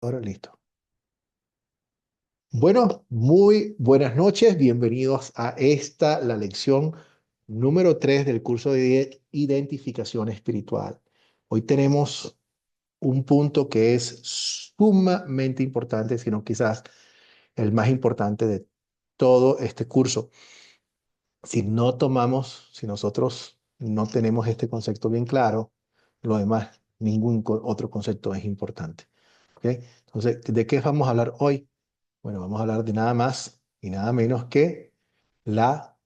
Ahora listo. Bueno, muy buenas noches. Bienvenidos a la lección número 3 del curso de identificación espiritual. Hoy tenemos un punto que es sumamente importante, sino quizás el más importante de todo este curso. Si nosotros no tenemos este concepto bien claro, lo demás, ningún otro concepto es importante. ¿Ok? Entonces, ¿de qué vamos a hablar hoy? Bueno, vamos a hablar de nada más y nada menos que la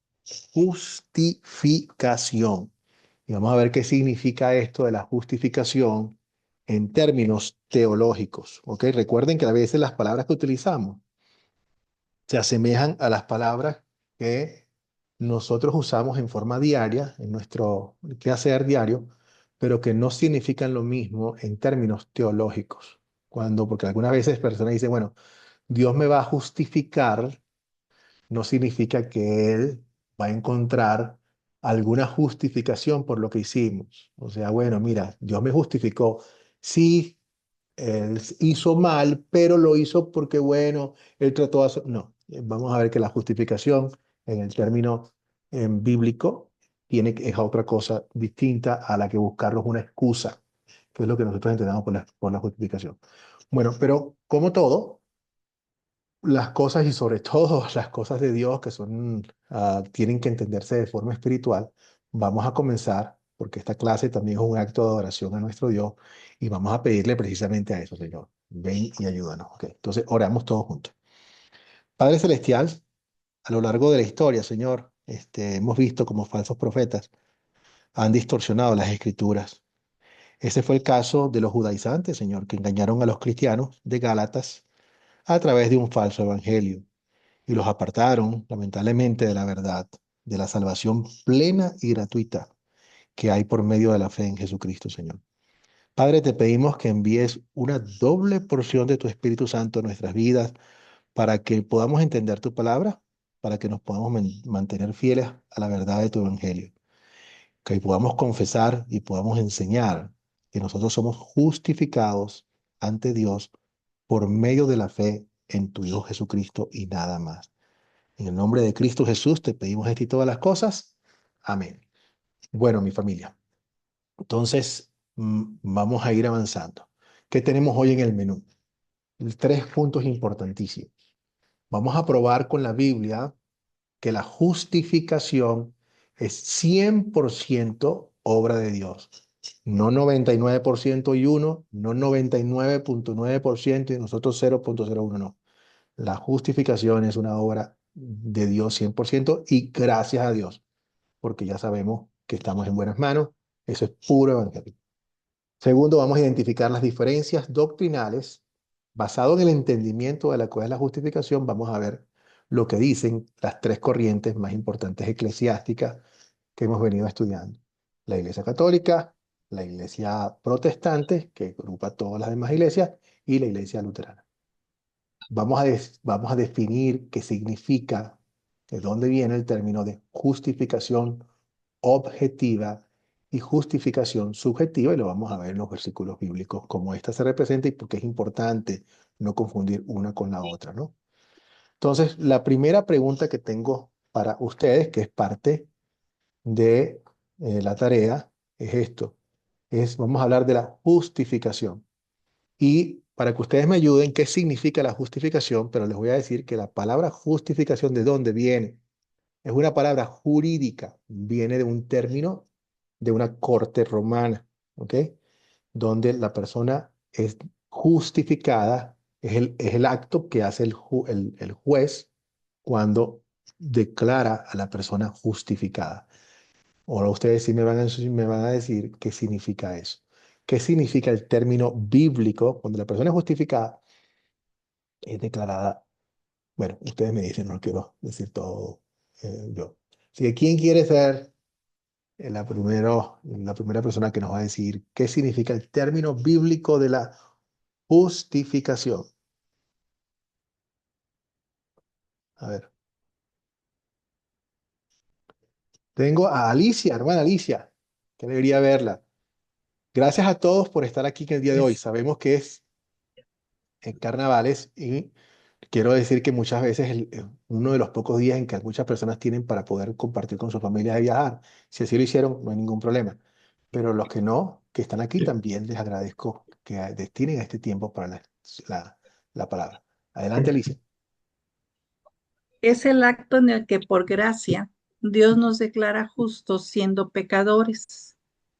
justificación. Y vamos a ver qué significa esto de la justificación en términos teológicos. ¿Ok? Recuerden que a veces las palabras que utilizamos se asemejan a las palabras que nosotros usamos en forma diaria, en nuestro quehacer diario, pero que no significan lo mismo en términos teológicos. Porque algunas veces personas dicen, bueno, Dios me va a justificar, no significa que Él va a encontrar alguna justificación por lo que hicimos. O sea, bueno, mira, Dios me justificó. Sí, Él hizo mal, pero lo hizo porque, bueno, Él trató de hacer... No, vamos a ver que la justificación en el término bíblico es otra cosa distinta a la que buscarnos una excusa, que es lo que nosotros entendemos por la justificación. Bueno, pero como todo, las cosas y sobre todo las cosas de Dios que tienen que entenderse de forma espiritual, vamos a comenzar, porque esta clase también es un acto de adoración a nuestro Dios, y vamos a pedirle precisamente a eso, Señor. Ven y ayúdanos. Ok, entonces oramos todos juntos. Padre Celestial, a lo largo de la historia, Señor, hemos visto como falsos profetas han distorsionado las escrituras. Ese fue el caso de los judaizantes, Señor, que engañaron a los cristianos de Gálatas a través de un falso evangelio y los apartaron, lamentablemente, de la verdad, de la salvación plena y gratuita que hay por medio de la fe en Jesucristo, Señor. Padre, te pedimos que envíes una doble porción de tu Espíritu Santo en nuestras vidas para que podamos entender tu palabra, para que nos podamos mantener fieles a la verdad de tu evangelio, que podamos confesar y podamos enseñar que nosotros somos justificados ante Dios por medio de la fe en tu Hijo Jesucristo y nada más. En el nombre de Cristo Jesús te pedimos esto y todas las cosas. Amén. Bueno, mi familia, entonces vamos a ir avanzando. ¿Qué tenemos hoy en el menú? Tres puntos importantísimos. Vamos a probar con la Biblia que la justificación es 100% obra de Dios. No 99% y uno, no 99.9% y nosotros 0.01, no. La justificación es una obra de Dios 100% y gracias a Dios, porque ya sabemos que estamos en buenas manos. Eso es puro evangelio. Segundo, vamos a identificar las diferencias doctrinales. Basado en el entendimiento de la cual es la justificación, vamos a ver lo que dicen las tres corrientes más importantes eclesiásticas que hemos venido estudiando. La Iglesia Católica, la Iglesia Protestante, que agrupa todas las demás iglesias, y la Iglesia Luterana. Vamos a definir qué significa, de dónde viene el término de justificación objetiva y justificación subjetiva, y lo vamos a ver en los versículos bíblicos, cómo esta se representa y por qué es importante no confundir una con la otra, ¿no? Entonces, la primera pregunta que tengo para ustedes, que es parte de la tarea, es esto. Vamos a hablar de la justificación. Y para que ustedes me ayuden, ¿qué significa la justificación? Pero les voy a decir que la palabra justificación, ¿de dónde viene? Es una palabra jurídica, viene de un término de una corte romana, ¿ok? Donde la persona es justificada, es el acto que hace el juez cuando declara a la persona justificada. Ahora ustedes sí me van a decir qué significa eso. ¿Qué significa el término bíblico cuando la persona es justificada, es declarada? Bueno, ustedes me dicen, no quiero decir todo yo. Así que, ¿quién quiere ser la primera persona que nos va a decir qué significa el término bíblico de la justificación? A ver, tengo a Alicia, hermana Alicia, que debería verla. Gracias a todos por estar aquí en el día de hoy. Es, Sabemos que es en carnavales y quiero decir que muchas veces uno de los pocos días en que muchas personas tienen para poder compartir con su familia de viajar. Si así lo hicieron, no hay ningún problema. Pero los que no, que están aquí, también les agradezco que destinen este tiempo para la, la palabra. Adelante, Alicia. Es el acto en el que por gracia Dios nos declara justos siendo pecadores,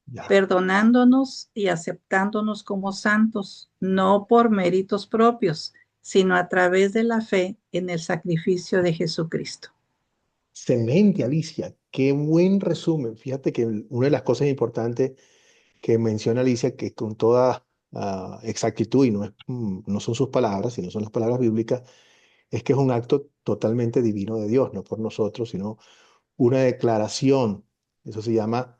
Ya. perdonándonos y aceptándonos como santos, no por méritos propios, sino a través de la fe en el sacrificio de Jesucristo. Excelente, Alicia. Qué buen resumen. Fíjate que una de las cosas importantes que menciona Alicia, que con toda exactitud, y no, no son sus palabras, sino son las palabras bíblicas, es que es un acto totalmente divino de Dios, no por nosotros, sino una declaración. Eso se llama,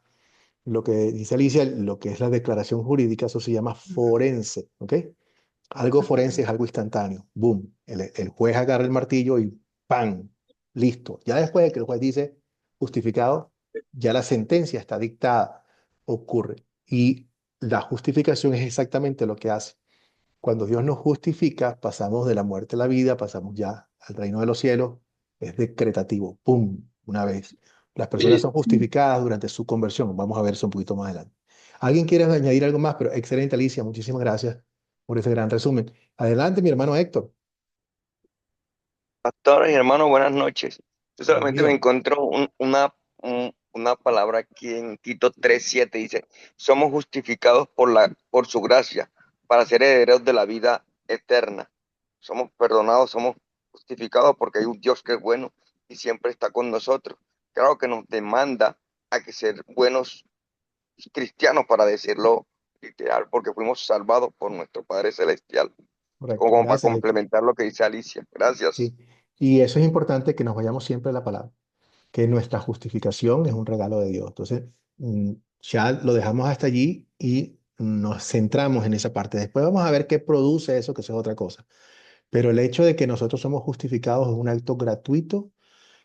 lo que dice Alicia, lo que es la declaración jurídica, eso se llama forense, ¿ok? Algo forense es algo instantáneo. Boom. El juez agarra el martillo y ¡pam! Listo. Ya después de que el juez dice justificado, ya la sentencia está dictada, ocurre. Y la justificación es exactamente lo que hace. Cuando Dios nos justifica, pasamos de la muerte a la vida, pasamos ya al reino de los cielos. Es decretativo. ¡Pum! Una vez. Las personas son justificadas durante su conversión. Vamos a ver eso un poquito más adelante. ¿Alguien quiere añadir algo más? Pero excelente, Alicia. Muchísimas gracias por ese gran resumen. Adelante, mi hermano Héctor. Pastores y hermanos, buenas noches. Yo solamente me Bienvenido. encontró una palabra aquí en Tito 3:7. Dice, somos justificados por su gracia para ser herederos de la vida eterna. Somos perdonados, somos justificados porque hay un Dios que es bueno y siempre está con nosotros. Claro que nos demanda a que ser buenos cristianos, para decirlo literal, porque fuimos salvados por nuestro Padre Celestial. Correcto. Como para Gracias, Héctor. complementar lo que dice Alicia. Gracias. Sí. Y eso es importante que nos vayamos siempre a la palabra, que nuestra justificación es un regalo de Dios. Entonces, ya lo dejamos hasta allí y nos centramos en esa parte. Después vamos a ver qué produce eso, que eso es otra cosa. Pero el hecho de que nosotros somos justificados es un acto gratuito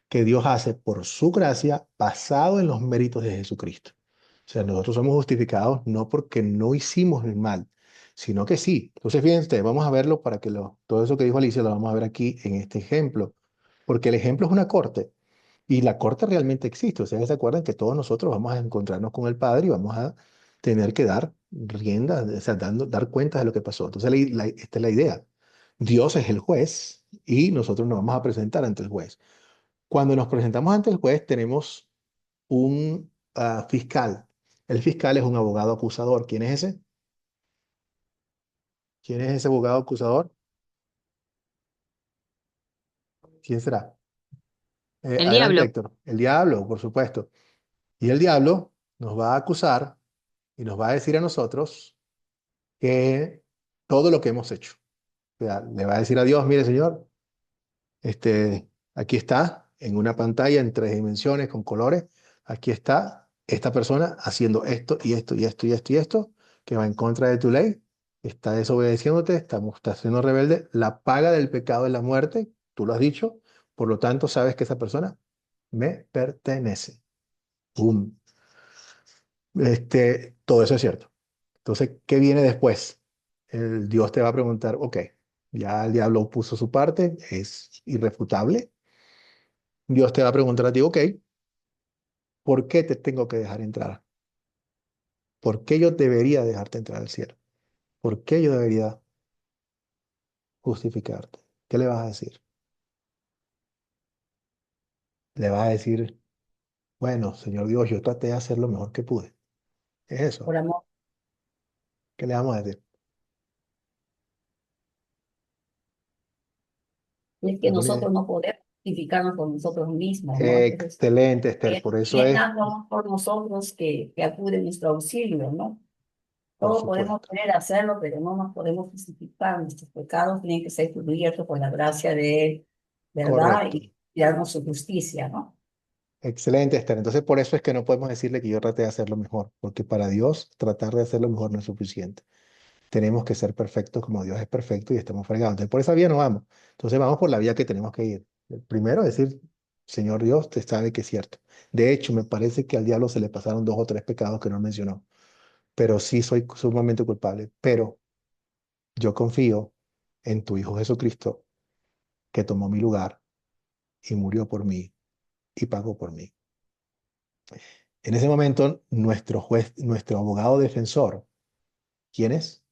que Dios hace por su gracia basado en los méritos de Jesucristo. O sea, nosotros somos justificados no porque no hicimos el mal, sino que sí. Entonces, fíjense, vamos a verlo para que todo eso que dijo Alicia lo vamos a ver aquí en este ejemplo, porque el ejemplo es una corte y la corte realmente existe. Ustedes se acuerdan que todos nosotros vamos a encontrarnos con el Padre y vamos a tener que dar rienda, o sea, dar cuenta de lo que pasó. Entonces, esta es la idea. Dios es el juez y nosotros nos vamos a presentar ante el juez. Cuando nos presentamos ante el juez, tenemos un fiscal. El fiscal es un abogado acusador. ¿Quién es ese? ¿Quién es ese abogado acusador? ¿Quién será? El Adelante, diablo. Héctor. El diablo, por supuesto. Y el diablo nos va a acusar y nos va a decir a nosotros que todo lo que hemos hecho. O sea, le va a decir a Dios, mire, Señor, aquí está, en una pantalla en 3 dimensiones con colores, aquí está esta persona haciendo esto y esto y esto y esto y esto, que va en contra de tu ley, está desobedeciéndote, está siendo rebelde, la paga del pecado es la muerte, tú lo has dicho, por lo tanto sabes que esa persona me pertenece. ¡Pum! Todo eso es cierto. Entonces, ¿qué viene después? El Dios te va a preguntar, ok, ya el diablo puso su parte, es irrefutable. Dios te va a preguntar a ti, ok, ¿por qué te tengo que dejar entrar? ¿Por qué yo debería dejarte entrar al cielo? ¿Por qué yo debería justificarte? ¿Qué le vas a decir? Le vas a decir, bueno, Señor Dios, yo traté de hacer lo mejor que pude. Es eso. Por amor, ¿Qué le vamos a decir? es que Alguna- nosotros no podemos justificarnos por nosotros mismos, ¿no? Entonces, Excelente, Esther. Por eso es es, algo por nosotros que acude en nuestro auxilio, ¿no? por Todos podemos supuesto, querer hacerlo, pero no nos podemos justificar. Nuestros pecados tienen que ser cubiertos por la gracia de Él, ¿verdad? correcto. Y darnos su justicia, ¿no? Excelente, Esther. Entonces, por eso es que no podemos decirle que yo traté de hacerlo mejor, porque para Dios tratar de hacerlo mejor no es suficiente. Tenemos que ser perfectos como Dios es perfecto y estamos fregados. Entonces, por esa vía no vamos. Entonces, vamos por la vía que tenemos que ir. El primero, decir, Señor Dios, te sabe que es cierto. De hecho, me parece que al diablo se le pasaron 2 o 3 pecados que no mencionó, pero sí soy sumamente culpable. Pero yo confío, en tu Hijo Jesucristo, que tomó mi lugar y murió por mí y pagó por mí. En ese momento, nuestro juez, nuestro abogado defensor, ¿quién es?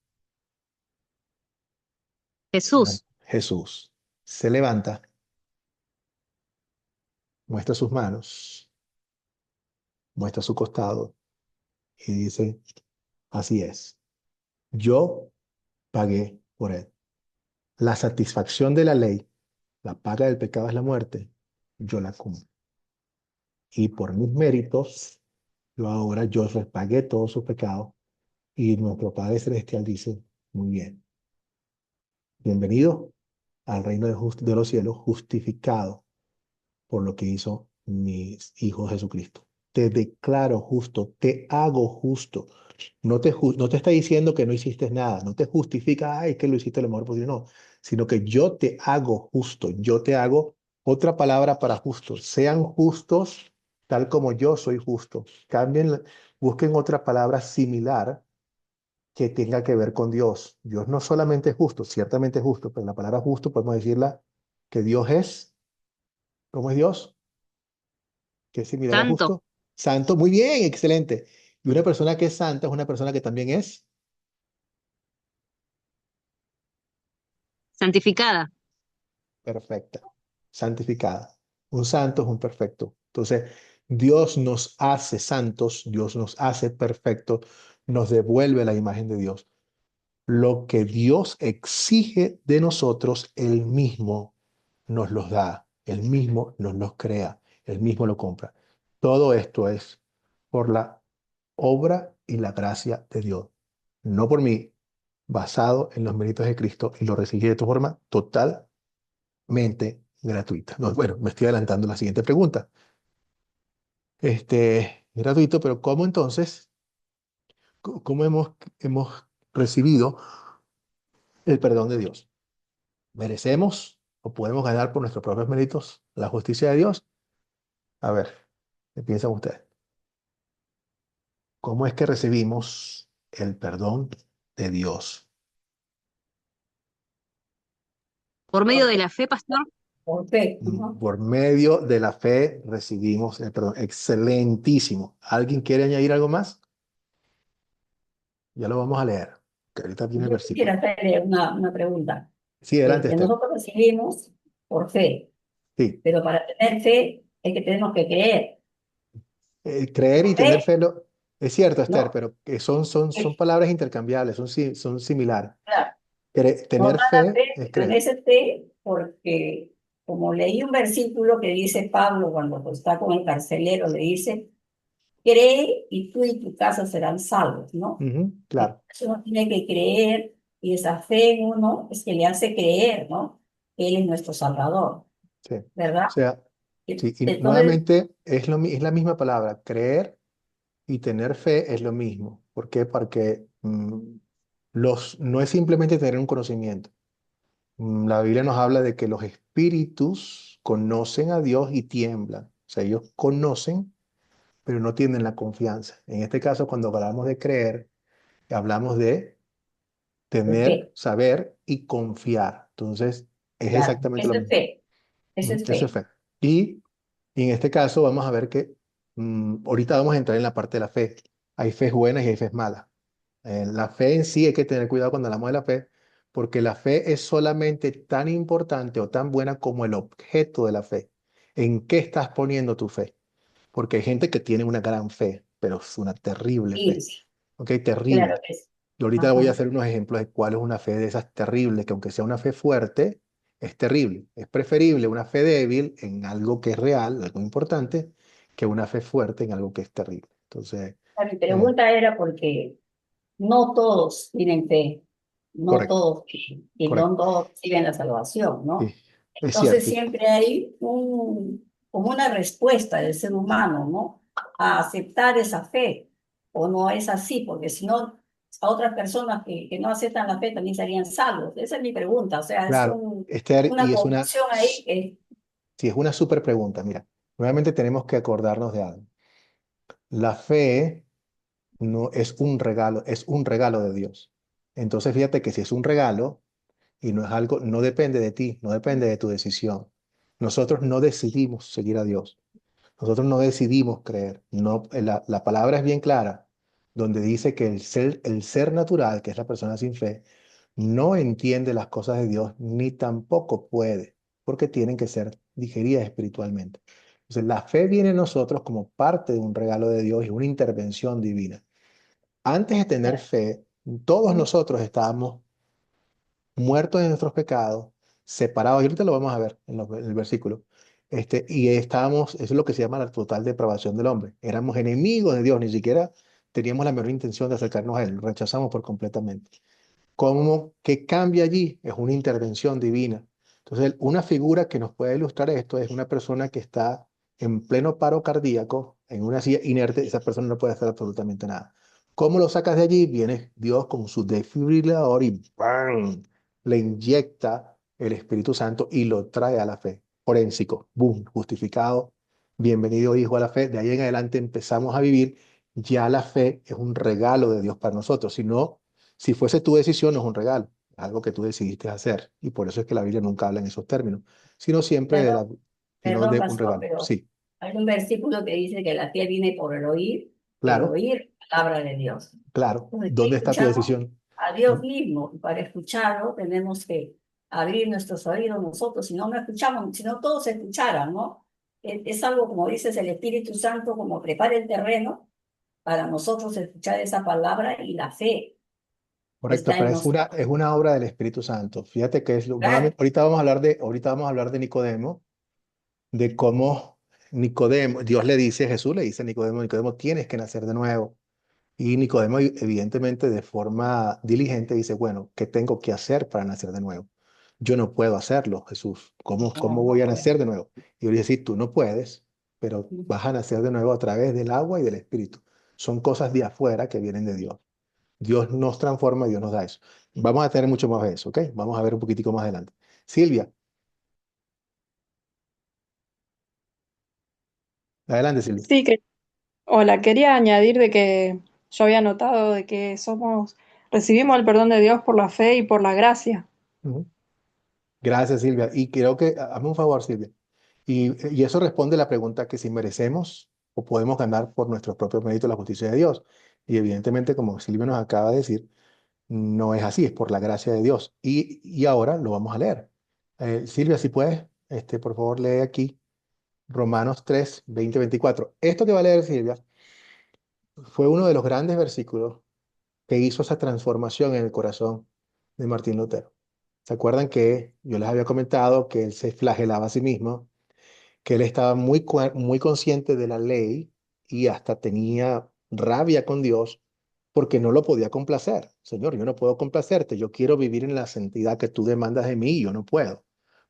Jesús. Jesús. Se levanta, muestra sus manos, muestra su costado y dice, así es, yo pagué por él. La satisfacción de la ley, la paga del pecado es la muerte, yo la cumplo. Y por mis méritos, yo les pagué todos sus pecados. Y nuestro Padre Celestial dice, muy bien, bienvenido al reino de los cielos, justificado por lo que hizo mi Hijo Jesucristo. Te declaro justo, te hago justo. No te está diciendo que no hiciste nada, no te justifica, ay, que lo hiciste el amor por Dios, no, sino que yo te hago justo, yo te hago otra palabra para justos. Sean justos tal como yo soy justo. Cambien, busquen otra palabra similar que tenga que ver con Dios. Dios no solamente es justo, ciertamente es justo, pero la palabra justo podemos decirla que Dios es, ¿cómo es Dios? Que es similar a Santo, justo. Santo, muy bien, excelente. Y una persona que es santa es una persona que también es santificada. perfecta, santificada. Un santo es un perfecto. Entonces, Dios nos hace santos, Dios nos hace perfectos, nos devuelve la imagen de Dios. Lo que Dios exige de nosotros, Él mismo nos los da, Él mismo nos los crea, Él mismo lo compra. Todo esto es por la obra y la gracia de Dios, no por mí, basado en los méritos de Cristo y lo recibí de tu forma totalmente gratuita. No, bueno, me estoy adelantando a la siguiente pregunta. Gratuito, pero ¿cómo entonces, cómo hemos recibido el perdón de Dios? ¿Merecemos o podemos ganar por nuestros propios méritos la justicia de Dios? A ver, ¿qué piensan ustedes? ¿Cómo es que recibimos el perdón de Dios? Por medio de la fe, pastor. Por fe, ¿no? Por medio de la fe recibimos el perdón. Excelentísimo. ¿Alguien quiere añadir algo más? Ya lo vamos a leer, que ahorita viene el Yo quisiera versículo. hacerle una pregunta. Sí, adelante, Que Esther. nosotros recibimos por fe, Sí, pero para tener fe es que tenemos que creer. creer y tener Fe, fe es cierto, Esther, ¿no? pero que son palabras intercambiables, son similares. Claro, nos Tener da la fe fe, es pero en creer. ese fe, porque como leí un versículo que dice Pablo cuando pues, está con el carcelero, le dice, cree y tú y tu casa serán salvos, ¿no? Ujú, claro, Entonces uno tiene que creer y esa fe en uno es que le hace creer, ¿no? Él es nuestro Salvador, sí. O ¿verdad? sea, sí, y Entonces, nuevamente es la misma palabra. Creer y tener fe es lo mismo. ¿Por qué? Porque no es simplemente tener un conocimiento. La Biblia nos habla de que los espíritus conocen a Dios y tiemblan. O sea, ellos conocen, pero no tienen la confianza. En este caso, cuando hablamos de creer, hablamos de ¿de tener, qué? saber y confiar. Entonces, es Claro, exactamente lo eso es mismo. fe, eso es Eso es fe. fe. Y en este caso vamos a ver que ahorita vamos a entrar en la parte de la fe. Hay fe buenas y hay fe malas. La fe en sí hay que tener cuidado cuando hablamos de la fe, porque la fe es solamente tan importante o tan buena como el objeto de la fe. ¿En qué estás poniendo tu fe? Porque hay gente que tiene una gran fe, pero es una terrible Sí, fe. sí, ¿Ok? Terrible. claro que sí. Y ahorita voy a Ajá. hacer unos ejemplos de cuál es una fe de esas terribles, que aunque sea una fe fuerte, es terrible. Es preferible una fe débil en algo que es real, algo importante, que una fe fuerte en algo que es terrible. Entonces, Mi eh, pregunta era porque no todos tienen fe, no correcto, todos creen, y no correcto. todos reciben la salvación, Sí, ¿no? es Entonces cierto. siempre hay como una respuesta del ser humano, ¿no? A aceptar esa fe, o no es así, porque si no, a otras personas que no aceptan la fe también serían salvos. Esa es mi pregunta, o sea, es Claro, Esther, una confusión ahí que sí, es una súper pregunta. Mira, nuevamente tenemos que acordarnos de algo. La fe no es un regalo de Dios. Entonces, fíjate que si es un regalo, y no es algo, no depende de ti, no depende de tu decisión. Nosotros no decidimos seguir a Dios. Nosotros no decidimos creer. No, la palabra es bien clara, donde dice que el ser natural, que es la persona sin fe, no entiende las cosas de Dios ni tampoco puede, porque tienen que ser digeridas espiritualmente. Entonces, la fe viene a nosotros como parte de un regalo de Dios y una intervención divina. Antes de tener fe, todos nosotros estábamos muertos en nuestros pecados, separados, y ahorita lo vamos a ver en el versículo, y estábamos, eso es lo que se llama la total depravación del hombre. Éramos enemigos de Dios, ni siquiera teníamos la menor intención de acercarnos a Él, lo rechazamos por completamente. ¿Cómo que cambia allí? Es una intervención divina. Entonces, una figura que nos puede ilustrar esto es una persona que está en pleno paro cardíaco, en una silla inerte, esa persona no puede hacer absolutamente nada. ¿Cómo lo sacas de allí? Viene Dios con su desfibrilador y ¡bam! Le inyecta el Espíritu Santo y lo trae a la fe. Forénsico, ¡boom! Justificado. Bienvenido, hijo, a la fe. De ahí en adelante empezamos a vivir. Ya la fe es un regalo de Dios para nosotros. Si fuese tu decisión, no es un regalo, es algo que tú decidiste hacer. Y por eso es que la Biblia nunca habla en esos términos, sino siempre Perdón, sino perdón, de un pastor, regalo. pero Sí, hay un versículo que dice que la fe viene por el claro, oír la palabra de Dios. claro. Entonces, ¿qué ¿Dónde está tu escuchamos? decisión? A ¿Mm? Dios mismo. Y para escucharlo tenemos que abrir nuestros oídos nosotros. Si no, no escuchamos, si no todos escucharan, ¿no? Es algo, como dices, el Espíritu Santo como prepara el terreno para nosotros escuchar esa palabra y la fe Correcto, está en pero nosotros. es una obra del Espíritu Santo. Fíjate que Claro. ahorita vamos a hablar de Nicodemo, de cómo Nicodemo, Dios le dice, Jesús le dice a Nicodemo, Nicodemo, tienes que nacer de nuevo. Y Nicodemo, evidentemente, de forma diligente, dice, bueno, ¿qué tengo que hacer para nacer de nuevo? Yo no puedo hacerlo, Jesús. No, ¿Cómo voy no a puede. nacer de nuevo? Y yo le dije, sí, tú no puedes, pero vas a nacer de nuevo a través del agua y del Espíritu. Son cosas de afuera que vienen de Dios. Dios nos transforma, Dios nos da eso. Vamos a tener mucho más de eso, ¿ok? Vamos a ver un poquitico más adelante. Silvia, adelante, Silvia. Sí, hola, quería añadir de que yo había notado de que recibimos el perdón de Dios por la fe y por la gracia. Ujú. Gracias, Silvia. Y creo que, hazme un favor, Silvia. Y eso responde a la pregunta que si merecemos o podemos ganar por nuestros propios méritos la justicia de Dios. Y evidentemente, como Silvia nos acaba de decir, no es así, es por la gracia de Dios. Y ahora lo vamos a leer. Silvia, si puedes, por favor, lee aquí Romanos 3, 20, 24. Esto que va a leer Silvia fue uno de los grandes versículos que hizo esa transformación en el corazón de Martín Lutero. ¿Se acuerdan que yo les había comentado que él se flagelaba a sí mismo, que él estaba muy consciente de la ley y hasta tenía rabia con Dios porque no lo podía complacer? Señor, yo no puedo complacerte, yo quiero vivir en la santidad que tú demandas de mí y yo no puedo.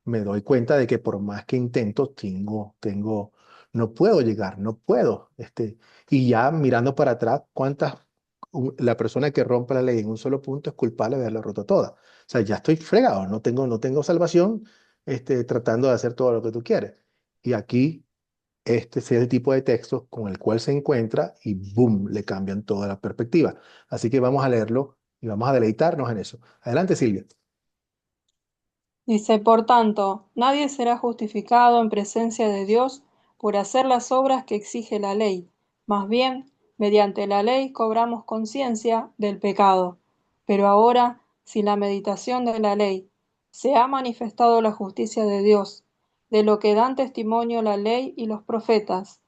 Me doy cuenta de que por más que intento, no puedo llegar, no puedo. Y ya mirando para atrás, la persona que rompe la ley en un solo punto es culpable de haberla roto toda. O sea, ya estoy fregado, no tengo salvación, tratando de hacer todo lo que tú quieres. Y aquí, este es el tipo de texto con el cual se encuentra y boom, le cambian toda la perspectiva. Así que vamos a leerlo y vamos a deleitarnos en eso. Adelante, Silvia. Dice, por tanto, nadie será justificado en presencia de Dios por hacer las obras que exige la ley. Más bien, mediante la ley cobramos conciencia del pecado. Pero ahora, si la meditación de la ley se ha manifestado la justicia de Dios, de lo que dan testimonio la ley y los profetas,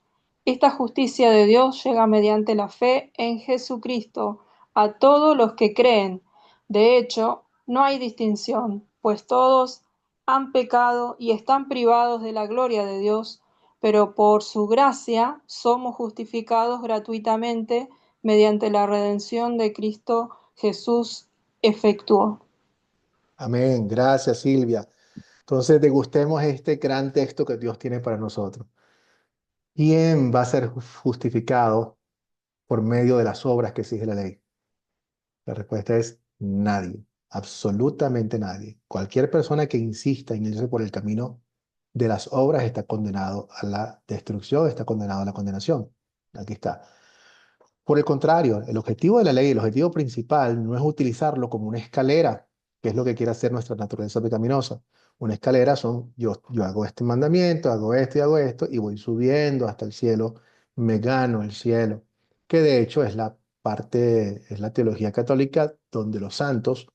esta justicia de Dios llega mediante la fe en Jesucristo a todos los que creen. De hecho, no hay distinción, pues todos han pecado y están privados de la gloria de Dios, pero por su gracia somos justificados gratuitamente mediante la redención de Cristo Jesús efectuó. Amén. Gracias, Silvia. Entonces, degustemos este gran texto que Dios tiene para nosotros. ¿Quién va a ser justificado por medio de las obras que exige la ley? La respuesta es nadie, absolutamente nadie. Cualquier persona que insista en irse por el camino de las obras está condenado a la destrucción, está condenado a la condenación. Aquí está. Por el contrario, el objetivo de la ley, el objetivo principal no es utilizarlo como una escalera ¿Qué es lo que quiere hacer nuestra naturaleza pecaminosa? Una escalera son, yo hago este mandamiento, hago esto y hago esto, y voy subiendo hasta el cielo, me gano el cielo, que de hecho es la parte, es la teología católica donde los santos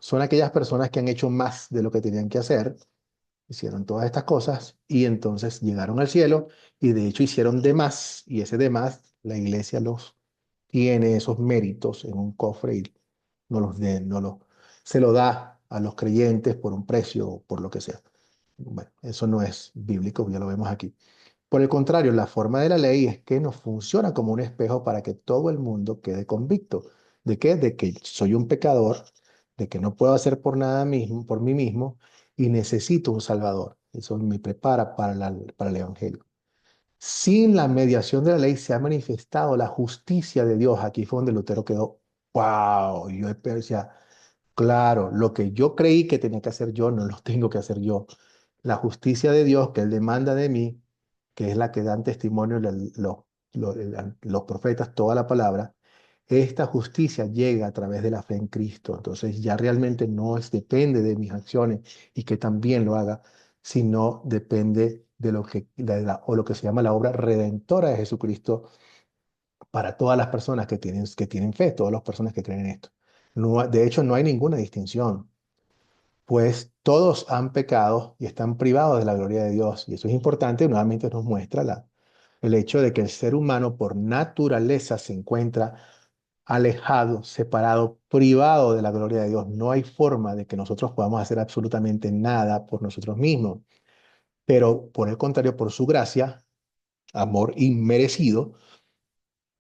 son aquellas personas que han hecho más de lo que tenían que hacer, hicieron todas estas cosas y entonces llegaron al cielo y de hecho hicieron de más, y ese de más la iglesia los tiene esos méritos en un cofre y se lo da a los creyentes por un precio o por lo que sea. Bueno, eso no es bíblico, ya lo vemos aquí. Por el contrario, la forma de la ley es que nos funciona como un espejo para que todo el mundo quede convicto. ¿De qué? De que soy un pecador, de que no puedo hacer por nada mismo, por mí mismo, y necesito un Salvador. Eso me prepara para el Evangelio. Sin la mediación de la ley se ha manifestado la justicia de Dios. Aquí fue donde Lutero quedó, wow, y yo decía, claro, lo que yo creí que tenía que hacer yo, no lo tengo que hacer yo. La justicia de Dios que Él demanda de mí, que es la que dan testimonio los profetas, toda la palabra, esta justicia llega a través de la fe en Cristo. Entonces ya realmente no depende de mis acciones y que también lo haga, sino depende de lo o lo que se llama la obra redentora de Jesucristo para todas las personas que tienen fe, todas las personas que creen en esto. No, de hecho, no hay ninguna distinción, pues todos han pecado y están privados de la gloria de Dios. Y eso es importante, nuevamente nos muestra el hecho de que el ser humano por naturaleza se encuentra alejado, separado, privado de la gloria de Dios. No hay forma de que nosotros podamos hacer absolutamente nada por nosotros mismos. Pero por el contrario, por su gracia, amor inmerecido,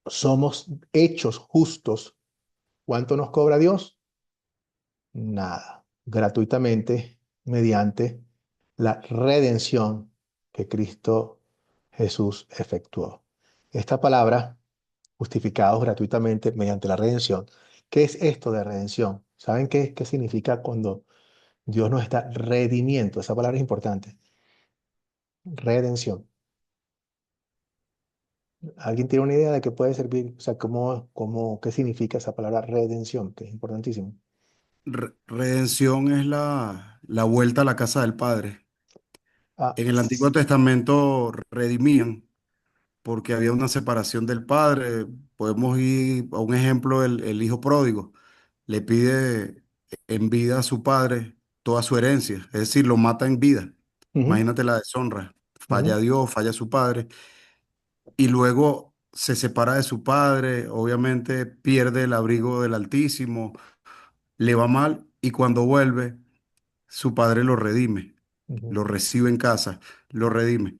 somos hechos justos. ¿Cuánto nos cobra Dios? Nada. Gratuitamente, mediante la redención que Cristo Jesús efectuó. Esta palabra, justificados gratuitamente mediante la redención. ¿Qué es esto de redención? ¿Saben qué significa cuando Dios nos está redimiendo? Esa palabra es importante. Redención. ¿Alguien tiene una idea de qué puede servir? O sea, qué significa esa palabra redención? Que es importantísimo. Redención es la vuelta a la casa del Padre. Ah, En el Antiguo Testamento redimían porque había una separación del Padre. Podemos ir a un ejemplo, el hijo pródigo. Le pide en vida a su padre toda su herencia, es decir, lo mata en vida. ujú, Imagínate la deshonra. Falla ujú, Dios, falla su padre y luego se separa de su padre, obviamente pierde el abrigo del Altísimo, le va mal y cuando vuelve, su padre lo redime, ujú. lo recibe en casa, lo redime.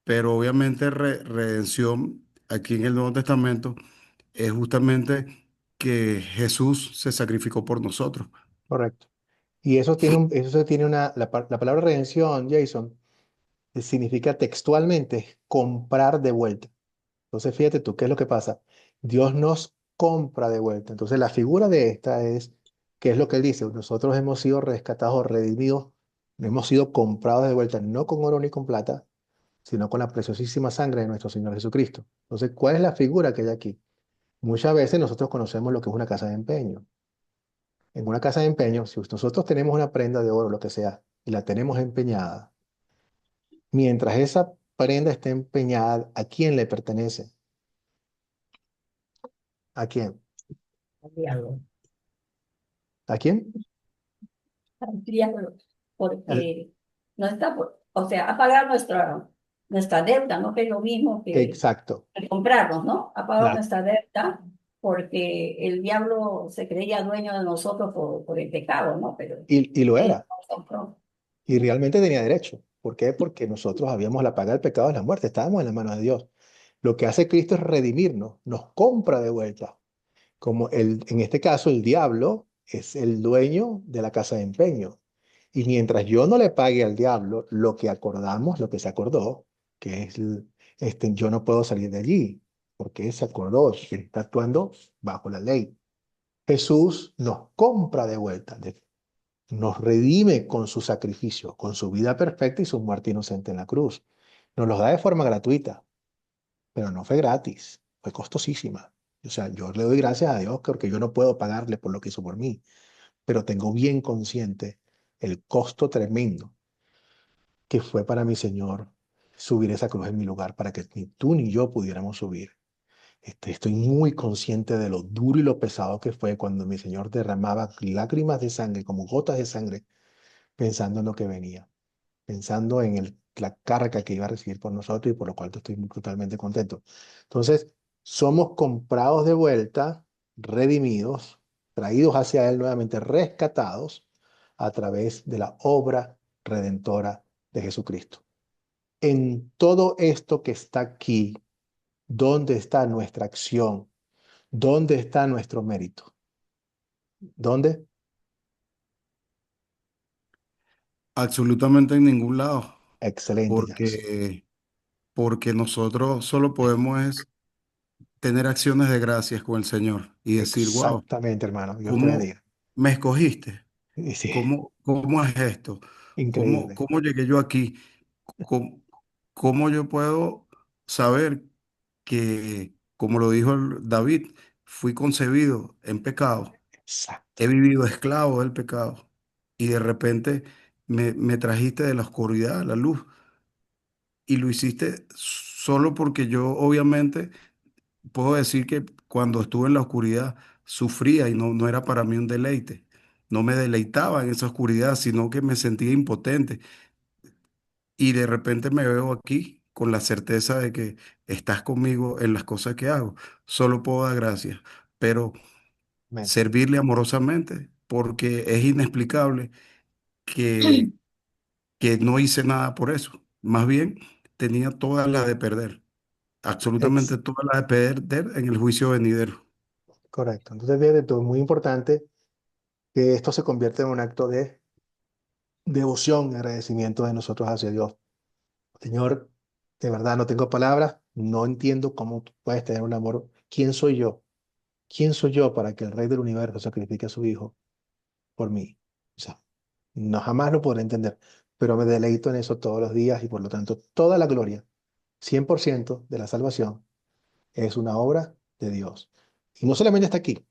Pero obviamente redención aquí en el Nuevo Testamento es justamente que Jesús se sacrificó por nosotros. Correcto. Y eso tiene la palabra redención, Jason, significa textualmente comprar de vuelta. Entonces, fíjate tú, ¿qué es lo que pasa? Dios nos compra de vuelta. Entonces, la figura de esta es, ¿qué es lo que él dice? Nosotros hemos sido rescatados, redimidos, hemos sido comprados de vuelta, no con oro ni con plata, sino con la preciosísima sangre de nuestro Señor Jesucristo. Entonces, ¿cuál es la figura que hay aquí? Muchas veces nosotros conocemos lo que es una casa de empeño. En una casa de empeño, si nosotros tenemos una prenda de oro, lo que sea, y la tenemos empeñada, mientras esa prenda esté empeñada, ¿a quién le pertenece? ¿A quién? Al diablo, ¿A quién? al diablo, Al- porque no está o sea, a pagar nuestra deuda, ¿no? Que es lo mismo exacto. que comprarnos, ¿no? A pagar La- nuestra deuda, porque el diablo se creía dueño de nosotros por el pecado, ¿no? Pero y lo él era. nos compró. Y realmente tenía derecho. ¿Por qué? Porque nosotros habíamos la paga del pecado de la muerte. Estábamos en las manos de Dios. Lo que hace Cristo es redimirnos, nos compra de vuelta. En este caso, el diablo es el dueño de la casa de empeño. Y mientras yo no le pague al diablo lo que acordamos, lo que se acordó, que es, yo no puedo salir de allí, porque se acordó, que está actuando bajo la ley. Jesús nos compra de vuelta, nos redime con su sacrificio, con su vida perfecta y su muerte inocente en la cruz. Nos los da de forma gratuita, pero no fue gratis, fue costosísima. O sea, yo le doy gracias a Dios porque yo no puedo pagarle por lo que hizo por mí, pero tengo bien consciente el costo tremendo que fue para mi Señor subir esa cruz en mi lugar para que ni tú ni yo pudiéramos subir. Estoy muy consciente de lo duro y lo pesado que fue cuando mi Señor derramaba lágrimas de sangre, como gotas de sangre, pensando en lo que venía, pensando en la carga que iba a recibir por nosotros y por lo cual estoy totalmente contento. Entonces, somos comprados de vuelta, redimidos, traídos hacia Él nuevamente, rescatados a través de la obra redentora de Jesucristo. En todo esto que está aquí, ¿dónde está nuestra acción? ¿Dónde está nuestro mérito? ¿Dónde? Absolutamente en ningún lado, Excelente, Jackson. porque nosotros solo podemos es tener acciones de gracias con el Señor y decir, wow, Exactamente, hermano. Dios te ¿cómo bendiga. me escogiste? Y sí, ¿Cómo es esto? increíble. ¿Cómo llegué yo aquí? ¿Cómo, cómo yo puedo saber que, como lo dijo David, fui concebido en pecado, Exacto. he vivido esclavo del pecado y de repente me trajiste de la oscuridad a la luz y lo hiciste solo porque yo obviamente puedo decir que cuando estuve en la oscuridad sufría y no era para mí un deleite. No me deleitaba en esa oscuridad, sino que me sentía impotente. Y de repente me veo aquí con la certeza de que estás conmigo en las cosas que hago. Solo puedo dar gracias, pero Amén. servirle amorosamente, porque es inexplicable que, que no hice nada por eso. Más bien, tenía todas las de perder, absolutamente Es todas las de perder en el juicio venidero. correcto. Entonces, fíjate tú, es muy importante que esto se convierta en un acto de devoción y agradecimiento de nosotros hacia Dios. Señor, de verdad no tengo palabras, no entiendo cómo tú puedes tener un amor. ¿Quién soy yo? ¿Quién soy yo para que el Rey del Universo sacrifique a su Hijo por mí? O sea, no jamás lo podré entender, pero me deleito en eso todos los días y por lo tanto toda la gloria, 100% de la salvación, es una obra de Dios. Y no solamente está aquí,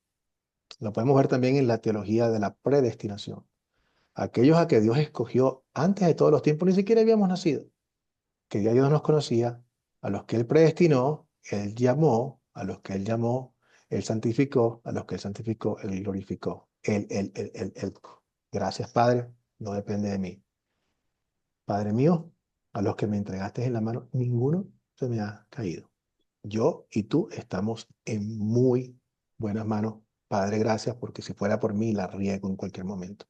lo podemos ver también en la teología de la predestinación. Aquellos a que Dios escogió antes de todos los tiempos, ni siquiera habíamos nacido, que ya Dios nos conocía, a los que Él predestinó, Él llamó, a los que Él llamó, Él santificó, a los que Él santificó, Él glorificó. Él. Gracias, Padre, no depende de mí. Padre mío, a los que me entregaste en la mano, ninguno se me ha caído. Yo y tú estamos en muy buenas manos. Padre, gracias, porque si fuera por mí, la riego en cualquier momento.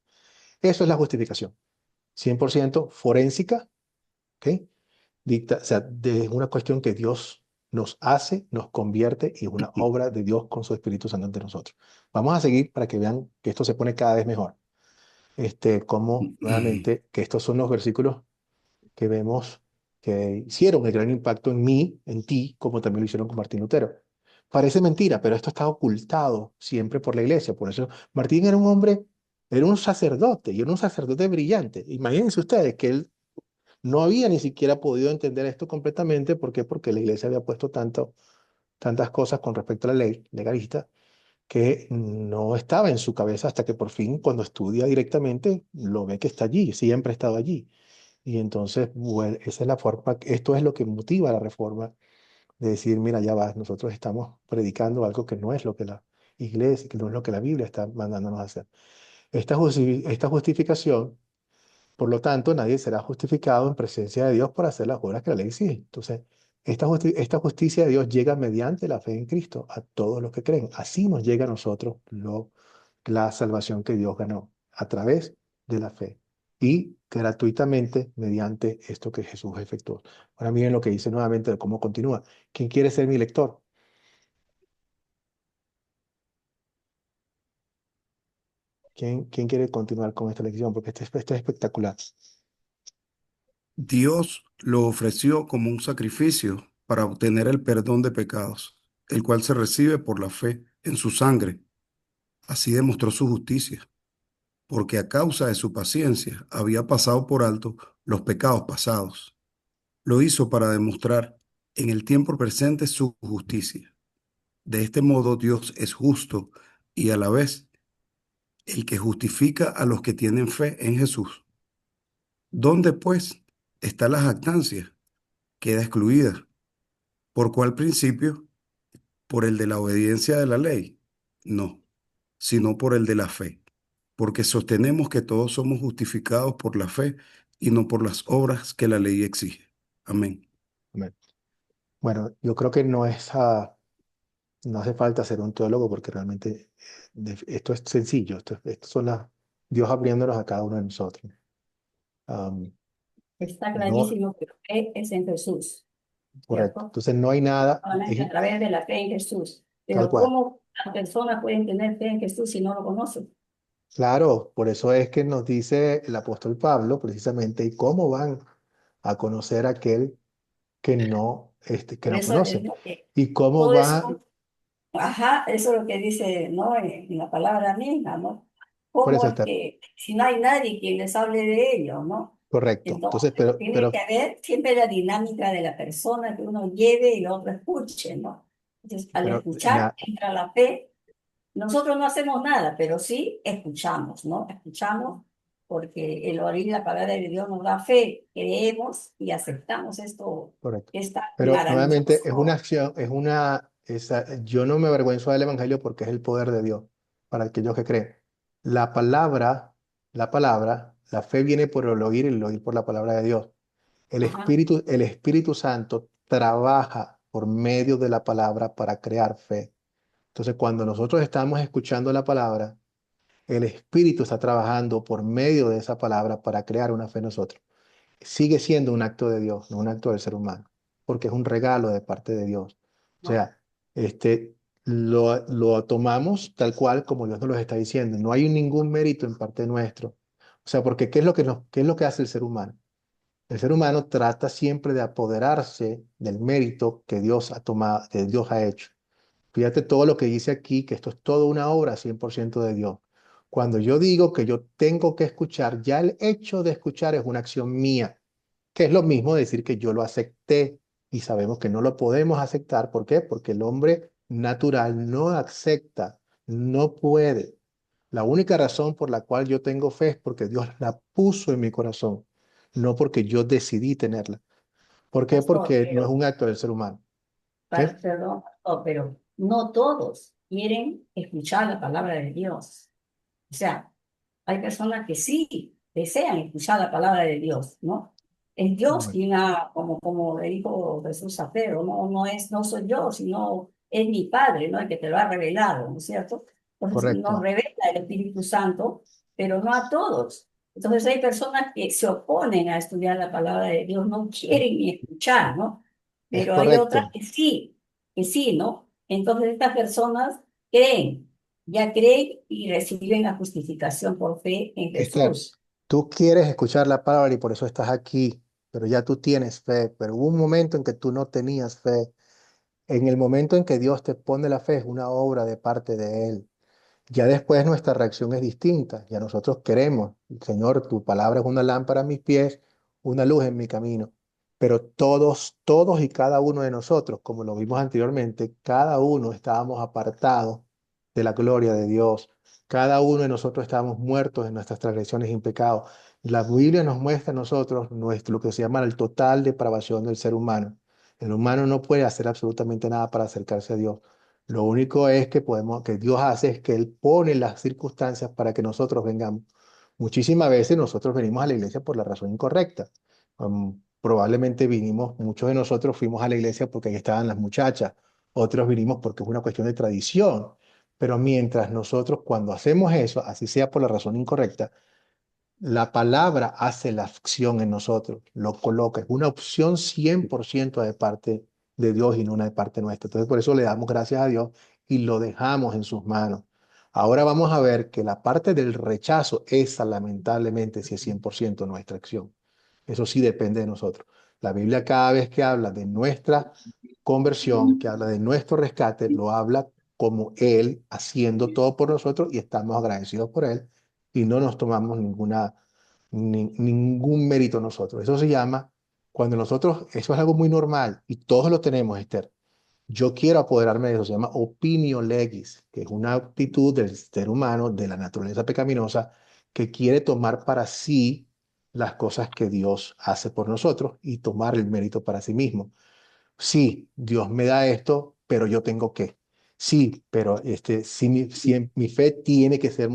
Eso es la justificación. 100% forénsica, ¿ok? Dicta, o sea, es una cuestión que Dios nos hace, nos convierte y es una obra de Dios con su Espíritu Santo entre nosotros. Vamos a seguir para que vean que esto se pone cada vez mejor. Como nuevamente, que estos son los versículos que vemos que hicieron el gran impacto en mí, en ti, como también lo hicieron con Martín Lutero. Parece mentira, pero esto está ocultado siempre por la iglesia. Por eso Martín era un hombre, era un sacerdote y era un sacerdote brillante. Imagínense ustedes que él no había ni siquiera podido entender esto completamente. ¿Por qué? Porque la iglesia había puesto tantas cosas con respecto a la ley legalista que no estaba en su cabeza hasta que por fin, cuando estudia directamente, lo ve que está allí, siempre ha estado allí. Y entonces, bueno, esa es la forma, esto es lo que motiva la reforma, de decir, mira, ya va, nosotros estamos predicando algo que no es lo que la iglesia, que no es lo que la Biblia está mandándonos a hacer. Esta justificación, por lo tanto, nadie será justificado en presencia de Dios por hacer las obras que la ley exige. Entonces, esta justicia de Dios llega mediante la fe en Cristo a todos los que creen. Así nos llega a nosotros la salvación que Dios ganó a través de la fe y gratuitamente mediante esto que Jesús efectuó. Ahora miren lo que dice nuevamente de cómo continúa. ¿Quién quiere ser mi lector? ¿Quién quiere continuar con esta lección? Porque este es espectacular. Dios lo ofreció como un sacrificio para obtener el perdón de pecados, el cual se recibe por la fe en su sangre. Así demostró su justicia, porque a causa de su paciencia había pasado por alto los pecados pasados. Lo hizo para demostrar en el tiempo presente su justicia. De este modo Dios es justo y a la vez el que justifica a los que tienen fe en Jesús. ¿Dónde, pues, está la jactancia? Queda excluida. ¿Por cuál principio? ¿Por el de la obediencia de la ley? No, sino por el de la fe, porque sostenemos que todos somos justificados por la fe y no por las obras que la ley exige. Amén. Amén. Bueno, yo creo que no hace falta ser un teólogo porque realmente esto es sencillo. Esto son Dios abriéndonos a cada uno de nosotros. Am, Está no, clarísimo que la fe es en Jesús, correcto. ¿cierto? Entonces no hay nada, Solamente a través de la fe en Jesús. tal Pero cual. ¿cómo las personas pueden tener fe en Jesús si no lo conocen? Claro, por eso es que nos dice el apóstol Pablo precisamente, ¿y cómo van a conocer a aquel que Por no eso les conocen? digo que ¿Y cómo todo va? eso, ajá, eso es lo que dice, ¿no? En la palabra misma, ¿no? Por ¿Cómo eso es está que si no hay nadie quien les hable de ello, ¿no? correcto. Entonces, Entonces, tiene que haber siempre la dinámica de la persona que uno lleve y el otro escuche, ¿no? Entonces, al pero, escuchar entra la fe. Nosotros no hacemos nada, pero sí escuchamos, ¿no? Escuchamos porque el oír la palabra de Dios nos da fe, creemos y aceptamos esto, correcto. esta Pero nuevamente es una maravilloso. acción, yo no me avergüenzo del evangelio porque es el poder de Dios para aquellos que creen. La palabra, la fe viene por el oír por la palabra de Dios. Ajá, El Espíritu Santo trabaja por medio de la palabra para crear fe. Entonces, cuando nosotros estamos escuchando la palabra, el Espíritu está trabajando por medio de esa palabra para crear una fe en nosotros. Sigue siendo un acto de Dios, no un acto del ser humano, porque es un regalo de parte de Dios. O no, sea, lo tomamos tal cual como Dios nos lo está diciendo. No hay ningún mérito en parte nuestro. O sea, porque ¿qué es lo que hace el ser humano? El ser humano trata siempre de apoderarse del mérito que Dios ha tomado, que Dios ha hecho. Fíjate todo lo que dice aquí, que esto es toda una obra 100% de Dios. Cuando yo digo que yo tengo que escuchar, ya el hecho de escuchar es una acción mía, que es lo mismo decir que yo lo acepté y sabemos que no lo podemos aceptar. ¿Por qué? Porque el hombre natural no acepta, no puede. La única razón por la cual yo tengo fe es porque Dios la puso en mi corazón, no porque yo decidí tenerla. ¿Por qué? pastor, Porque no es pero, un acto del ser humano. ¿Sí? perdón, pastor, pero no todos quieren escuchar la palabra de Dios. O sea, hay personas que sí desean escuchar la palabra de Dios, ¿no? Es Dios Bueno, quien como le dijo Jesús a Pedro, no soy yo, sino es mi Padre, ¿no? El que te lo ha revelado, ¿no es cierto? Entonces nos correcto. revela el Espíritu Santo, pero no a todos. Entonces hay personas que se oponen a estudiar la palabra de Dios, no quieren ni escuchar, ¿no? Es Pero hay otras correcto. que sí, ¿no? Entonces estas personas creen, ya creen y reciben la justificación por fe en Esther, Jesús. tú quieres escuchar la palabra y por eso estás aquí, pero ya tú tienes fe, pero hubo un momento en que tú no tenías fe. En el momento en que Dios te pone la fe es una obra de parte de Él. Ya después nuestra reacción es distinta. Ya nosotros queremos, Señor, tu palabra es una lámpara a mis pies, una luz en mi camino. Pero todos y cada uno de nosotros, como lo vimos anteriormente, cada uno estábamos apartados de la gloria de Dios. Cada uno de nosotros estábamos muertos en nuestras transgresiones y pecados. La Biblia nos muestra a nosotros lo que se llama el total depravación del ser humano. El humano no puede hacer absolutamente nada para acercarse a Dios. Lo único es que Dios hace es que Él pone las circunstancias para que nosotros vengamos. Muchísimas veces nosotros venimos a la iglesia por la razón incorrecta. Probablemente muchos de nosotros fuimos a la iglesia porque ahí estaban las muchachas, otros vinimos porque es una cuestión de tradición. Pero mientras nosotros cuando hacemos eso, así sea por la razón incorrecta, la palabra hace la acción en nosotros, lo coloca. Es una opción 100% de parte de Dios y no una de parte nuestra. Entonces, por eso le damos gracias a Dios y lo dejamos en sus manos. Ahora vamos a ver que la parte del rechazo, esa lamentablemente sí es 100% nuestra acción. Eso sí depende de nosotros. La Biblia cada vez que habla de nuestra conversión, que habla de nuestro rescate, lo habla como Él haciendo todo por nosotros y estamos agradecidos por Él y no nos tomamos ningún mérito nosotros. Eso se llama, cuando nosotros, eso es algo muy normal y todos lo tenemos, Esther. Yo quiero apoderarme de eso, se llama opinio legis, que es una actitud del ser humano, de la naturaleza pecaminosa, que quiere tomar para sí las cosas que Dios hace por nosotros y tomar el mérito para sí mismo. Sí, Dios me da esto, pero yo tengo que. Sí, pero sí, mi fe tiene que ser,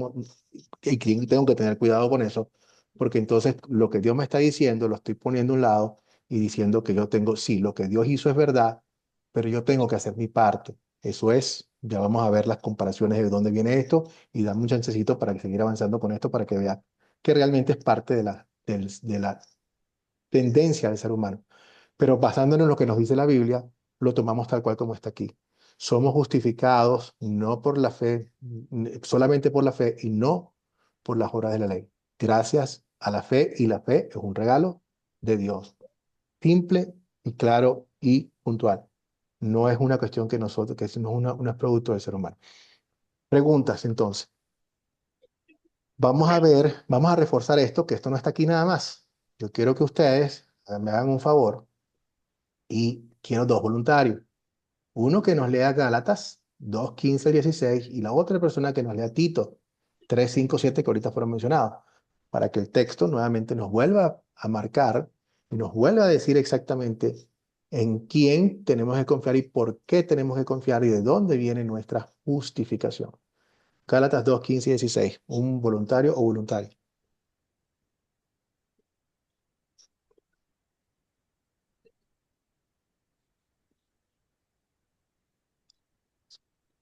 y tengo que tener cuidado con eso, porque entonces lo que Dios me está diciendo lo estoy poniendo a un lado y diciendo que yo tengo, sí, lo que Dios hizo es verdad, pero yo tengo que hacer mi parte. Eso es, ya vamos a ver las comparaciones de dónde viene esto y dame un chancecito para seguir avanzando con esto para que vea que realmente es parte de la tendencia del ser humano. Pero basándonos en lo que nos dice la Biblia, lo tomamos tal cual como está aquí. Somos justificados no por la fe, solamente por la fe y no por las obras de la ley. Gracias a la fe, y la fe es un regalo de Dios. Simple y claro y puntual. No es una cuestión que nosotros, que no es no es producto del ser humano. Preguntas entonces. Vamos a ver, vamos a reforzar esto, que esto no está aquí nada más. Yo quiero que ustedes me hagan un favor y quiero dos voluntarios. Uno que nos lea Gálatas 2, 15 al 16 y la otra persona que nos lea Tito 3, 5, 7 que ahorita fueron mencionados, para que el texto nuevamente nos vuelva a marcar y nos vuelva a decir exactamente en quién tenemos que confiar y por qué tenemos que confiar y de dónde viene nuestra justificación. Gálatas 2, 15 y 16. Un voluntario o voluntaria.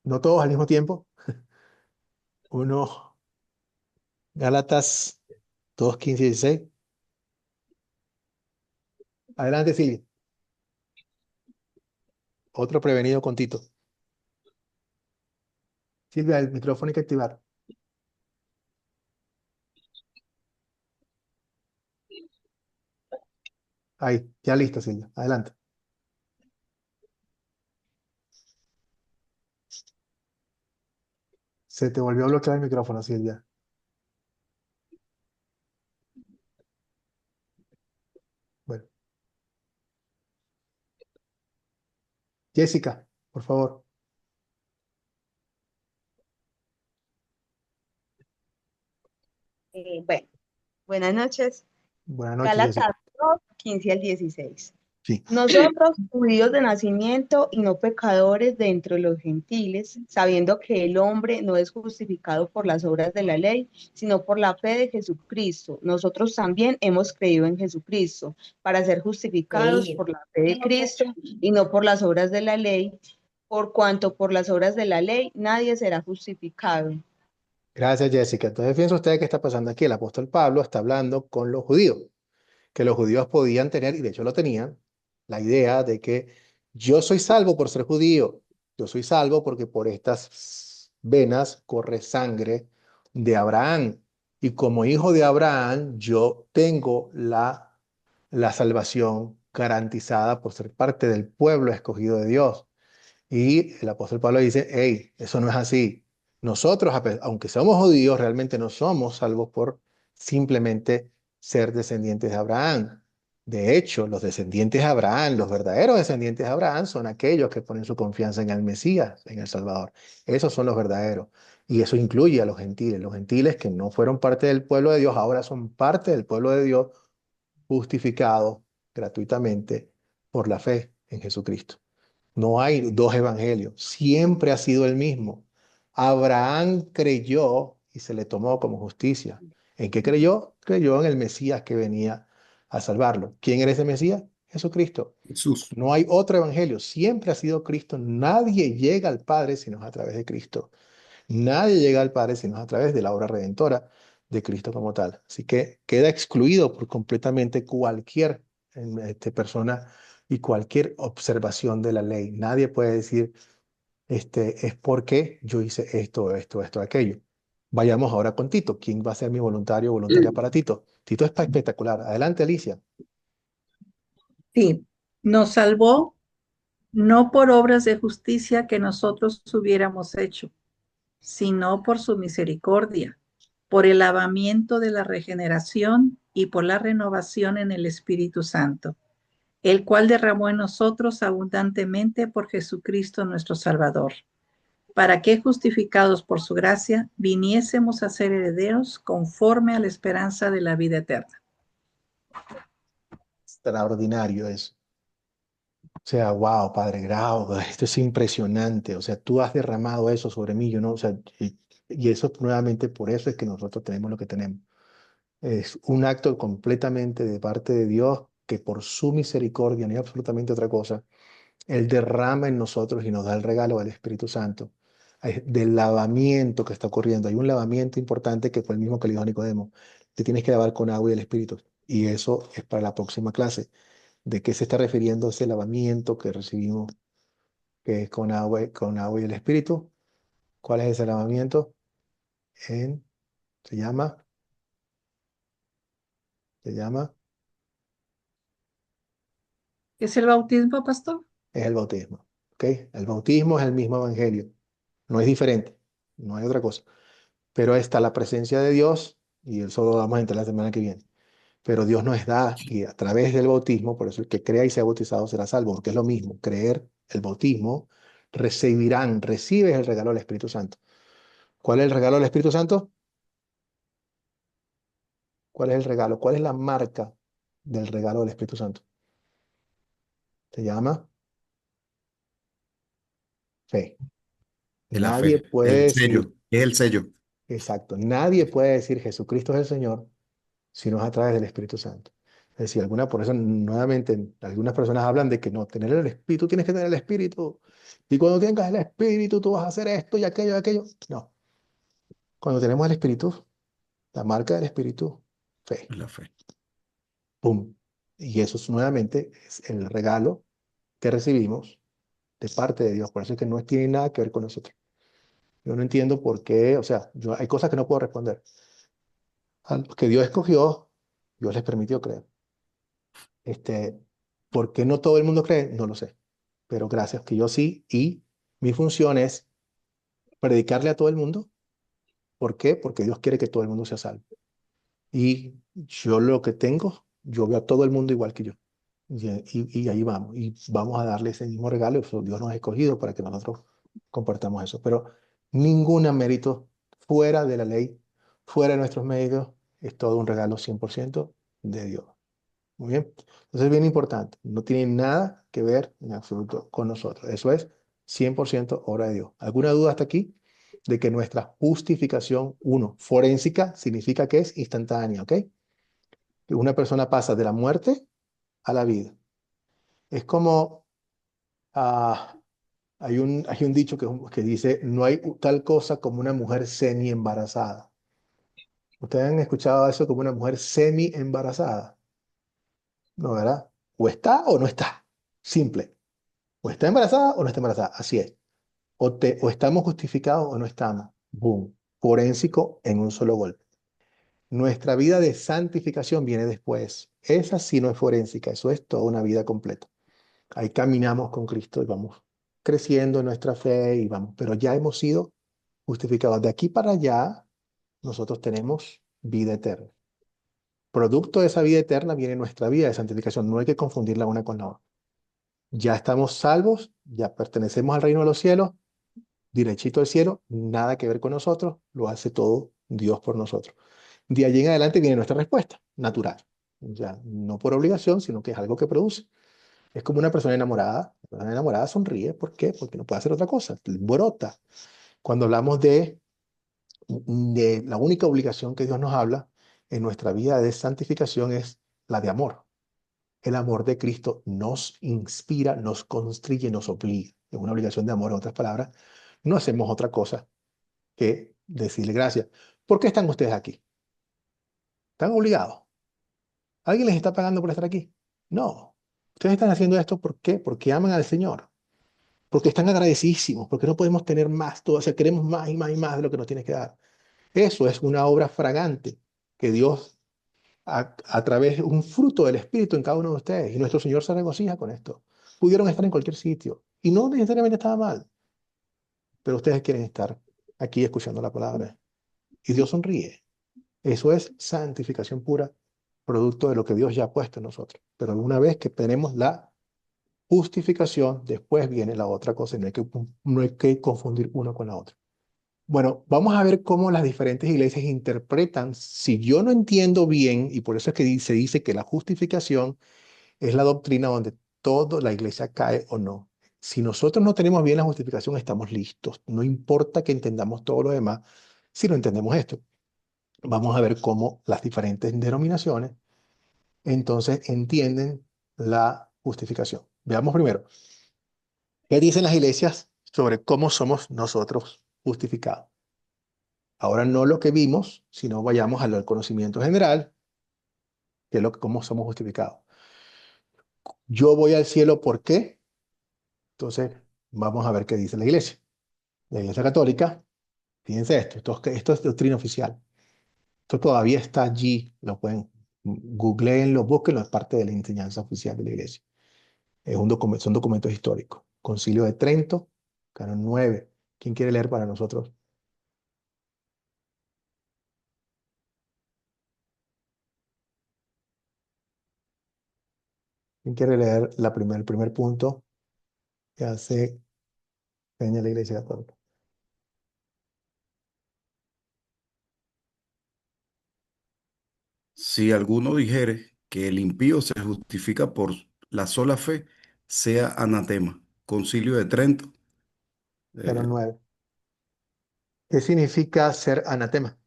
No todos al mismo tiempo. Uno, Gálatas 2, 15 y 16. Adelante, Silvia. Otro prevenido con Tito. Silvia, el micrófono hay que activar. Ahí, ya listo, Silvia. Adelante. Se te volvió a bloquear el micrófono, Silvia. Bueno, Jessica, por favor. Bueno, buenas noches. Buenas noches, Gálatas Jessica. 2, 15 al 16. Sí. Nosotros, judíos de nacimiento y no pecadores de entre los gentiles, sabiendo que el hombre no es justificado por las obras de la ley, sino por la fe de Jesucristo. Nosotros también hemos creído en Jesucristo para ser justificados por la fe de Cristo y no por las obras de la ley, por cuanto por las obras de la ley nadie será justificado. Gracias, Jessica. Entonces, fíjense ustedes qué está pasando aquí. El apóstol Pablo está hablando con los judíos, que los judíos podían tener, y de hecho lo tenían, la idea de que yo soy salvo por ser judío. Yo soy salvo porque por estas venas corre sangre de Abraham. Y como hijo de Abraham, yo tengo la salvación garantizada por ser parte del pueblo escogido de Dios. Y el apóstol Pablo dice, hey, eso no es así. Nosotros, aunque somos judíos, realmente no somos salvos por simplemente ser descendientes de Abraham. De hecho, los descendientes de Abraham, los verdaderos descendientes de Abraham, son aquellos que ponen su confianza en el Mesías, en el Salvador. Esos son los verdaderos. Y eso incluye a los gentiles. Los gentiles que no fueron parte del pueblo de Dios, ahora son parte del pueblo de Dios, justificados gratuitamente por la fe en Jesucristo. No hay dos evangelios, siempre ha sido el mismo. Abraham creyó y se le tomó como justicia. ¿En qué creyó? Creyó en el Mesías que venía a salvarlo. ¿Quién era ese Mesías? Jesucristo. Jesús. No hay otro evangelio, siempre ha sido Cristo. Nadie llega al Padre sino a través de Cristo. Nadie llega al Padre sino a través de la obra redentora de Cristo como tal. Así que queda excluido por completamente cualquier persona y cualquier observación de la ley. Nadie puede decir, es porque yo hice esto, esto, esto, aquello. Vayamos ahora con Tito. ¿Quién va a ser mi voluntario o voluntaria para Tito? Tito es espectacular. Adelante, Alicia. Sí, nos salvó no por obras de justicia que nosotros hubiéramos hecho, sino por su misericordia, por el lavamiento de la regeneración y por la renovación en el Espíritu Santo, el cual derramó en nosotros abundantemente por Jesucristo nuestro Salvador, para que, justificados por su gracia, viniésemos a ser herederos conforme a la esperanza de la vida eterna. Extraordinario eso. O sea, wow, Padre, grau, esto es impresionante. O sea, tú has derramado eso sobre mí, yo no, o sea, y eso nuevamente por eso es que nosotros tenemos lo que tenemos. Es un acto completamente de parte de Dios que por su misericordia, ni absolutamente otra cosa, Él derrama en nosotros y nos da el regalo del Espíritu Santo, del lavamiento que está ocurriendo. Hay un lavamiento importante que fue el mismo que le dijo a Nicodemo. Te tienes que lavar con agua y el Espíritu. Y eso es para la próxima clase. ¿De qué se está refiriendo ese lavamiento que recibimos, que es con agua y el Espíritu? ¿Cuál es ese lavamiento? En, se llama, se llama, ¿Es el bautismo, pastor? es el bautismo. ¿Ok? El bautismo es el mismo evangelio. No es diferente. No hay otra cosa. Pero está la presencia de Dios y eso lo vamos a entrar la semana que viene. Pero Dios nos da, y a través del bautismo, por eso el que crea y sea bautizado será salvo, porque es lo mismo, creer, el bautismo, recibes el regalo del Espíritu Santo. ¿Cuál es el regalo del Espíritu Santo? ¿Cuál es el regalo? ¿Cuál es la marca del regalo del Espíritu Santo? Se llama fe. De la Nadie fe, puede el decir, sello, es el sello. exacto, nadie puede decir Jesucristo es el Señor si no es a través del Espíritu Santo. Es decir, por eso nuevamente algunas personas hablan de que no, tener el Espíritu, tienes que tener el Espíritu. Y cuando tengas el Espíritu, tú vas a hacer esto y aquello y aquello. No, cuando tenemos el Espíritu, la marca del Espíritu, fe. Es la fe. ¡Pum! Y eso nuevamente es el regalo que recibimos de parte de Dios. Por eso es que no tiene nada que ver con nosotros. Yo no entiendo por qué, o sea, hay cosas que no puedo responder. A los que Dios escogió, Dios les permitió creer. Este, ¿Por qué no todo el mundo cree? No lo sé. Pero gracias que yo sí, y mi función es predicarle a todo el mundo. ¿Por qué? Porque Dios quiere que todo el mundo sea salvo. Y yo lo que tengo, yo veo a todo el mundo igual que yo. Y ahí vamos. Y vamos a darle ese mismo regalo. Eso Dios nos ha escogido para que nosotros compartamos eso. Pero ningún mérito fuera de la ley, fuera de nuestros medios, es todo un regalo 100% de Dios. Muy bien. Entonces es bien importante. No tiene nada que ver en absoluto con nosotros. Eso es 100% obra de Dios. ¿Alguna duda hasta aquí? De que nuestra justificación, uno, forénsica, significa que es instantánea, ¿ok? Que una persona pasa de la muerte a la vida. Es como, ah, hay un dicho que dice, no hay tal cosa como una mujer semi-embarazada. ¿Ustedes han escuchado eso como una mujer semi-embarazada? No, ¿verdad? O está o no está. Simple. O está embarazada o no está embarazada. Así es. O estamos justificados o no estamos. Boom. Forénsico en un solo golpe. Nuestra vida de santificación viene después. Esa sí no es forénsica, eso es toda una vida completa. Ahí caminamos con Cristo y vamos creciendo en nuestra fe y vamos, pero ya hemos sido justificados. De aquí para allá, nosotros tenemos vida eterna. Producto de esa vida eterna viene nuestra vida de santificación. No hay que confundirla una con la otra. Ya estamos salvos, ya pertenecemos al reino de los cielos, derechito al cielo, nada que ver con nosotros, lo hace todo Dios por nosotros. De allí en adelante viene nuestra respuesta, natural. Ya, no por obligación, sino que es algo que produce. Es como una persona enamorada. La persona enamorada sonríe. ¿Por qué? Porque no puede hacer otra cosa. Brota. Cuando hablamos de la única obligación que Dios nos habla en nuestra vida de santificación es la de amor. El amor de Cristo nos inspira, nos constriye, nos obliga. Es una obligación de amor, en otras palabras. No hacemos otra cosa que decirle gracias. ¿Por qué están ustedes aquí? ¿Están obligados? ¿Alguien les está pagando por estar aquí? No. Ustedes están haciendo esto ¿por qué? Porque aman al Señor. Porque están agradecidísimos, porque no podemos tener más, todo, o sea, queremos más y más y más de lo que nos tiene que dar. Eso es una obra fragante que Dios, a través de un fruto del Espíritu en cada uno de ustedes, y nuestro Señor se regocija con esto. Pudieron estar en cualquier sitio, y no necesariamente estaba mal, pero ustedes quieren estar aquí escuchando la palabra, y Dios sonríe. Eso es santificación pura producto de lo que Dios ya ha puesto en nosotros. Pero una vez que tenemos la justificación, después viene la otra cosa y no hay que confundir uno con la otra. Bueno, vamos a ver cómo las diferentes iglesias interpretan. Si yo no entiendo bien, y por eso es que se dice que la justificación es la doctrina donde toda la iglesia cae o no. Si nosotros no tenemos bien la justificación, estamos listos. No importa que entendamos todo lo demás, si no entendemos esto. Vamos a ver cómo las diferentes denominaciones entonces entienden la justificación. Veamos primero, ¿qué dicen las iglesias sobre cómo somos nosotros justificados? Ahora no lo que vimos, sino vayamos al conocimiento general, que es cómo somos justificados. Yo voy al cielo, ¿por qué? Entonces, vamos a ver qué dice la iglesia. La iglesia católica, fíjense esto es doctrina oficial. Esto todavía está allí, lo pueden, googleenlo, búsquenlo, es parte de la enseñanza oficial de la iglesia. Son documentos históricos. Concilio de Trento, canon 9. ¿Quién quiere leer para nosotros? ¿Quién quiere leer el primer punto que hace Peña la iglesia católica? Si alguno dijere que el impío se justifica por la sola fe, sea anatema. Concilio de Trento. Canon eh, 9. ¿Qué significa ser anatema?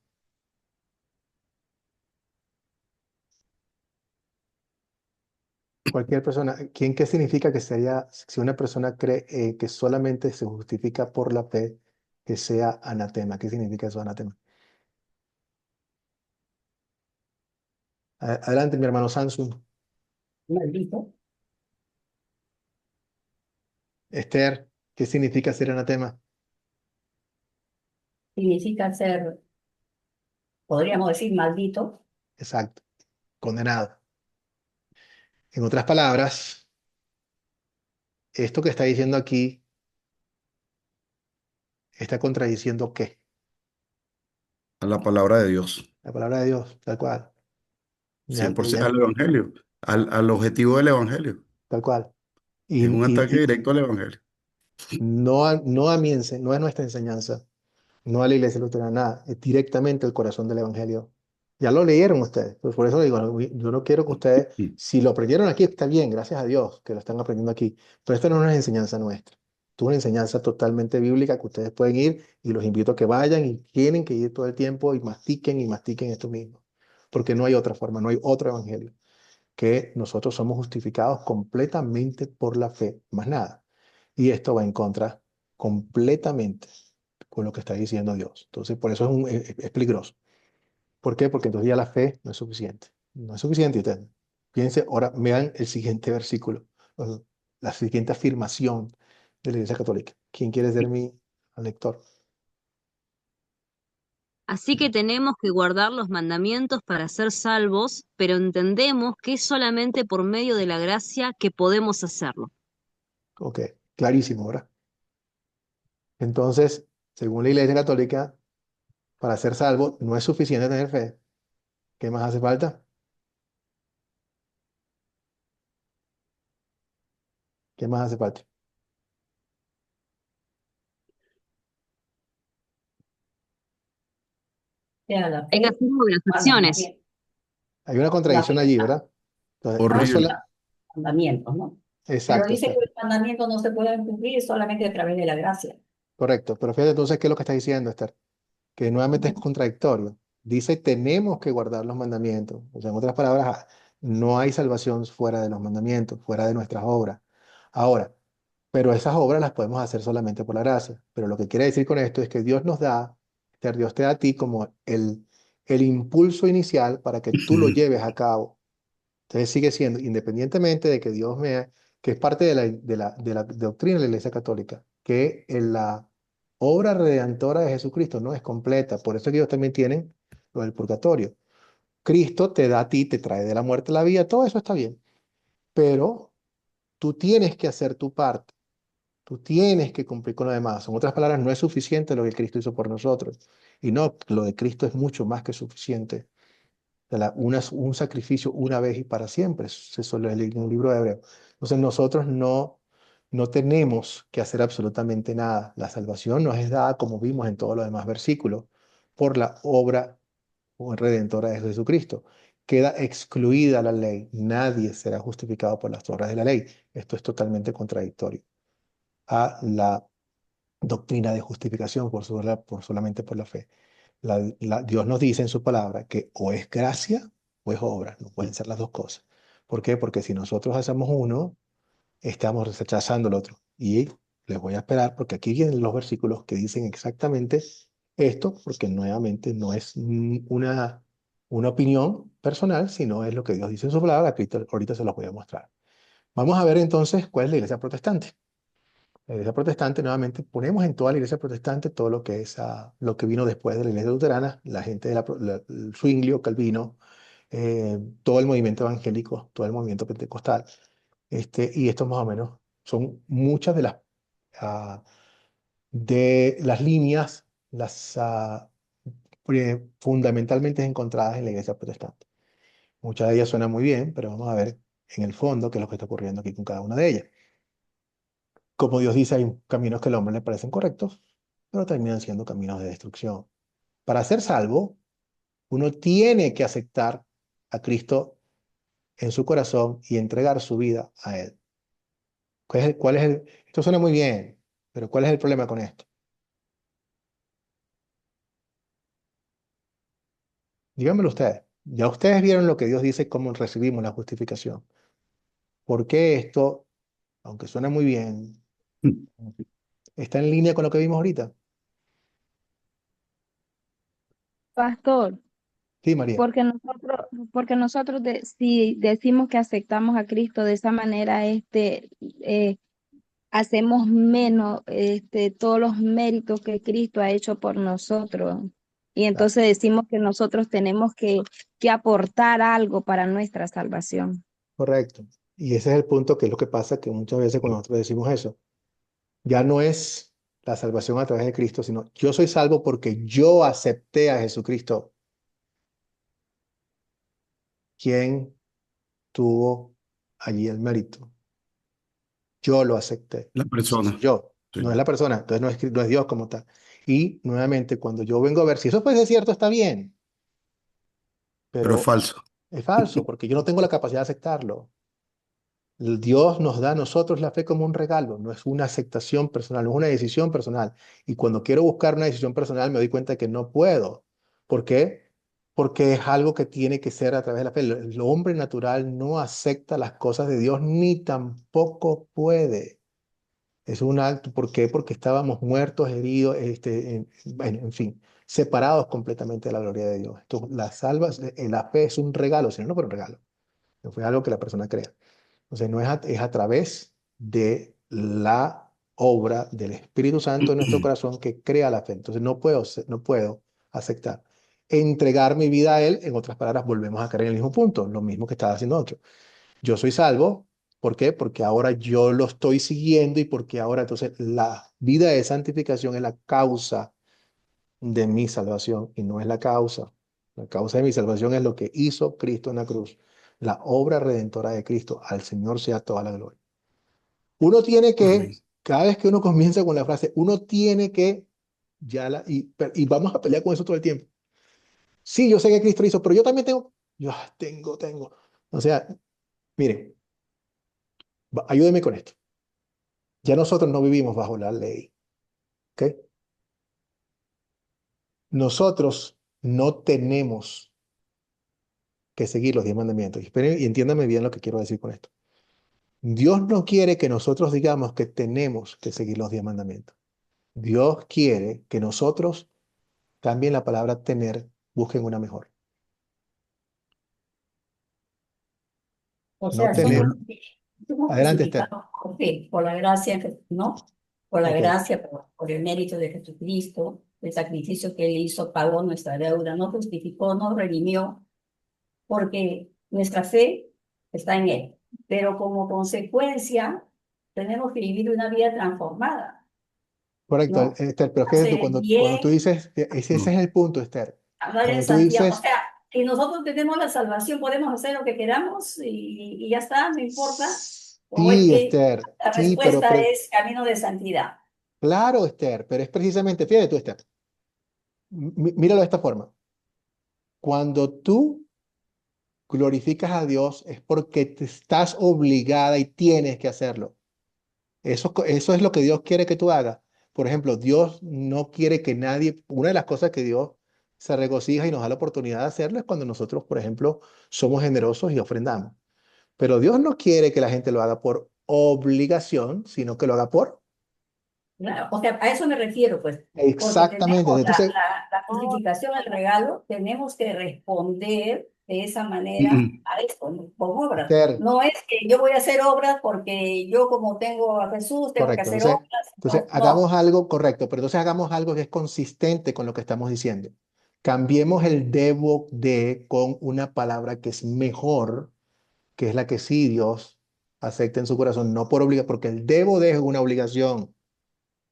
Cualquier persona, ¿qué significa que sería, si una persona cree que solamente se justifica por la fe, que sea anatema? ¿Qué significa eso, anatema? Adelante, mi hermano Samsung. Maldito. Esther, ¿qué significa ser anatema? Significa ser, podríamos decir, maldito. Exacto, condenado. En otras palabras, esto que está diciendo aquí está contradiciendo ¿qué? a la palabra de Dios. La palabra de Dios, tal cual. Ya, 100% al Evangelio, al objetivo del Evangelio. tal cual. Es un ataque Y directo al Evangelio. no a no es nuestra enseñanza, no a la iglesia luterana, nada, es directamente el corazón del Evangelio. Ya lo leyeron ustedes, pues por eso digo, yo no quiero que ustedes, Mm. si lo aprendieron aquí, está bien, gracias a Dios que lo están aprendiendo aquí, pero esto no es una enseñanza nuestra, esto es una enseñanza totalmente bíblica que ustedes pueden ir y los invito a que vayan y tienen que ir todo el tiempo y mastiquen esto mismo, porque no hay otra forma, no hay otro Evangelio, que nosotros somos justificados completamente por la fe, más nada. Y esto va en contra completamente con lo que está diciendo Dios. Entonces, por eso es peligroso. ¿Por qué? Porque entonces ya la fe no es suficiente. No es suficiente. Usted piense, ahora vean el siguiente versículo, o la siguiente afirmación de la Iglesia Católica. ¿Quién quiere ser mi lector? Así que tenemos que guardar los mandamientos para ser salvos, pero entendemos que es solamente por medio de la gracia que podemos hacerlo. Ok, clarísimo, ¿verdad? Entonces, según la Iglesia Católica, para ser salvo no es suficiente tener fe. ¿Qué más hace falta? ¿Qué más hace falta? Sea la Hay que fe, hacerlo de las acciones. mandamientos. Hay una La contradicción fe, allí, ¿verdad? Entonces, no es Horrible. solo... mandamientos, ¿no? Pero Exacto, dice está que los mandamientos no se pueden cumplir solamente a través de la gracia. correcto. Pero fíjate entonces qué es lo que está diciendo, Esther, que nuevamente es Ujú. contradictorio. Dice, tenemos que guardar los mandamientos. O sea, en otras palabras, no hay salvación fuera de los mandamientos, fuera de nuestras obras. Ahora, pero esas obras las podemos hacer solamente por la gracia. Pero lo que quiere decir con esto es que Dios nos da, Esther, Dios te da a ti como el impulso inicial para que tú lo lleves a cabo. Entonces sigue siendo, independientemente de que que es parte de la doctrina de la Iglesia Católica, que en la obra redentora de Jesucristo no es completa. Por eso es que ellos también tienen lo del purgatorio. Cristo te da a ti, te trae de la muerte a la vida, todo eso está bien. Pero tú tienes que hacer tu parte. Tú tienes que cumplir con lo demás. En otras palabras, no es suficiente lo que Cristo hizo por nosotros. Y no, lo de Cristo es mucho más que suficiente. un sacrificio una vez y para siempre. Eso lo leí en el libro de Hebreo. Entonces nosotros no tenemos que hacer absolutamente nada. La salvación nos es dada, como vimos en todos los demás versículos, por la obra redentora de Jesucristo. Queda excluida la ley. Nadie será justificado por las obras de la ley. Esto es totalmente contradictorio a la doctrina de justificación solamente por la fe. Dios nos dice en su palabra que o es gracia o es obra, no pueden ser las dos cosas. ¿Por qué? Porque si nosotros hacemos uno, estamos rechazando el otro. Y les voy a esperar porque aquí vienen los versículos que dicen exactamente esto, porque nuevamente no es una opinión personal, sino es lo que Dios dice en su palabra. Ahorita se los voy a mostrar. Vamos a ver entonces cuál es la iglesia protestante. La iglesia protestante, nuevamente, ponemos en toda la iglesia protestante todo lo que es lo que vino después de la iglesia luterana, la gente el Zwinglio, Calvino, todo el movimiento evangélico, todo el movimiento pentecostal. Y estos más o menos son muchas ah, de las líneas, fundamentalmente encontradas en la iglesia protestante. Muchas de ellas suenan muy bien, pero vamos a ver en el fondo qué es lo que está ocurriendo aquí con cada una de ellas. Como Dios dice, hay caminos que al hombre le parecen correctos, pero terminan siendo caminos de destrucción. Para ser salvo, uno tiene que aceptar a Cristo en su corazón y entregar su vida a Él. Esto suena muy bien, pero ¿cuál es el problema con esto? Díganmelo ustedes. Ya ustedes vieron lo que Dios dice, cómo recibimos la justificación. ¿Por qué esto, aunque suena muy bien, está en línea con lo que vimos ahorita? Pastor, Sí, María. porque nosotros si decimos que aceptamos a Cristo de esa manera, eh, hacemos menos todos los méritos que Cristo ha hecho por nosotros. Y Claro, entonces decimos que nosotros tenemos que aportar algo para nuestra salvación. correcto. Y ese es el punto, que es lo que pasa, que muchas veces cuando nosotros decimos eso, ya no es la salvación a través de Cristo, sino yo soy salvo porque yo acepté a Jesucristo. ¿Quién tuvo allí el mérito? Yo lo acepté. La Ese soy persona. yo, no es Sí. la persona, entonces no es Dios como tal. Y nuevamente, cuando yo vengo a ver si eso puede ser cierto, está bien, Pero es pero falso. es falso, porque yo no tengo la capacidad de aceptarlo. Dios nos da a nosotros la fe como un regalo, no es una aceptación personal, no es una decisión personal. Y cuando quiero buscar una decisión personal me doy cuenta que no puedo. ¿Por qué? Porque es algo que tiene que ser a través de la fe. El hombre natural no acepta las cosas de Dios ni tampoco puede. Es un acto, ¿por qué? Porque estábamos muertos, heridos, bueno, en fin, separados completamente de la gloria de Dios. La fe es un regalo, si no, no fue un regalo, no fue algo que la persona crea. Entonces, no es a través de la obra del Espíritu Santo en nuestro corazón que crea la fe. Entonces, no puedo aceptar. Entregar mi vida a Él, en otras palabras, volvemos a caer en el mismo punto, lo mismo que estaba haciendo otro. Yo soy salvo, ¿por qué? Porque ahora yo lo estoy siguiendo y porque ahora entonces la vida de santificación es la causa de mi salvación y no es la causa. La causa de mi salvación es lo que hizo Cristo en la cruz, la obra redentora de Cristo. Al Señor sea toda la gloria. Uno tiene que, Amén. cada vez que uno comienza con la frase, uno tiene que, y vamos a pelear con eso todo el tiempo. Sí, yo sé que Cristo lo hizo, pero yo también tengo. O sea, miren, ayúdenme con esto. Ya nosotros no vivimos bajo la ley, ¿ok? Nosotros no tenemos que seguir los 10 mandamientos. Y esperen y entiéndame bien lo que quiero decir con esto. Dios no quiere que nosotros digamos que tenemos que seguir los 10 mandamientos. Dios quiere que nosotros cambien la palabra tener, busquen una mejor. O No sea, tener. somos Adelante, Esther. justificados por fe, por la gracia, ¿no? Por la Ok, gracia, por el mérito de Jesucristo, el sacrificio que Él hizo, pagó nuestra deuda, nos justificó, nos redimió, porque nuestra fe está en Él. Pero como consecuencia, tenemos que vivir una vida transformada, correcto, ¿no? Esther, pero es que Hacer el cuando tú bien, dices, ese es No. el punto, Esther. hablar en Cuando tú santidad. O dices, sea, Y nosotros tenemos la salvación, podemos hacer lo que queramos y ya está, no importa. O es Sí, que Esther, la sí, pero respuesta es camino de santidad. claro, Esther, pero es precisamente, fíjate tú, Esther, míralo de esta forma. Cuando tú glorificas a Dios es porque te estás obligada y tienes que hacerlo. Eso es lo que Dios quiere que tú hagas. Por ejemplo, Dios no quiere que nadie, una de las cosas que Dios se regocija y nos da la oportunidad de hacerlo es cuando nosotros, por ejemplo, somos generosos y ofrendamos. Pero Dios no quiere que la gente lo haga por obligación, sino que lo haga por... Claro, o sea, a eso me refiero, pues, porque Exactamente. tenemos Entonces, la justificación, el regalo, tenemos que responder de esa manera a esto, ¿no? Con obras. Esther, No es que yo voy a hacer obras porque yo como tengo a Jesús tengo que correcto. hacer Entonces, obras. entonces No, hagamos no. algo correcto, pero entonces hagamos algo que es consistente con lo que estamos diciendo. Cambiemos el debo de con una palabra que es mejor, que es la que sí Dios acepta en su corazón, no por obligación, porque el debo de es una obligación.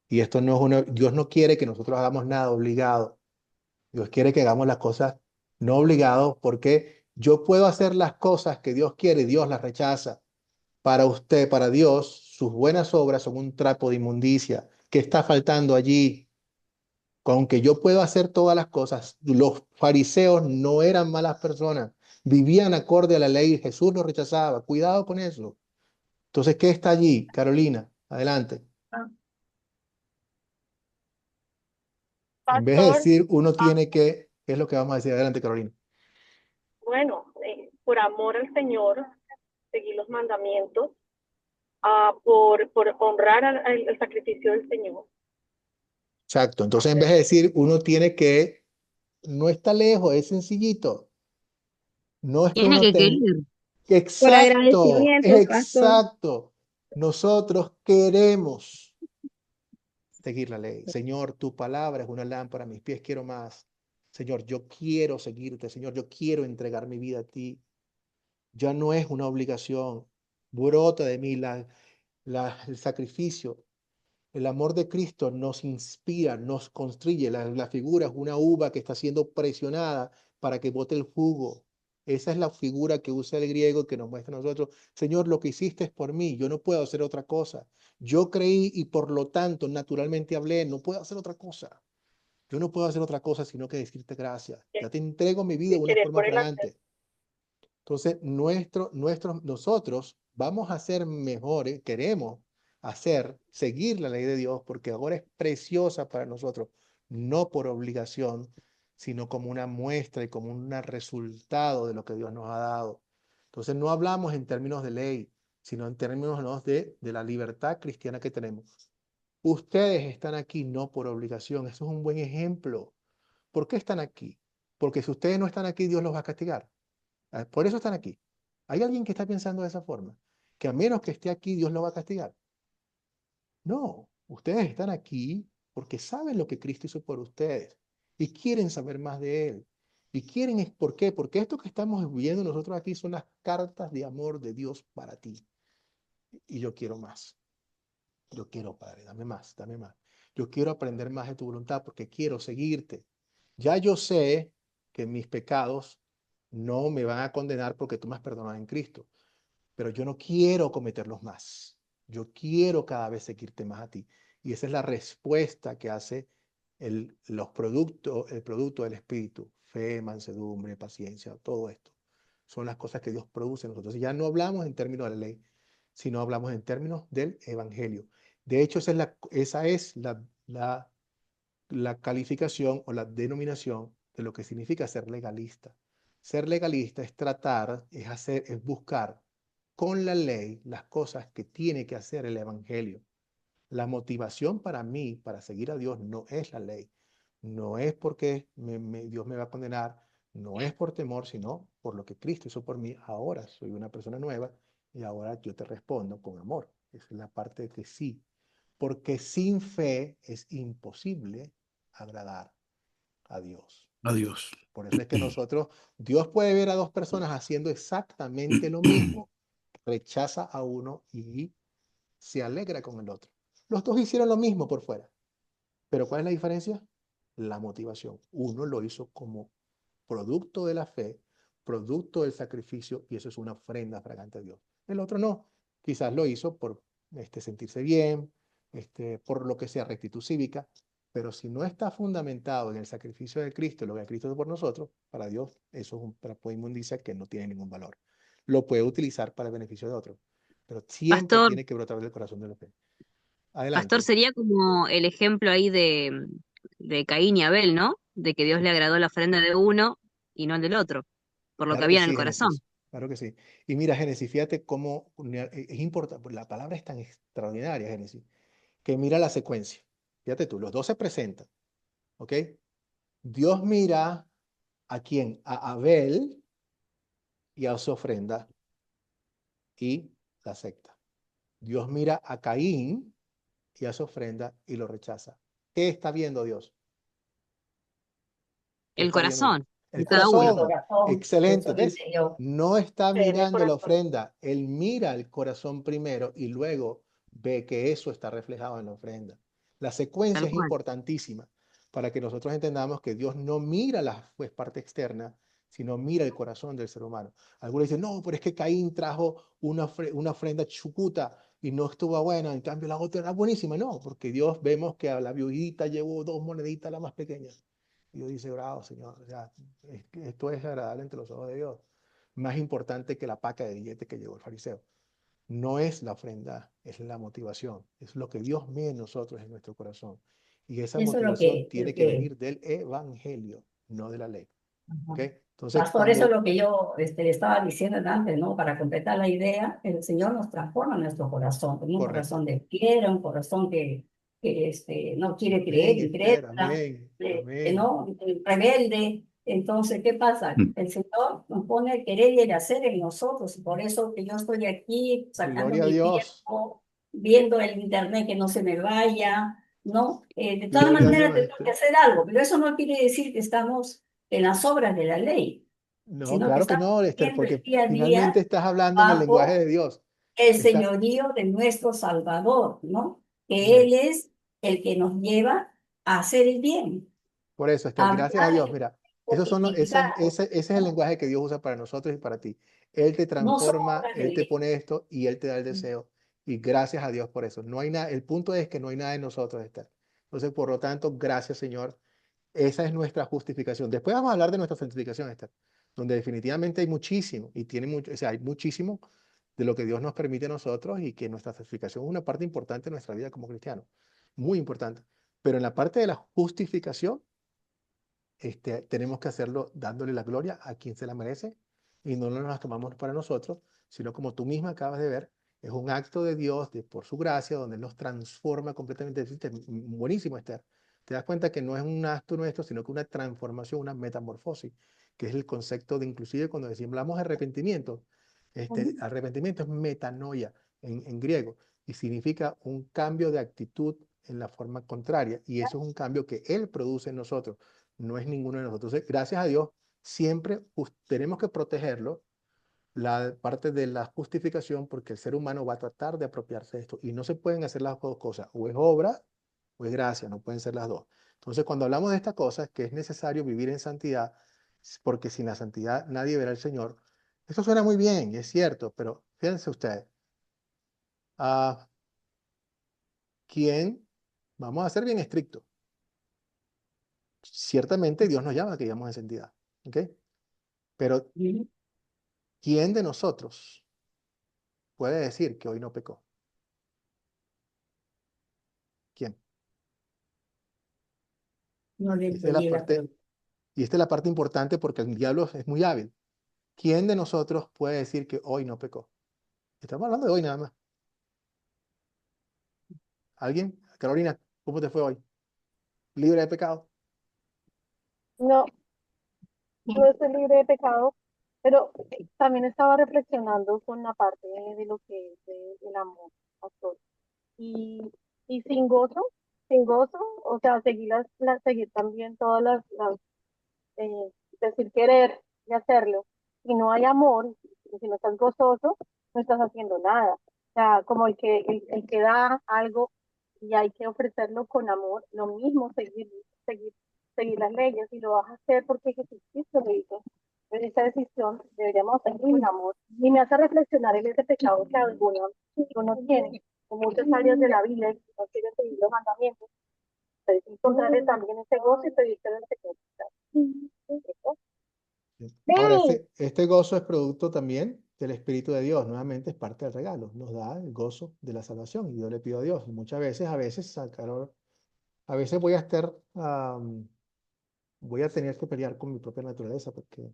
Y esto no es una, Dios no quiere que nosotros hagamos nada obligado. Dios quiere que hagamos las cosas no obligados, porque yo puedo hacer las cosas que Dios quiere y Dios las rechaza. Para usted, para Dios, sus buenas obras son un trapo de inmundicia. ¿Qué está faltando allí? Aunque yo puedo hacer todas las cosas, los fariseos no eran malas personas, vivían acorde a la ley y Jesús los rechazaba. Cuidado con eso. Entonces, ¿qué está allí? Carolina, adelante. En vez de Pastor, decir uno tiene que, ¿qué es lo que vamos a decir? Adelante, Carolina. bueno, por amor al Señor, seguir los mandamientos, por honrar el sacrificio del Señor. Exacto. Entonces, en vez de decir uno tiene que, no está lejos, es sencillito. No es que Tiene uno que tenga. querer. Por Exacto, agradecimiento, pastor. exacto. Nosotros queremos seguir la ley. Señor, tu palabra es una lámpara a mis pies, quiero más. Señor, yo quiero seguirte. Señor, yo quiero entregar mi vida a ti. Ya no es una obligación. Brota de mí el sacrificio. El amor de Cristo nos inspira, nos construye. La figura es una uva que está siendo presionada para que bote el jugo. Esa es la figura que usa el griego que nos muestra a nosotros. Señor, lo que hiciste es por mí. Yo no puedo hacer otra cosa. Yo creí y por lo tanto naturalmente hablé. No puedo hacer otra cosa. Yo no puedo hacer otra cosa sino que decirte gracias. Ya te entrego mi vida de De una querer forma por el hacer. fragante. Entonces, nosotros vamos a ser mejores, queremos seguir la ley de Dios, porque ahora es preciosa para nosotros, no por obligación, sino como una muestra y como un resultado de lo que Dios nos ha dado. Entonces, no hablamos en términos de ley, sino en términos ¿no? de la libertad cristiana que tenemos. Ustedes están aquí no por obligación, eso es un buen ejemplo. ¿Por qué están aquí? Porque si ustedes no están aquí, Dios los va a castigar. Por eso están aquí. ¿Hay alguien que está pensando de esa forma? Que a menos que esté aquí, Dios lo va a castigar. No, ustedes están aquí porque saben lo que Cristo hizo por ustedes y quieren saber más de Él. Y quieren es ¿por qué? Porque esto que estamos viviendo nosotros aquí son las cartas de amor de Dios para ti. Y yo quiero más. Yo quiero, Padre, dame más, dame más. Yo quiero aprender más de tu voluntad porque quiero seguirte. Ya yo sé que mis pecados no me van a condenar porque tú me has perdonado en Cristo, pero yo no quiero cometerlos más. Yo quiero cada vez seguirte más a ti. Y esa es la respuesta que hace el producto del Espíritu. Fe, mansedumbre, paciencia, todo esto. Son las cosas que Dios produce en nosotros. Y ya no hablamos en términos de la ley, sino hablamos en términos del Evangelio. De hecho, esa es la calificación o la denominación de lo que significa ser legalista. Ser legalista es tratar, es buscar con la ley las cosas que tiene que hacer el Evangelio. La motivación para mí, para seguir a Dios, no es la ley. No es porque Dios me va a condenar, no es por temor, sino por lo que Cristo hizo por mí. Ahora soy una persona nueva y ahora yo te respondo con amor. Esa es la parte que sí. Porque sin fe es imposible agradar a Dios. Adiós. Por eso es que Dios puede ver a dos personas haciendo exactamente lo mismo, rechaza a uno y se alegra con el otro. Los dos hicieron lo mismo por fuera, pero ¿cuál es la diferencia? La motivación. Uno lo hizo como producto de la fe, producto del sacrificio, y eso es una ofrenda fragante a Dios. El otro no, quizás lo hizo por sentirse bien, por lo que sea, rectitud cívica, pero si no está fundamentado en el sacrificio de Cristo, lo que Cristo hizo por nosotros, para Dios eso es un trapo de inmundicia que no tiene ningún valor. Lo puede utilizar para el beneficio de otros, pero siempre Pastor, tiene que brotar del corazón de la fe. Pastor, Adelante. sería como el ejemplo ahí de Caín y Abel, ¿no? De que Dios le agradó la ofrenda de uno y no el del otro, por lo que Claro que había en el sí, corazón. Génesis. Claro que sí. Y mira, Génesis, fíjate cómo es importante, la palabra es tan extraordinaria, Génesis, que mira la secuencia. Fíjate tú, los dos se presentan, ¿ok? Dios mira a quién, a Abel y a su ofrenda y la acepta. Dios mira a Caín y a su ofrenda y lo rechaza. ¿Qué está viendo Dios? ¿Qué El está viendo Dios? corazón El de cada uno. El corazón. corazón, Excelente. eso ¿Ves? dice yo. No está en el mirando la corazón. ofrenda. Él mira el corazón primero y luego ve que eso está reflejado en la ofrenda. La secuencia Tal es cual. importantísima para que nosotros entendamos que Dios no mira la parte externa, sino mira el corazón del ser humano. Algunos dicen, no, pero es que Caín trajo una ofrenda chucuta y no estuvo buena, en cambio la otra era buenísima. No, porque Dios vemos que a la viudita llevó 2 moneditas, la más pequeña. Y Dios dice, bravo, Señor, o sea, esto es agradable entre los ojos de Dios. Más importante que la paca de billete que llevó el fariseo. No es la ofrenda, es la motivación. Es lo que Dios ve en nosotros, en nuestro corazón. Y esa Eso es motivación lo tiene que que venir del evangelio, no de la ley. ¿Ok? ajá. Entonces, Pastor, eso es cuando... lo que yo le estaba diciendo antes, ¿no? Para completar la idea, el Señor nos transforma nuestro corazón, con un Correcto. corazón de piedra, un corazón que no quiere creer, Amén, Esther, incrédula, amén, amén. ¿no? Rebelde. Entonces, ¿qué pasa? El Señor nos pone el querer y el hacer en nosotros, y por eso que yo estoy aquí sacando Gloria a mi Dios, tiempo, viendo el internet que no se me vaya, ¿no? De todas gloria a maneras, Dios, tenemos que Esther. hacer algo, pero eso no quiere decir que estamos en las obras de la ley, No, sino que claro que estamos no, Esther, viviendo el porque día a finalmente día estás hablando en el lenguaje bajo de Dios. el Está, señorío de nuestro Salvador, ¿no? Que amén. Él es el que nos lleva a hacer el bien, Por eso, Esther, a gracias a hablar Dios. y Mira, fructificar, ese es el lenguaje que Dios usa para nosotros y para ti. Él te no somos transforma, obras de Él te ley. pone esto y Él te da el deseo. Y gracias a Dios por eso. No hay nada, el punto es que no hay nada en nosotros, Esther. Entonces, por lo tanto, gracias, Señor. Esa es nuestra justificación. Después vamos a hablar de nuestra santificación, Esther, donde definitivamente hay muchísimo y tiene mucho, o sea, hay muchísimo de lo que Dios nos permite a nosotros y que nuestra santificación es una parte importante de nuestra vida como cristianos. Muy importante. Pero en la parte de la justificación, tenemos que hacerlo dándole la gloria a quien se la merece y no nos la tomamos para nosotros, sino como tú misma acabas de ver, es un acto de Dios por su gracia, donde Él nos transforma completamente. Buenísimo, Esther. Te das cuenta que no es un acto nuestro, sino que una transformación, una metamorfosis, que es el concepto de inclusive cuando decimos hablamos de arrepentimiento. Arrepentimiento es metanoia en griego y significa un cambio de actitud en la forma contraria, y eso es un cambio que Él produce en nosotros, no es ninguno de nosotros. Entonces, gracias a Dios, siempre tenemos que protegerlo, la parte de la justificación, porque el ser humano va a tratar de apropiarse de esto y no se pueden hacer las dos cosas, o es obra o es gracia, no pueden ser las dos. Entonces, cuando hablamos de estas cosas, que es necesario vivir en santidad, porque sin la santidad nadie verá al Señor, esto suena muy bien, es cierto, pero fíjense ustedes, ¿a quién? Vamos a ser bien estrictos. Ciertamente Dios nos llama a que vivamos en santidad, ¿ok? Pero ¿quién de nosotros puede decir que hoy no pecó? ¿Quién? No le Esta es la entendí la parte, pregunta. y esta es la parte importante porque el diablo es muy hábil. ¿Quién de nosotros puede decir que hoy no pecó? Estamos hablando de hoy nada más. ¿Alguien? Carolina, ¿cómo te fue hoy? ¿Libre de pecado? No, no estoy libre de pecado, pero también estaba reflexionando con la parte de lo que es el amor, pastor. Y, y sin gozo, o sea, seguir también todas decir querer y hacerlo. Si no hay amor, si no estás gozoso, no estás haciendo nada. O sea, como el que da algo y hay que ofrecerlo con amor, lo mismo seguir seguir las leyes y lo vas a hacer porque Jesucristo lo hizo. Pero esa decisión deberíamos hacer con amor. Y me hace reflexionar en ese pecado que uno tiene en muchas áreas de la vida y no quiere seguir los mandamientos. Pero es encontrarle también ese gozo y pedirte el secreto. Ahora, este gozo es producto también del Espíritu de Dios. Nuevamente es parte del regalo. Nos da el gozo de la salvación. Y yo le pido a Dios. Y muchas veces, a veces voy a tener que pelear con mi propia naturaleza porque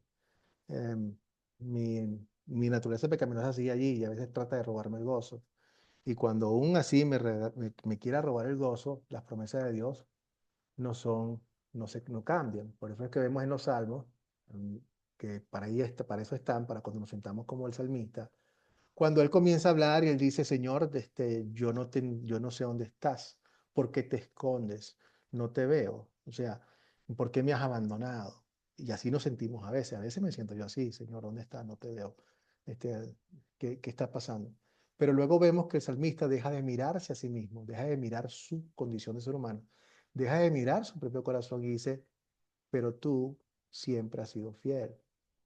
mi naturaleza pecaminosa sigue allí y a veces trata de robarme el gozo. Y cuando aún así me quiera robar el gozo, las promesas de Dios no son, no cambian. Por eso es que vemos en los salmos, mm, que para eso están, para cuando nos sentamos como el salmista, cuando él comienza a hablar y él dice, Señor, yo no sé dónde estás, ¿por qué te escondes? No te veo, o sea, ¿por qué me has abandonado? Y así nos sentimos a veces me siento yo así, Señor, ¿dónde estás? No te veo, ¿qué está pasando? Pero luego vemos que el salmista deja de mirarse a sí mismo, deja de mirar su condición de ser humano, deja de mirar su propio corazón y dice, pero tú siempre has sido fiel.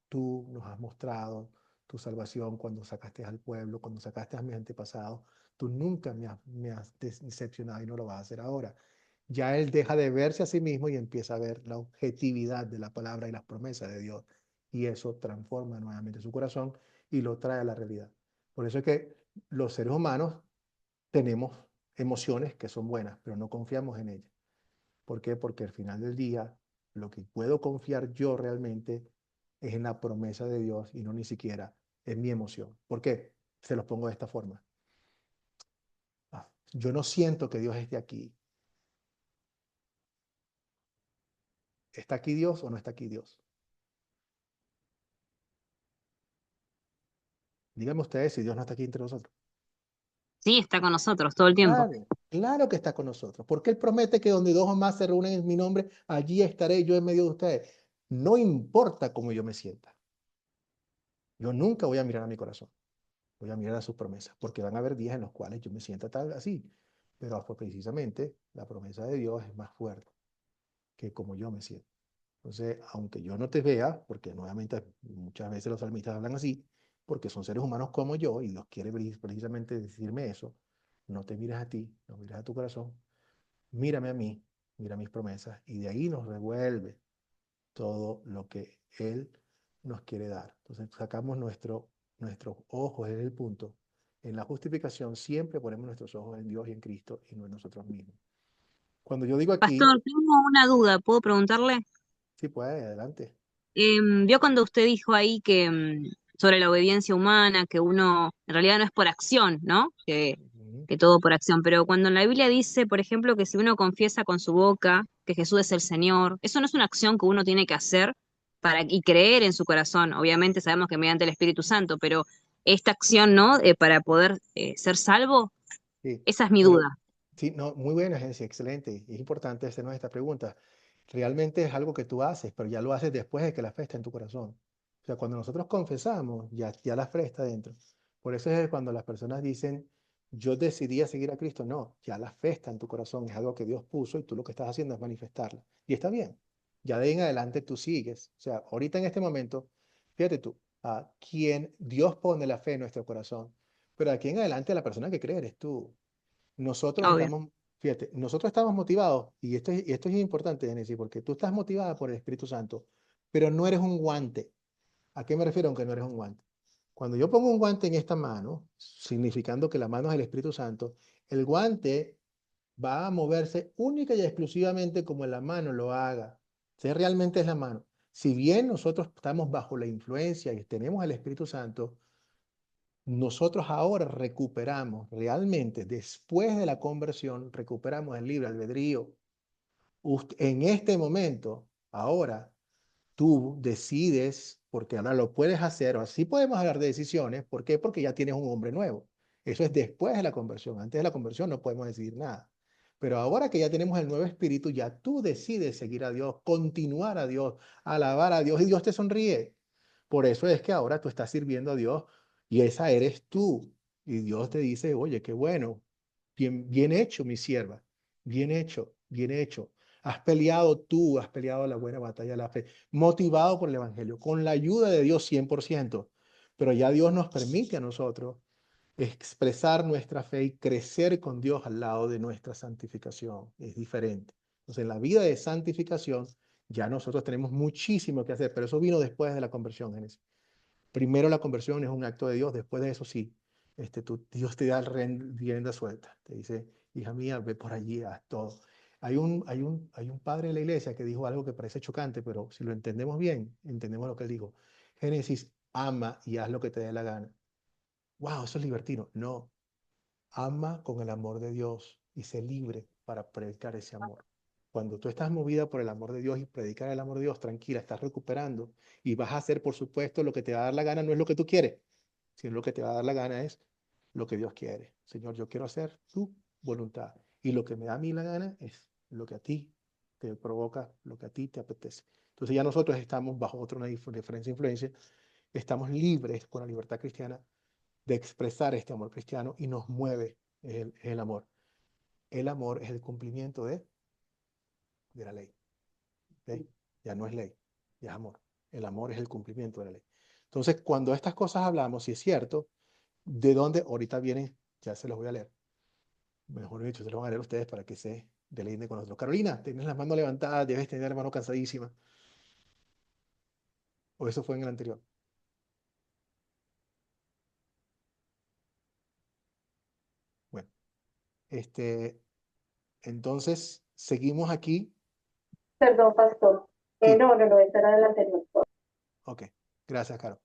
Tú nos has mostrado tu salvación cuando sacaste al pueblo, cuando sacaste a mis antepasados. Tú nunca me has decepcionado y no lo vas a hacer ahora. Ya él deja de verse a sí mismo y empieza a ver la objetividad de la palabra y las promesas de Dios. Y eso transforma nuevamente su corazón y lo trae a la realidad. Por eso es que los seres humanos tenemos emociones que son buenas, pero no confiamos en ellas. ¿Por qué? Porque al final del día, lo que puedo confiar yo realmente es en la promesa de Dios y no ni siquiera en mi emoción. ¿Por qué? Se los pongo de esta forma. Yo no siento que Dios esté aquí. ¿Está aquí Dios o no está aquí Dios? Díganme ustedes si Dios no está aquí entre nosotros. Sí, está con nosotros todo el tiempo. Claro, claro que está con nosotros. Porque Él promete que donde dos o más se reúnen en mi nombre, allí estaré yo en medio de ustedes. No importa cómo yo me sienta. Yo nunca voy a mirar a mi corazón. Voy a mirar a sus promesas, porque van a haber días en los cuales yo me sienta tal así, pero precisamente la promesa de Dios es más fuerte que como yo me siento. Entonces, aunque yo no te vea, porque nuevamente muchas veces los salmistas hablan así, porque son seres humanos como yo, y Dios quiere precisamente decirme eso, no te mires a ti, no mires a tu corazón, mírame a mí, mira mis promesas, y de ahí nos revuelve todo lo que Él nos quiere dar. Entonces sacamos nuestros ojos, es el punto. En la justificación siempre ponemos nuestros ojos en Dios y en Cristo y no en nosotros mismos. Cuando yo digo aquí, Pastor, tengo una duda, ¿puedo preguntarle? sí puede, adelante. Vio cuando usted dijo ahí que sobre la obediencia humana, que uno en realidad no es por acción, ¿no? Ujú. Que todo por acción, pero cuando en la Biblia dice, por ejemplo, que si uno confiesa con su boca que Jesús es el Señor, eso no es una acción que uno tiene que hacer y creer en su corazón. Obviamente sabemos que mediante el Espíritu Santo, pero esta acción, ¿no? Para poder ser salvo, Sí, esa es mi bueno, duda. sí, no, muy buena, Genesia, excelente. Es importante hacernos esta pregunta. Realmente es algo que tú haces, pero ya lo haces después de que la fe está en tu corazón. O sea, cuando nosotros confesamos, ya la fe está dentro. Por eso es cuando las personas dicen, yo decidí a seguir a Cristo. No, ya la fe está en tu corazón, es algo que Dios puso y tú lo que estás haciendo es manifestarla. Y está bien. Ya de ahí en adelante tú sigues. O sea, ahorita en este momento, fíjate tú, a quien Dios pone la fe en nuestro corazón, pero de aquí en adelante la persona que cree eres tú. Nosotros Obvio. estamos, fíjate, nosotros estamos motivados, y esto es importante, Genesis, porque tú estás motivada por el Espíritu Santo, pero no eres un guante. ¿A qué me refiero aunque no eres un guante? Cuando yo pongo un guante en esta mano, significando que la mano es el Espíritu Santo, el guante va a moverse única y exclusivamente como la mano lo haga. Si realmente es la mano. Si bien nosotros estamos bajo la influencia y tenemos el Espíritu Santo, nosotros ahora recuperamos realmente, después de la conversión, recuperamos el libre albedrío. En este momento, ahora, tú decides, porque ahora lo puedes hacer, o así podemos hablar de decisiones. ¿Por qué? Porque ya tienes un hombre nuevo. Eso es después de la conversión. Antes de la conversión no podemos decidir nada. Pero ahora que ya tenemos el nuevo espíritu, ya tú decides seguir a Dios, continuar a Dios, alabar a Dios y Dios te sonríe. Por eso es que ahora tú estás sirviendo a Dios y esa eres tú. Y Dios te dice, oye, qué bueno, bien hecho, mi sierva, bien hecho, bien hecho. Has peleado la buena batalla de la fe, motivado por el Evangelio, con la ayuda de Dios 100%. Pero ya Dios nos permite a nosotros expresar nuestra fe y crecer con Dios al lado de nuestra santificación. Es diferente. Entonces, en la vida de santificación, ya nosotros tenemos muchísimo que hacer, pero eso vino después de la conversión, Génesis. Primero la conversión es un acto de Dios, después de eso sí, Dios te da rienda suelta, te dice, hija mía, ve por allí, haz todo. Hay un padre de la iglesia que dijo algo que parece chocante, pero si lo entendemos bien, entendemos lo que él dijo. Génesis, ama y haz lo que te dé la gana. Wow, eso es libertino. No, ama con el amor de Dios y sé libre para predicar ese amor. Cuando tú estás movida por el amor de Dios y predicar el amor de Dios, tranquila, estás recuperando y vas a hacer, por supuesto, lo que te va a dar la gana, no es lo que tú quieres, sino lo que te va a dar la gana es lo que Dios quiere. Señor, yo quiero hacer tu voluntad y lo que me da a mí la gana es lo que a ti te provoca, lo que a ti te apetece. Entonces ya nosotros estamos bajo otra diferencia de influencia, estamos libres con la libertad cristiana de expresar este amor cristiano y nos mueve el amor. El amor es el cumplimiento de la ley. ¿Okay? Ya no es ley, ya es amor. El amor es el cumplimiento de la ley. Entonces, cuando estas cosas hablamos, si es cierto, ¿de dónde? Ahorita vienen, ya se los voy a leer. Mejor dicho, se los van a leer ustedes para que se deleiten con nosotros. Carolina, tienes las manos levantadas, debes tener la mano cansadísima. ¿O eso fue en el anterior? Bueno, entonces, seguimos aquí. Perdón, pastor. Sí. No, esta era del anterior. Ok, gracias, Caro.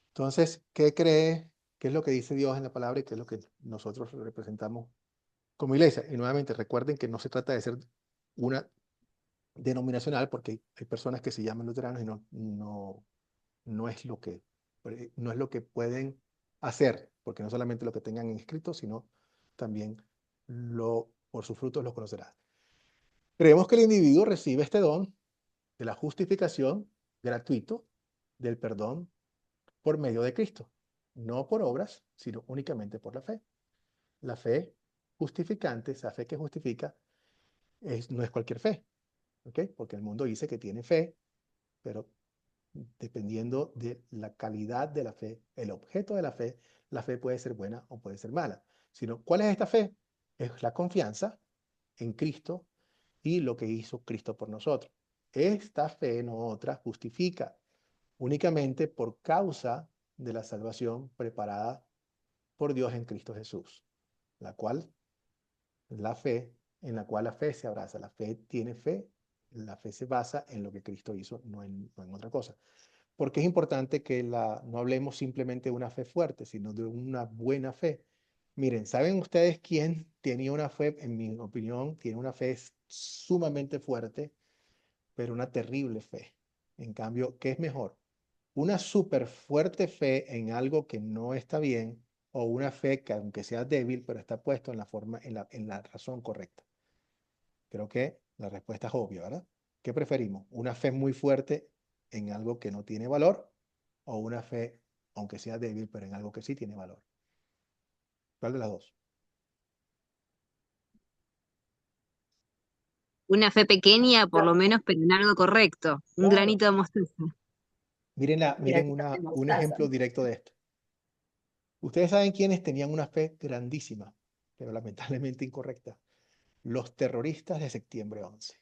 Entonces, ¿qué cree? ¿Qué es lo que dice Dios en la palabra y qué es lo que nosotros representamos como iglesia? Y nuevamente, recuerden que no se trata de ser una denominacional, porque hay personas que se llaman luteranos y no es lo que, no es lo que pueden hacer, porque no solamente lo que tengan en escrito, sino también por sus frutos los conocerás. Creemos que el individuo recibe este don de la justificación gratuito, del perdón por medio de Cristo, no por obras, sino únicamente por la fe. La fe justificante, esa fe que justifica, no es cualquier fe, ¿ok? Porque el mundo dice que tiene fe, pero dependiendo de la calidad de la fe, el objeto de la fe puede ser buena o puede ser mala. Sino, ¿cuál es esta fe? Es la confianza en Cristo y lo que hizo Cristo por nosotros. Esta fe, no otra, justifica únicamente por causa de la salvación preparada por Dios en Cristo Jesús, la cual, la fe, en la cual la fe se abraza. La fe tiene fe, la fe se basa en lo que Cristo hizo, no en otra cosa. Porque es importante que no hablemos simplemente de una fe fuerte, sino de una buena fe. Miren, ¿saben ustedes quién tenía una fe? En mi opinión, tiene una fe sumamente fuerte, pero una terrible fe. En cambio, ¿qué es mejor? Una súper fuerte fe en algo que no está bien o una fe que aunque sea débil, pero está puesto en la forma, en la razón correcta. Creo que la respuesta es obvia, ¿verdad? ¿Qué preferimos? ¿Una fe muy fuerte en algo que no tiene valor o una fe, aunque sea débil, pero en algo que sí tiene valor? ¿Cuál de las dos? Una fe pequeña, por lo menos, pero en algo correcto. Un Claro. granito de mostaza. Miren un ejemplo directo de esto. Ustedes saben quiénes tenían una fe grandísima, pero lamentablemente incorrecta. Los terroristas de septiembre 11.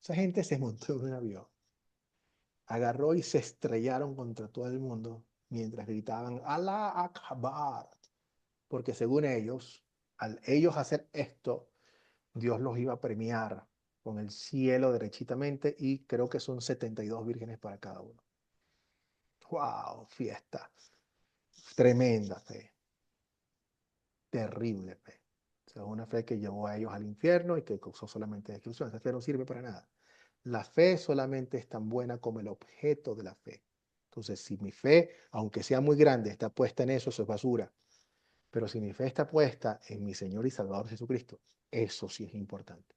Esa gente se montó en un avión, agarró y se estrellaron contra todo el mundo mientras gritaban Allah Akbar, porque según ellos, al ellos hacer esto, Dios los iba a premiar con el cielo derechitamente y creo que son 72 vírgenes para cada uno. ¡Wow! Fiesta. Tremenda fe. Terrible fe. O sea, una fe que llevó a ellos al infierno y que causó solamente destrucción. Esa fe no sirve para nada. La fe solamente es tan buena como el objeto de la fe. Entonces, si mi fe, aunque sea muy grande, está puesta en eso, eso es basura. Pero si mi fe está puesta en mi Señor y Salvador Jesucristo, eso sí es importante.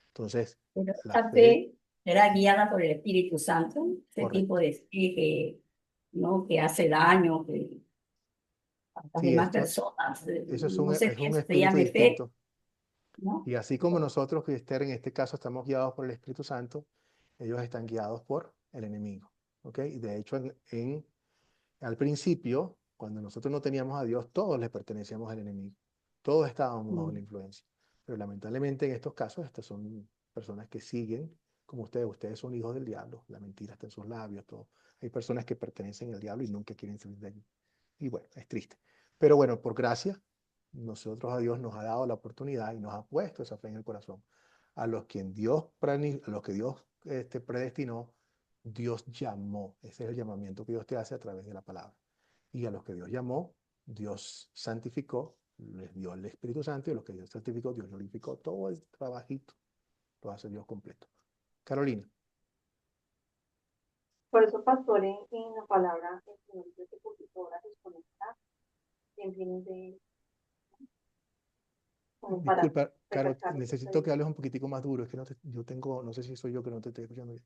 Entonces, Pero la esta fe, fe era guiada por el Espíritu Santo, ese correcto. tipo de fe ¿no? Que hace daño a las Sí, demás personas. eso No sé es si un eso se espíritu llame fe. distinto. ¿no? Y así como nosotros, que Esther, en este caso, estamos guiados por el Espíritu Santo, ellos están guiados por el enemigo. ¿Ok? Y de hecho, al principio, cuando nosotros no teníamos a Dios, todos le pertenecíamos al enemigo. Todos estábamos bajo la influencia. Pero lamentablemente en estos casos, estas son personas que siguen, como ustedes son hijos del diablo, la mentira está en sus labios, todo. Hay personas que pertenecen al diablo y nunca quieren salir de allí. Y bueno, es triste. Pero bueno, por gracia, nosotros a Dios nos ha dado la oportunidad y nos ha puesto esa fe en el corazón. A los que Dios predestinó, Dios llamó. Ese es el llamamiento que Dios te hace a través de la palabra. Y a los que Dios llamó, Dios santificó, les dio el Espíritu Santo, y a los que Dios santificó, Dios glorificó. Todo el trabajito lo hace Dios completo. Carolina. Por eso, pastor, en la palabra, el Señor dice que por sus obras desconectadas, siempre de como para Disculpa, Caro, recalcar lo que está necesito que diciendo. hables un poquitico más duro. Es que no sé si soy yo que no te estoy escuchando bien.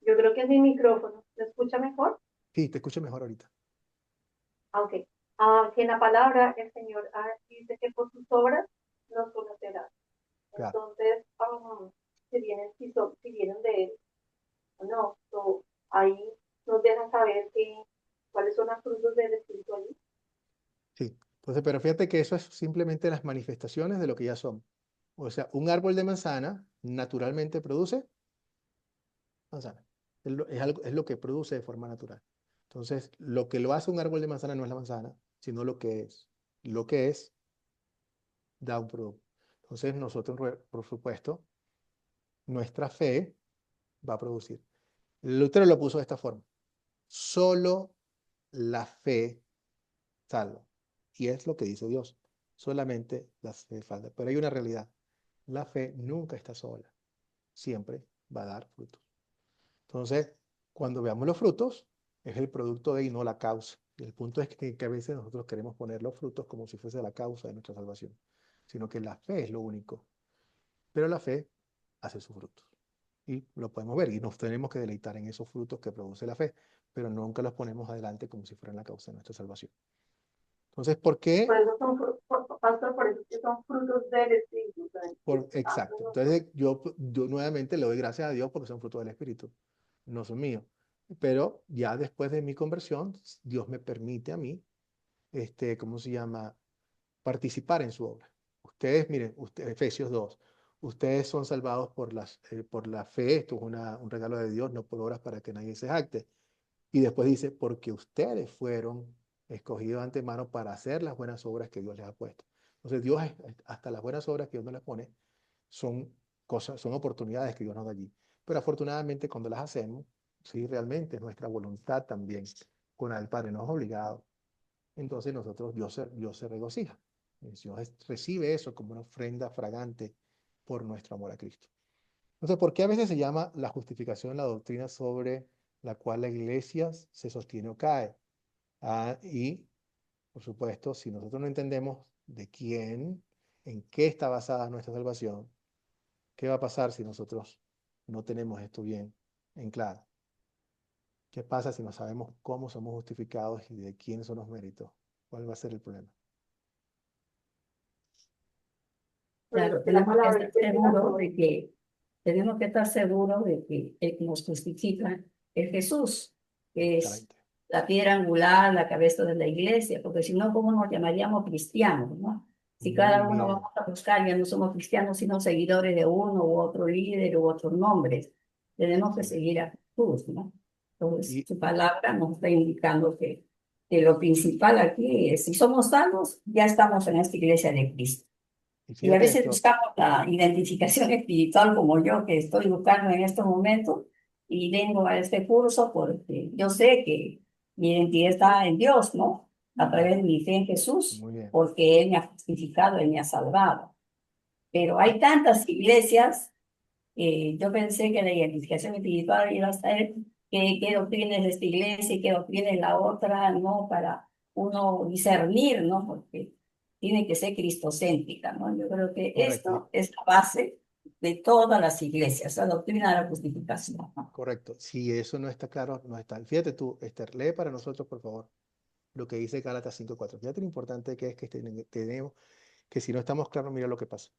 Yo creo que es mi micrófono. ¿Me escucha mejor? Sí, te escucho mejor ahorita. Ok. Que en la palabra el Señor dice que por sus obras nos conocerá. Claro. Entonces, si vienen de Él o no, ahí nos dejan saber cuáles son los frutos del Espíritu allí. Sí. Entonces, pero fíjate que eso es simplemente las manifestaciones de lo que ya somos. O sea, un árbol de manzana naturalmente produce manzana. Es lo que produce de forma natural. Entonces, lo que lo hace un árbol de manzana no es la manzana, sino lo que es. Lo que es da un producto. Entonces, nosotros, por supuesto, nuestra fe va a producir. Lutero lo puso de esta forma. Solo la fe salva. Y es lo que dice Dios. Solamente la fe falta. Pero hay una realidad. La fe nunca está sola. Siempre va a dar frutos. Entonces, cuando veamos los frutos, es el producto de y no la causa. Y el punto es que a veces nosotros queremos poner los frutos como si fuese la causa de nuestra salvación, sino que la fe es lo único. Pero la fe hace sus frutos. Y lo podemos ver y nos tenemos que deleitar en esos frutos que produce la fe, pero nunca los ponemos adelante como si fueran la causa de nuestra salvación. Entonces, ¿por qué? Por eso pastor, por eso es que son frutos del Espíritu. Exacto. Entonces, yo nuevamente le doy gracias a Dios porque son frutos del Espíritu, no son míos. Pero ya después de mi conversión, Dios me permite a mí, ¿cómo se llama? Participar en su obra. Ustedes, miren, Efesios 2, ustedes son salvados por la fe, esto es un regalo de Dios, no por obras para que nadie se jacte. Y después dice, porque ustedes fueron escogidos de antemano para hacer las buenas obras que Dios les ha puesto. Entonces, Dios, hasta las buenas obras que Dios nos les pone, son cosas, son oportunidades que Dios nos da allí. Pero afortunadamente, cuando las hacemos, sí, realmente es nuestra voluntad también. Con el Padre no es obligado. Entonces, Dios se regocija. Dios recibe eso como una ofrenda fragante por nuestro amor a Cristo. Entonces, ¿por qué a veces se llama la justificación la doctrina sobre la cual la iglesia se sostiene o cae? Y, por supuesto, si nosotros no entendemos de quién, en qué está basada nuestra salvación, ¿qué va a pasar si nosotros no tenemos esto bien en claro? ¿Qué pasa si no sabemos cómo somos justificados y de quién son los méritos? ¿Cuál va a ser el problema? Claro, Que la tenemos que palabra estar seguros de que tenemos que estar seguros de que el que nos justifica es Jesús, que es Exactamente. la piedra angular, la cabeza de la iglesia, porque si no, ¿cómo nos llamaríamos cristianos, no? Si cada Muy uno bien. vamos a buscar, ya no somos cristianos, sino seguidores de uno u otro líder u otros nombres. Tenemos que Sí. seguir a Jesús, ¿no? Entonces, Y, su palabra nos está indicando que lo principal aquí es, si somos salvos, ya estamos en esta iglesia de Cristo. y Y a fíjate veces esto, buscamos la identificación espiritual como yo, que estoy buscando en estos momentos, y vengo a este curso porque yo sé que mi identidad está en Dios, ¿no? A través de mi fe en Jesús, muy bien. porque Él me ha justificado, Él me ha salvado. Pero Ah, hay tantas iglesias, yo pensé que la identificación espiritual iba a estar qué doctrina es esta iglesia y qué doctrina es la otra, ¿no? Para uno discernir, ¿no? Porque tiene que ser cristocéntrica, ¿no? Yo creo que correcto, esto es la base de todas las iglesias, la doctrina de la justificación, ¿no? correcto. Si eso no está claro, no está. Fíjate tú, Esther, lee para nosotros, por favor, lo que dice Gálatas 5:4. Fíjate lo importante que es que tenemos que si no estamos claros, mira lo que pasa.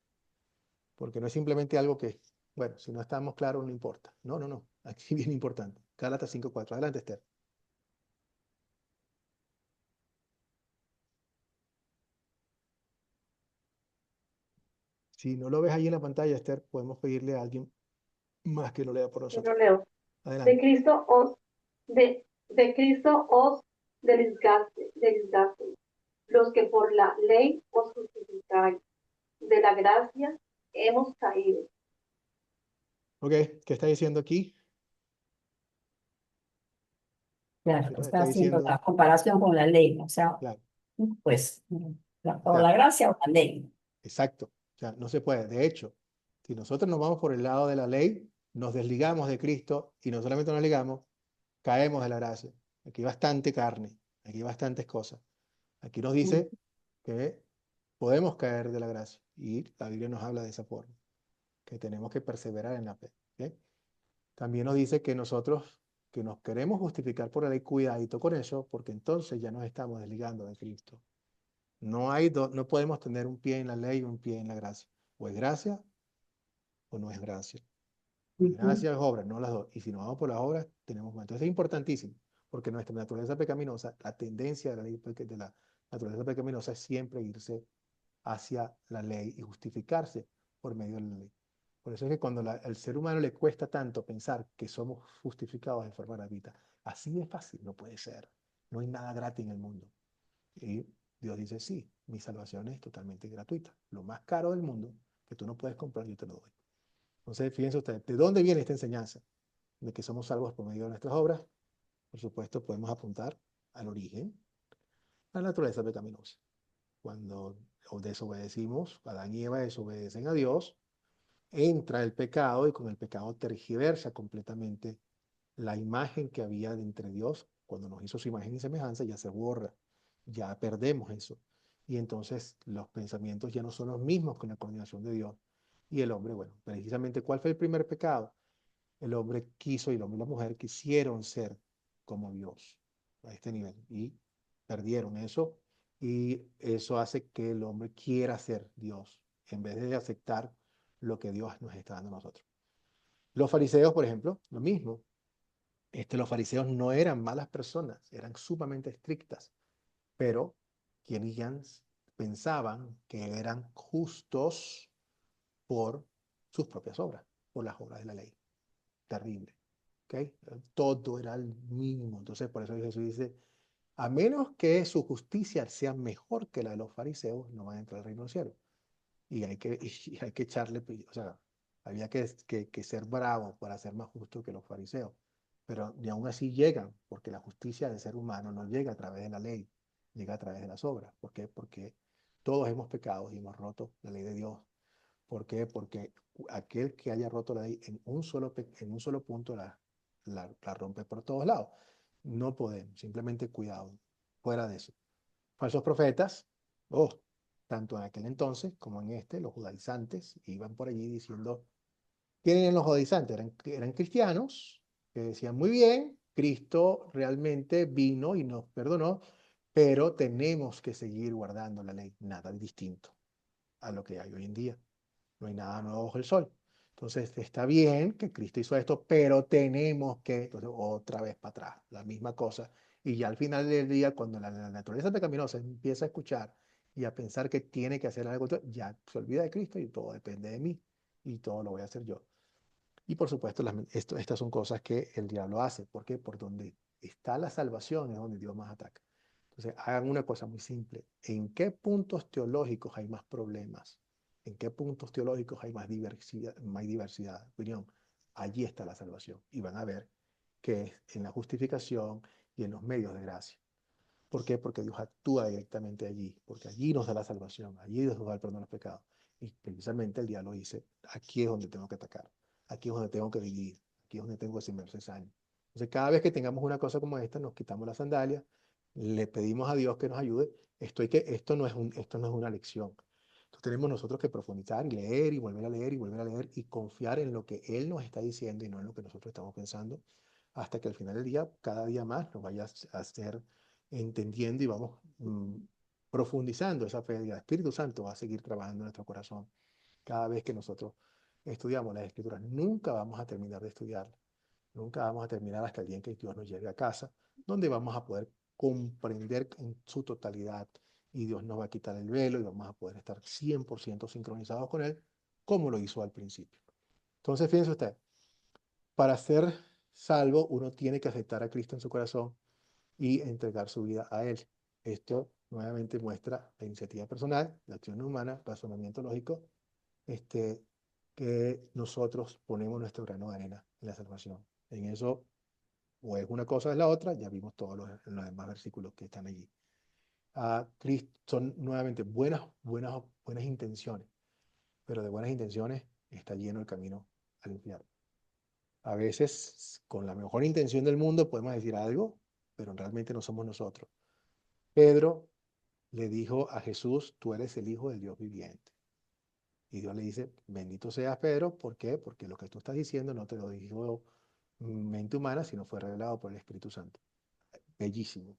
Porque no es simplemente algo que, bueno, si no estamos claros, no importa. No, no, no. Aquí bien importante. Gálatas 5:4. Adelante, Esther. Si no lo ves ahí en la pantalla, Esther, podemos pedirle a alguien más que lo lea por Yo lo nosotros. leo. De Adelante. Cristo os, de Cristo os desgaste, los que por la ley os justificáis, de la gracia hemos caído. Ok, ¿qué está diciendo aquí? Claro, ¿Qué nos está está haciendo diciendo? la comparación con la ley, o sea, Claro, pues, o o sea, la gracia o la ley. exacto. O sea, no se puede. De hecho, si nosotros nos vamos por el lado de la ley, nos desligamos de Cristo y no solamente nos ligamos, caemos de la gracia. Aquí hay bastante carne, aquí hay bastantes cosas. Aquí nos dice que podemos caer de la gracia y la Biblia nos habla de esa forma, que tenemos que perseverar en la fe. ¿Ok? También nos dice que nosotros, que nos queremos justificar por la ley, cuidadito con eso, porque entonces ya nos estamos desligando de Cristo. No podemos tener un pie en la ley y un pie en la gracia. O es gracia o no es gracia. Gracia es obra, no las dos. Y si nos vamos por las obras, tenemos más. Entonces es importantísimo, porque nuestra naturaleza pecaminosa, la tendencia de la naturaleza pecaminosa es siempre irse hacia la ley y justificarse por medio de la ley. Por eso es que cuando al ser humano le cuesta tanto pensar que somos justificados de forma gratuita, así de fácil no puede ser. No hay nada gratis en el mundo. Y Dios dice, sí, mi salvación es totalmente gratuita. Lo más caro del mundo que tú no puedes comprar, yo te lo doy. Entonces, fíjense ustedes, ¿de dónde viene esta enseñanza? De que somos salvos por medio de nuestras obras. Por supuesto, podemos apuntar al origen, a la naturaleza pecaminosa. Cuando desobedecimos, Adán y Eva desobedecen a Dios, entra el pecado y con el pecado tergiversa completamente la imagen que había entre Dios. Cuando nos hizo su imagen y semejanza, ya se borra, ya perdemos eso. Y entonces los pensamientos ya no son los mismos con la coordinación de Dios. Y el hombre, bueno, precisamente, ¿cuál fue el primer pecado? El hombre quiso y el hombre y la mujer quisieron ser como Dios a este nivel y perdieron eso y eso hace que el hombre quiera ser Dios en vez de aceptar lo que Dios nos está dando a nosotros. Los fariseos, por ejemplo, lo mismo. Los fariseos no eran malas personas, eran sumamente estrictas, pero querían, pensaban que eran justos por sus propias obras, por las obras de la ley. Terrible. ¿Okay? Todo era al mínimo. Entonces, por eso Jesús dice, a menos que su justicia sea mejor que la de los fariseos, no van a entrar al reino del cielo. Y hay que, y hay que echarle, o sea, había que ser bravo para ser más justo que los fariseos. Pero ni aún así llegan, porque la justicia del ser humano no llega a través de la ley, llega a través de las obras. ¿Por qué? Porque todos hemos pecado y hemos roto la ley de Dios. ¿Por qué? Porque aquel que haya roto la ley en un solo punto la rompe por todos lados. No podemos, simplemente cuidado, fuera de eso. Falsos profetas, oh, tanto en aquel entonces como en este, los judaizantes iban por allí diciendo, ¿quiénes eran los judaizantes? Eran cristianos que decían, muy bien, Cristo realmente vino y nos perdonó, pero tenemos que seguir guardando la ley, nada distinto a lo que hay hoy en día. No hay nada nuevo bajo el sol. Entonces, está bien que Cristo hizo esto, pero tenemos que, entonces, otra vez para atrás, la misma cosa. Y ya al final del día, cuando la naturaleza pecaminosa empieza a escuchar y a pensar que tiene que hacer algo, ya se olvida de Cristo y todo depende de mí y todo lo voy a hacer yo. Y por supuesto, estas son cosas que el diablo hace. ¿Por qué? Por donde está la salvación es donde Dios más ataca. Entonces, hagan una cosa muy simple. ¿En qué puntos teológicos hay más problemas? ¿En qué puntos teológicos hay más diversidad de opinión? Allí está la salvación. Y van a ver que es en la justificación y en los medios de gracia. ¿Por qué? Porque Dios actúa directamente allí, porque allí nos da la salvación, allí Dios nos da el perdón de los pecados. Y precisamente el diablo dice, aquí es donde tengo que atacar, aquí es donde tengo que dividir, aquí es donde tengo que sembrar cizaña. Entonces, cada vez que tengamos una cosa como esta, nos quitamos las sandalias, le pedimos a Dios que nos ayude. Esto no es una lección. Entonces, tenemos nosotros que profundizar y leer y volver a leer y volver a leer y confiar en lo que Él nos está diciendo y no en lo que nosotros estamos pensando, hasta que al final del día, cada día más nos vaya a hacer entendiendo y vamos profundizando esa fe, y el Espíritu Santo va a seguir trabajando en nuestro corazón cada vez que nosotros estudiamos las Escrituras. Nunca vamos a terminar de estudiarlas. Nunca vamos a terminar hasta el día en que Dios nos lleve a casa, donde vamos a poder comprender en su totalidad y Dios nos va a quitar el velo y vamos a poder estar 100% sincronizados con Él, como lo hizo al principio. Entonces, fíjense usted, para ser salvo uno tiene que aceptar a Cristo en su corazón y entregar su vida a Él. Esto nuevamente muestra la iniciativa personal, la acción humana, razonamiento lógico, que nosotros ponemos nuestro grano de arena en la salvación. En eso, o es una cosa o es la otra, ya vimos todos los demás versículos que están allí. Cristo, son nuevamente buenas intenciones, pero de buenas intenciones está lleno el camino al infierno. A veces, con la mejor intención del mundo, podemos decir algo, pero realmente no somos nosotros. Pedro le dijo a Jesús, tú eres el Hijo del Dios viviente. Y Dios le dice, bendito seas Pedro, ¿por qué? Porque lo que tú estás diciendo no te lo dijo mente humana, sino fue revelado por el Espíritu Santo. Bellísimo.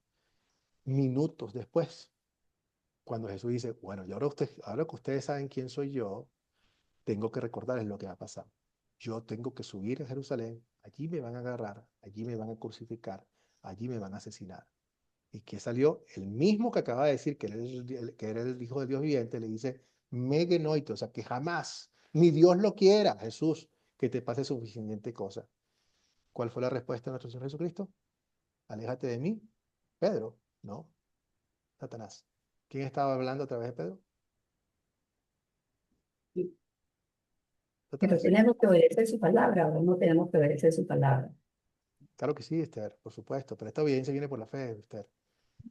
Minutos después, cuando Jesús dice, bueno, y ahora que ustedes saben quién soy yo, tengo que recordarles lo que va a pasar. Yo tengo que subir a Jerusalén, allí me van a agarrar, allí me van a crucificar, allí me van a asesinar. ¿Y qué salió? El mismo que acaba de decir que era el Hijo del Dios viviente, le dice, megenoito, o sea, que jamás, ni Dios lo quiera, Jesús, que te pase suficiente cosa. ¿Cuál fue la respuesta de nuestro Señor Jesucristo? Aléjate de mí, Pedro. No, Satanás. ¿Quién estaba hablando a través de Pedro? Pero Satanás. tenemos que obedecer su palabra o no tenemos que obedecer su palabra. Claro que sí, Esther, por supuesto, pero esta obediencia viene por la fe, Esther.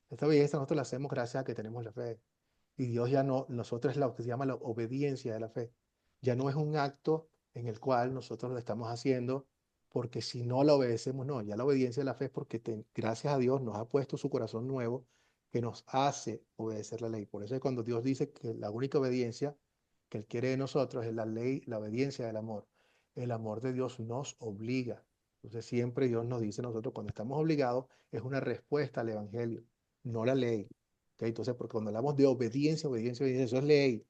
Esta obediencia nosotros la hacemos gracias a que tenemos la fe. Y Dios ya no, nosotros es lo que se llama la obediencia de la fe. Ya no es un acto en el cual nosotros lo estamos haciendo porque si no la obedecemos, no, ya la obediencia de la fe es porque gracias a Dios nos ha puesto su corazón nuevo que nos hace obedecer la ley. Por eso es cuando Dios dice que la única obediencia que Él quiere de nosotros es la ley, la obediencia del amor. El amor de Dios nos obliga. Entonces siempre Dios nos dice nosotros cuando estamos obligados es una respuesta al Evangelio, no la ley. ¿Okay? Entonces, porque cuando hablamos de obediencia, obediencia, obediencia, eso es ley.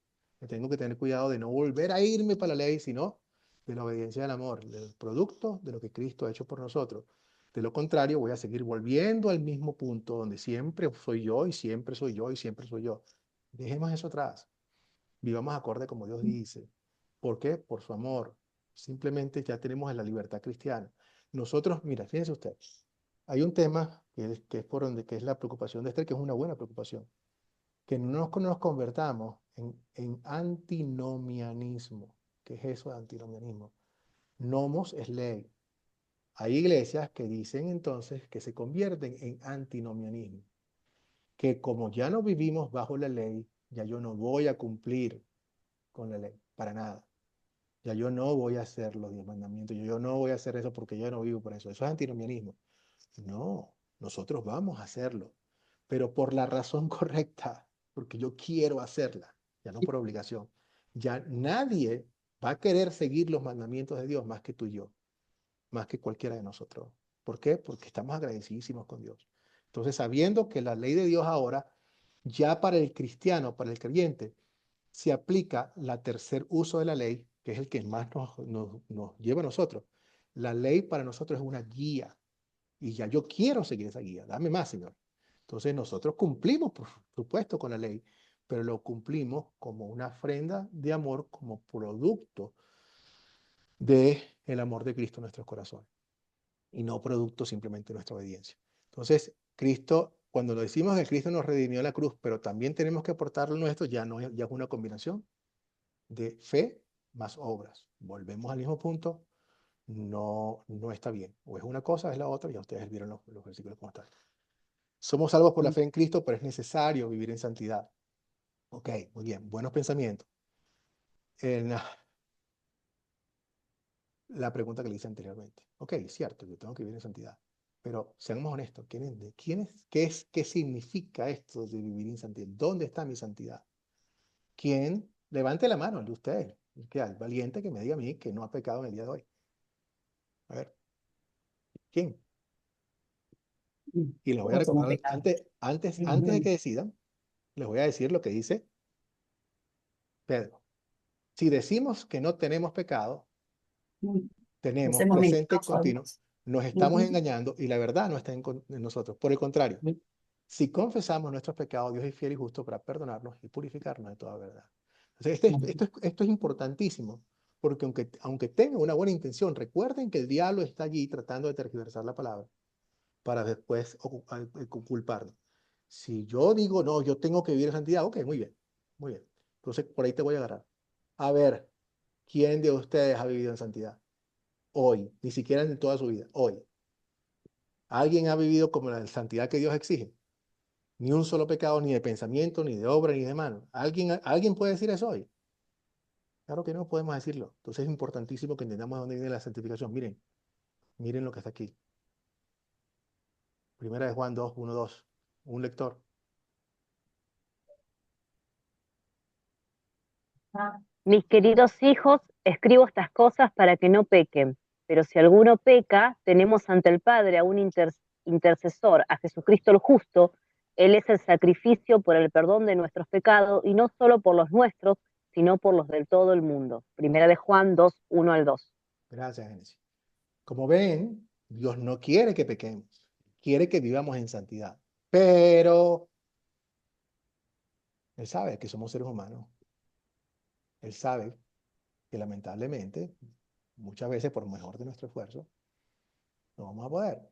Tengo que tener cuidado de no volver a irme para la ley, sino de la obediencia del amor, del producto de lo que Cristo ha hecho por nosotros. De lo contrario, voy a seguir volviendo al mismo punto donde siempre soy yo y siempre soy yo y siempre soy yo. Dejemos eso atrás. Vivamos acorde como Dios dice. ¿Por qué? Por su amor. Simplemente ya tenemos la libertad cristiana. Nosotros, mira, fíjense usted, hay un tema que es por donde, que es la preocupación de Esther, que es una buena preocupación, que no nos convertamos en antinomianismo. ¿Qué es eso de antinomianismo? Nomos es ley. Hay iglesias que dicen entonces que se convierten en antinomianismo, que como ya no vivimos bajo la ley, ya yo no voy a cumplir con la ley, para nada. Ya yo no voy a hacer los 10 mandamientos, yo no voy a hacer eso porque yo no vivo por eso. Eso es antinomianismo. No, nosotros vamos a hacerlo, pero por la razón correcta, porque yo quiero hacerla, ya no por obligación. Ya nadie va a querer seguir los mandamientos de Dios más que tú y yo, más que cualquiera de nosotros. ¿Por qué? Porque estamos agradecidísimos con Dios. Entonces, sabiendo que la ley de Dios ahora, ya para el cristiano, para el creyente, se aplica la tercer uso de la ley, que es el que más nos lleva a nosotros. La ley para nosotros es una guía y ya yo quiero seguir esa guía. Dame más, Señor. Entonces nosotros cumplimos, por supuesto, con la ley, pero lo cumplimos como una ofrenda de amor, como producto de el amor de Cristo en nuestros corazones y no producto simplemente de nuestra obediencia. Entonces, Cristo, cuando lo decimos que Cristo nos redimió en la cruz, pero también tenemos que aportar lo nuestro, ya es una combinación de fe más obras. Volvemos al mismo punto, no está bien. O es una cosa, o es la otra, ya ustedes vieron los versículos como están. Somos salvos por la fe en Cristo, pero es necesario vivir en santidad. Ok, muy bien, buenos pensamientos. En la pregunta que le hice anteriormente. Ok, cierto, yo tengo que vivir en santidad. Pero seamos honestos, ¿qué significa esto de vivir en santidad? ¿Dónde está mi santidad? ¿Quién? Levante la mano, el de ustedes. Que hay valiente que me diga a mí que no ha pecado en el día de hoy. A ver, ¿quién? Y les voy a Todos somos recordar pecadores. antes de que decidan, Les voy a decir lo que dice Pedro. Si decimos que no tenemos pecado, tenemos Hacemos presente mentirosos a continuo, Dios. nos estamos Ujú. engañando y la verdad no está en nosotros. Por el contrario, si confesamos nuestros pecados, Dios es fiel y justo para perdonarnos y purificarnos de toda verdad. Entonces, esto es importantísimo, porque aunque tenga una buena intención, recuerden que el diablo está allí tratando de tergiversar la palabra para después culparnos. Si yo digo, no, yo tengo que vivir en santidad, ok, muy bien, muy bien. Entonces, por ahí te voy a agarrar. A ver, ¿quién de ustedes ha vivido en santidad? Hoy, ni siquiera en toda su vida, hoy. ¿Alguien ha vivido como la santidad que Dios exige? Ni un solo pecado, ni de pensamiento, ni de obra, ni de mano. ¿Alguien puede decir eso hoy? Claro que no podemos decirlo. Entonces es importantísimo que entendamos de dónde viene la santificación. Miren lo que está aquí. Primera de Juan 2, 1, 2. Un lector. Mis queridos hijos, escribo estas cosas para que no pequen, pero si alguno peca, tenemos ante el Padre a un intercesor, a Jesucristo el justo. Él es el sacrificio por el perdón de nuestros pecados, y no solo por los nuestros, sino por los de todo el mundo. Primera de Juan 2, 1 al 2. Gracias, Génesis. Como ven, Dios no quiere que pequemos. Quiere que vivamos en santidad. Pero Él sabe que somos seres humanos. Él sabe que lamentablemente, muchas veces por mejor de nuestro esfuerzo, no vamos a poder.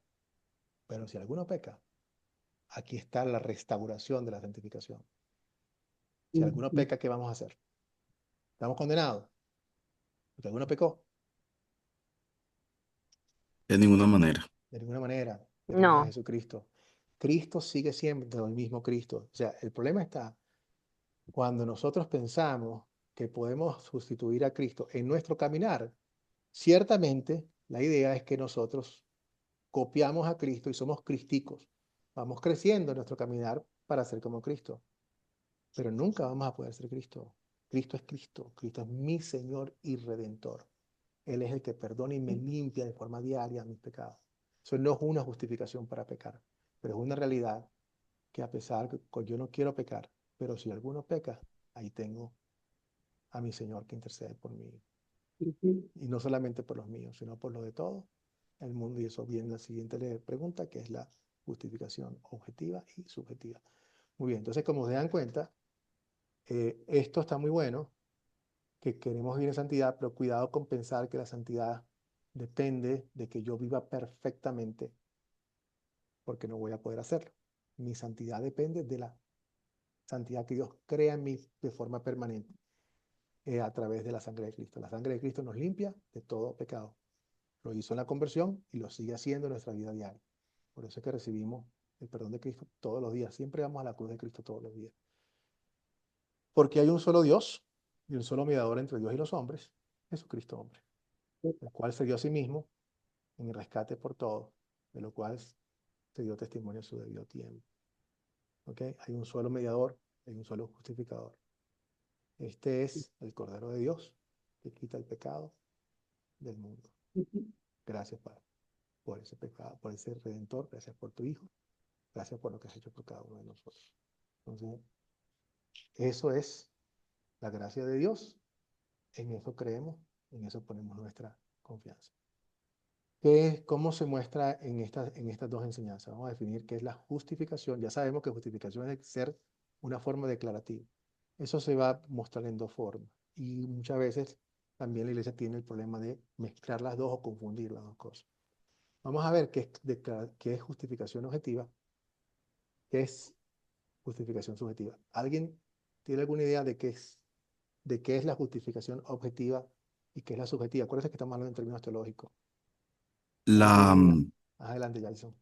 Pero si alguno peca, aquí está la restauración de la santificación. Si alguno peca, ¿qué vamos a hacer? ¿Estamos condenados? Porque alguno pecó. De ninguna manera. De ninguna manera. Tenemos a No, Jesucristo. Cristo sigue siendo el mismo Cristo. O sea, el problema está cuando nosotros pensamos que podemos sustituir a Cristo en nuestro caminar. Ciertamente, la idea es que nosotros copiamos a Cristo y somos cristicos. Vamos creciendo en nuestro caminar para ser como Cristo. Pero nunca vamos a poder ser Cristo. Cristo es Cristo. Cristo es mi Señor y Redentor. Él es el que perdona y me limpia de forma diaria mis pecados. Eso no es una justificación para pecar, pero es una realidad que a pesar que yo no quiero pecar, pero si alguno peca, ahí tengo a mi Señor que intercede por mí. Y no solamente por los míos, sino por los de todo el mundo. Y eso viene la siguiente pregunta, que es la justificación objetiva y subjetiva. Muy bien, entonces como se dan cuenta, esto está muy bueno, que queremos vivir en santidad, pero cuidado con pensar que la santidad depende de que yo viva perfectamente, porque no voy a poder hacerlo. Mi santidad depende de la santidad que Dios crea en mí de forma permanente a través de la sangre de Cristo. La sangre de Cristo nos limpia de todo pecado. Lo hizo en la conversión y lo sigue haciendo en nuestra vida diaria. Por eso es que recibimos el perdón de Cristo todos los días. Siempre vamos a la cruz de Cristo todos los días. Porque hay un solo Dios y un solo mediador entre Dios y los hombres, Jesucristo hombre, el cual se dio a sí mismo en el rescate por todos, de lo cual se dio testimonio en su debido tiempo. ¿Okay? Hay un solo mediador, hay un solo justificador. Este es el Cordero de Dios que quita el pecado del mundo. Gracias, Padre, por ese pecado, por ese Redentor. Gracias por tu Hijo. Gracias por lo que has hecho por cada uno de nosotros. Entonces, eso es la gracia de Dios. En eso creemos, en eso ponemos nuestra confianza. ¿Cómo se muestra en estas dos enseñanzas? Vamos a definir qué es la justificación. Ya sabemos que justificación es ser una forma declarativa. Eso se va a mostrar en dos formas. Y muchas veces también la iglesia tiene el problema de mezclar las dos o confundir las dos cosas. Vamos a ver qué es justificación objetiva, qué es justificación subjetiva. ¿Alguien tiene alguna idea de qué es la justificación objetiva y qué es la subjetiva? Acuérdense que estamos hablando en términos teológicos. ¿Alguien La, tiene idea? mm, Adelante, Jason.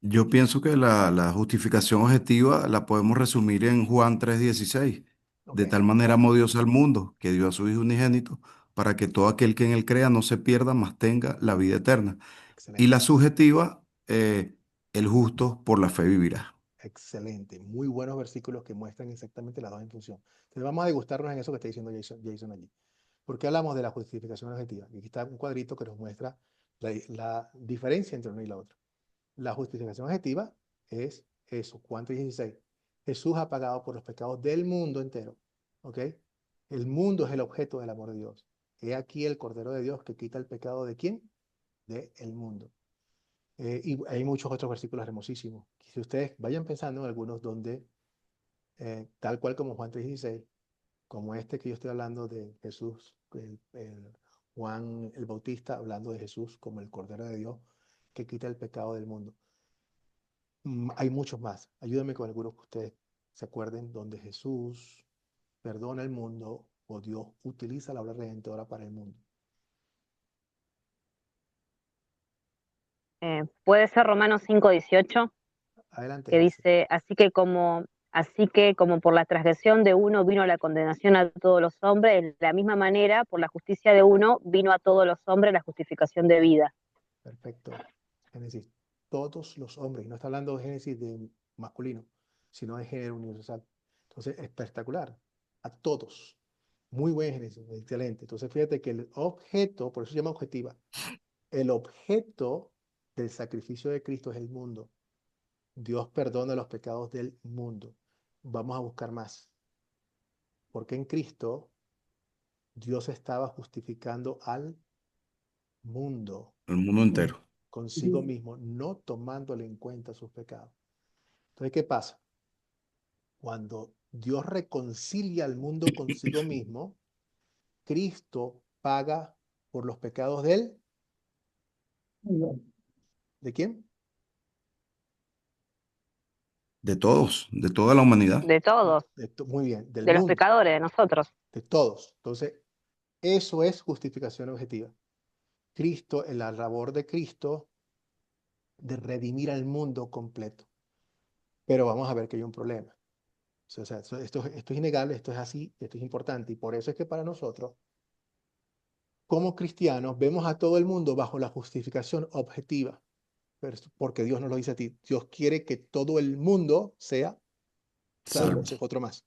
yo pienso que la justificación objetiva la podemos resumir en Juan 3:16. Ok, De tal manera amó Dios al mundo, que dio a su Hijo unigénito, para que todo aquel que en él crea no se pierda, mas tenga la vida eterna. Y la excelente, subjetiva, el justo por la fe vivirá. excelente. Muy buenos versículos que muestran exactamente las dos en función. Entonces vamos a degustarnos en eso que está diciendo Jason allí. ¿Por qué hablamos de la justificación objetiva? Aquí está un cuadrito que nos muestra la diferencia entre uno y la otra. La justificación objetiva es eso, Juan 3:16. Jesús ha pagado por los pecados del mundo entero. ¿Ok? El mundo es el objeto del amor de Dios. He aquí el Cordero de Dios que quita el pecado ¿de quién? Del mundo. Y hay muchos otros versículos hermosísimos. Si ustedes vayan pensando en algunos donde, tal cual como Juan 3:16, como este que yo estoy hablando de Jesús, Juan el Bautista hablando de Jesús como el Cordero de Dios que quita el pecado del mundo. Hay muchos más. Ayúdenme con algunos que ustedes se acuerden donde Jesús perdona el mundo o Dios utiliza la obra redentora para el mundo. Puede ser Romanos 5:18, Adelante, que Jesse. dice, así que como por la transgresión de uno vino la condenación a todos los hombres, de la misma manera, por la justicia de uno vino a todos los hombres la justificación de vida. Perfecto. Génesis. Todos los hombres. Y no está hablando de Génesis de masculino, sino de género universal. Entonces, espectacular. A todos. Muy buen Génesis. Excelente. Entonces, fíjate que el objeto, por eso se llama objetiva, el objeto del sacrificio de Cristo es el mundo. Dios perdona los pecados del mundo. Vamos a buscar más. Porque en Cristo Dios estaba justificando al mundo El mundo entero. consigo mismo, no tomándole en cuenta sus pecados. Entonces, ¿qué pasa? Cuando Dios reconcilia al mundo consigo mismo, Cristo paga por los pecados de él. ¿De quién? De todos, de toda la humanidad. De todos, Muy bien, del de los mundo, pecadores, de nosotros. de todos. Entonces, eso es justificación objetiva. Cristo, en la labor de Cristo, de redimir al mundo completo. Pero vamos a ver que hay un problema. O sea, esto es innegable, esto es así, esto es importante. Y por eso es que para nosotros, como cristianos, vemos a todo el mundo bajo la justificación objetiva. Porque Dios nos lo dice a ti. Dios quiere que todo el mundo sea salvo. Ese es otro más.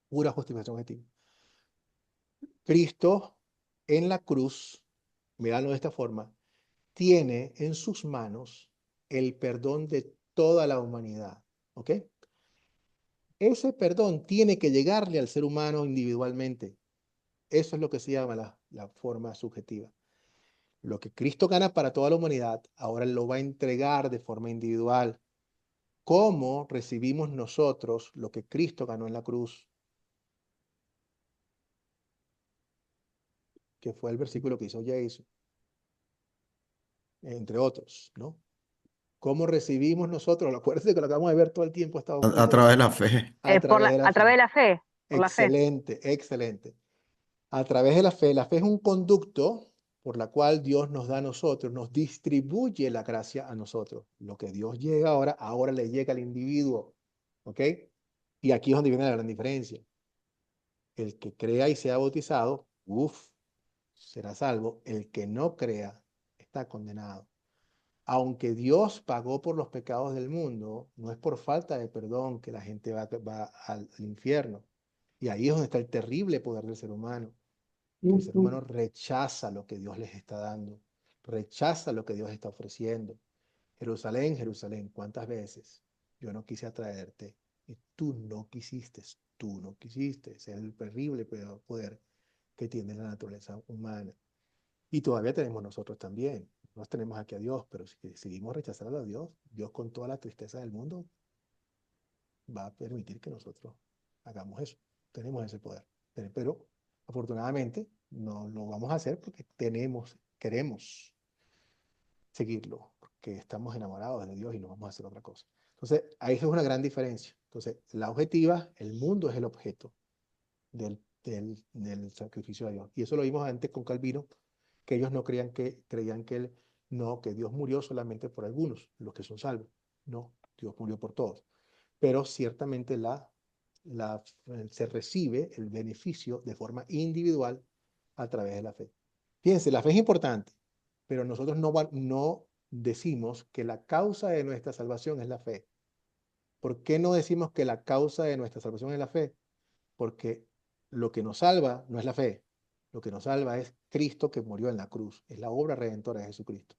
Pura justificación objetiva. Cristo en la cruz, mirando de esta forma, tiene en sus manos el perdón de toda la humanidad. ¿Ok? Ese perdón tiene que llegarle al ser humano individualmente. Eso es lo que se llama la forma subjetiva. Lo que Cristo gana para toda la humanidad, ahora lo va a entregar de forma individual. ¿Cómo recibimos nosotros lo que Cristo ganó en la cruz? Que fue el versículo que hizo Jason, entre otros, ¿no? ¿Cómo recibimos nosotros? Acuérdense que lo acabamos de ver todo el tiempo, ha estado muy A través de interesante. la fe. A través de la A través de fe. la fe, por la fe. Excelente, excelente. A través de la fe. La fe es un conducto por la cual Dios nos da a nosotros, nos distribuye la gracia a nosotros. Lo que Dios llega ahora le llega al individuo. ¿Ok? Y aquí es donde viene la gran diferencia. El que crea y sea bautizado, será salvo. El que no crea está condenado. Aunque Dios pagó por los pecados del mundo, no es por falta de perdón que la gente va al infierno. Y ahí es donde está el terrible poder del ser humano. Que el ser humano rechaza lo que Dios les está dando, rechaza lo que Dios está ofreciendo. Jerusalén, Jerusalén, ¿cuántas veces yo no quise atraerte y tú no quisiste? Tú no quisiste. Ese es el terrible poder que tiene la naturaleza humana. Y todavía tenemos nosotros también. Nos tenemos aquí a Dios, pero si decidimos rechazar a Dios, Dios con toda la tristeza del mundo va a permitir que nosotros hagamos eso. Tenemos ese poder. Pero afortunadamente no lo vamos a hacer porque queremos seguirlo, porque estamos enamorados de Dios y no vamos a hacer otra cosa. Entonces, ahí es una gran diferencia. Entonces, la objetiva, el mundo es el objeto del sacrificio de Dios. Y eso lo vimos antes con Calvino, que ellos no creían que Dios murió solamente por algunos, los que son salvos. No, Dios murió por todos. Pero ciertamente se recibe el beneficio de forma individual a través de la fe. Fíjense, la fe es importante, pero nosotros no decimos que la causa de nuestra salvación es la fe. ¿Por qué no decimos que la causa de nuestra salvación es la fe? Porque lo que nos salva no es la fe. Lo que nos salva es Cristo que murió en la cruz. Es la obra redentora de Jesucristo.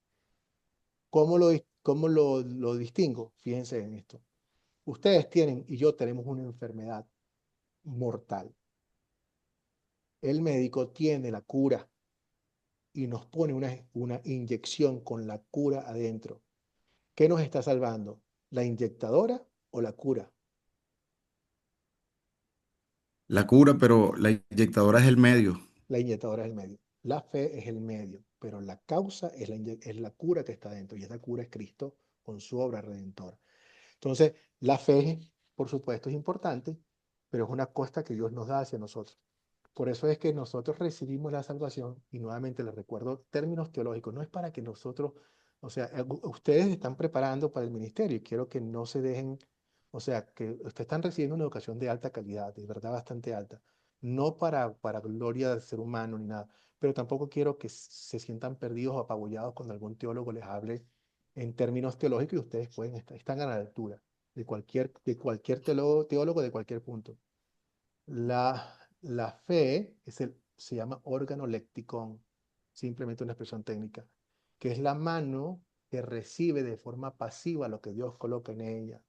¿Cómo lo distingo? Fíjense en esto. Ustedes tienen y yo tenemos una enfermedad mortal. El médico tiene la cura y nos pone una inyección con la cura adentro. ¿Qué nos está salvando? ¿La inyectadora o la cura? La cura, pero la inyectadora es el medio. La inyectadora es el medio. La fe es el medio, pero la causa es la cura que está dentro y esa cura es Cristo con su obra redentora. Entonces, la fe, por supuesto, es importante, pero es una costa que Dios nos da hacia nosotros. Por eso es que nosotros recibimos la salvación, y nuevamente les recuerdo términos teológicos, no es para que nosotros, o sea, ustedes están preparando para el ministerio y quiero que no se dejen, o sea, que ustedes están recibiendo una educación de alta calidad, de verdad bastante alta, no para gloria del ser humano ni nada, pero tampoco quiero que se sientan perdidos o apabullados cuando algún teólogo les hable en términos teológicos y ustedes pueden estar, están a la altura de cualquier teólogo de cualquier punto. La fe se llama órgano lecticón, simplemente una expresión técnica, que es la mano que recibe de forma pasiva lo que Dios coloca en ella.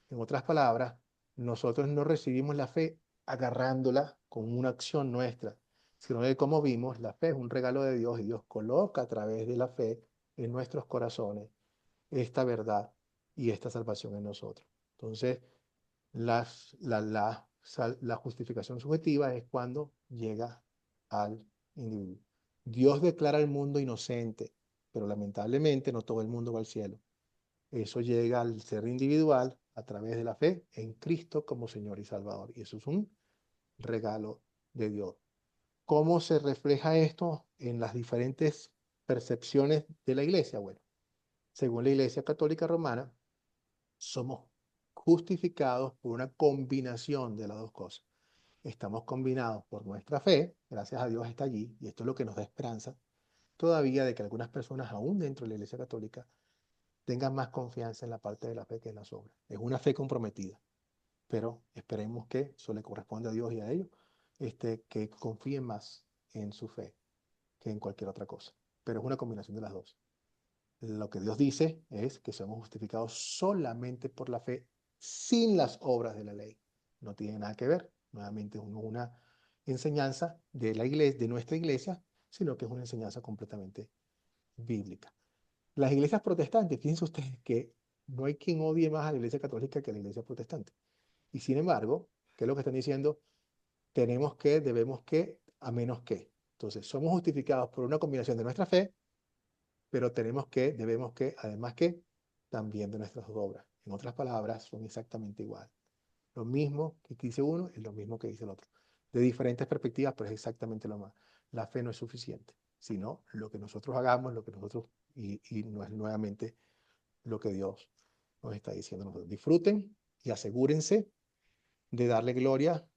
En otras palabras, nosotros no recibimos la fe agarrándola con una acción nuestra, sino que como vimos, la fe es un regalo de Dios y Dios coloca a través de la fe en nuestros corazones esta verdad y esta salvación en nosotros. Entonces, la justificación subjetiva es cuando llega al individuo. Dios declara al mundo inocente, pero lamentablemente no todo el mundo va al cielo. Eso llega al ser individual a través de la fe en Cristo como Señor y Salvador. Y eso es un regalo de Dios. ¿Cómo se refleja esto en las diferentes percepciones de la iglesia? Bueno, según la Iglesia Católica Romana, somos justificados por una combinación de las dos cosas. Estamos combinados por nuestra fe, gracias a Dios está allí, y esto es lo que nos da esperanza todavía de que algunas personas, aún dentro de la Iglesia Católica, tengan más confianza en la parte de la fe que en las obras. Es una fe comprometida, pero esperemos que eso le corresponde a Dios y a ellos, que confíen más en su fe que en cualquier otra cosa. Pero es una combinación de las dos. Lo que Dios dice es que somos justificados solamente por la fe, sin las obras de la ley. No tiene nada que ver, nuevamente, es una enseñanza de la iglesia, de nuestra iglesia, sino que es una enseñanza completamente bíblica. Las iglesias protestantes, fíjense ustedes que no hay quien odie más a la iglesia católica que a la iglesia protestante. Y sin embargo, ¿qué es lo que están diciendo? Tenemos que, debemos que, a menos que. Entonces, somos justificados por una combinación de nuestra fe, pero tenemos que, debemos que, además que, también de nuestras obras. En otras palabras, son exactamente igual. Lo mismo que dice uno es lo mismo que dice el otro. De diferentes perspectivas, pero es exactamente lo más. La fe no es suficiente, sino lo que nosotros hagamos, lo que nosotros, y no es nuevamente lo que Dios nos está diciendo a nosotros. Disfruten y asegúrense de darle gloria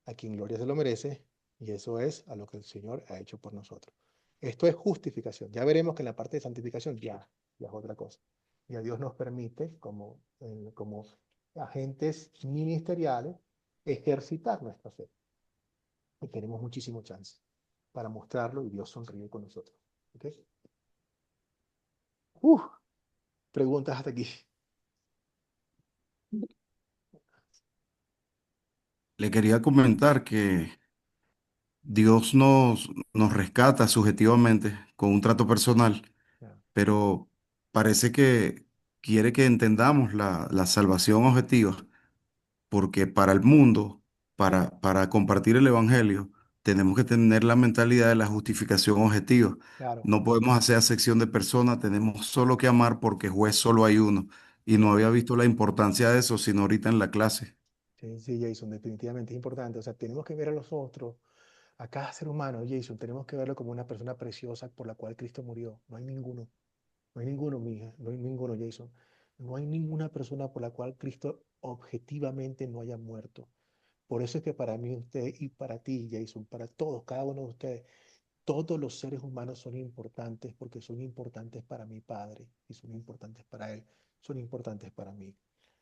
a quien gloria se lo merece, y eso es a lo que el Señor ha hecho por nosotros. Esto es justificación. Ya veremos que en la parte de santificación ya es otra cosa. Ya Dios nos permite, como agentes ministeriales, ejercitar nuestra fe. Y tenemos muchísimo chance para mostrarlo y Dios sonríe con nosotros. ¿Ok? Preguntas hasta aquí. Le quería comentar que Dios nos rescata subjetivamente con un trato personal, Ya, pero parece que quiere que entendamos la salvación objetiva, porque para el mundo, para compartir el evangelio, tenemos que tener la mentalidad de la justificación objetiva. claro. No podemos hacer acepción de personas, tenemos solo que amar porque juez solo hay uno. Y no había visto la importancia de eso, sino ahorita en la clase. Sí, sí, Jason, definitivamente es importante. O sea, tenemos que ver a los otros, a cada ser humano, Jason, tenemos que verlo como una persona preciosa por la cual Cristo murió. No hay ninguno, no hay ninguno, mija, no hay ninguno, Jason. No hay ninguna persona por la cual Cristo objetivamente no haya muerto. Por eso es que para mí, usted y para ti, Jason, para todos, cada uno de ustedes, todos los seres humanos son importantes porque son importantes para mi Padre y son importantes para Él, son importantes para mí.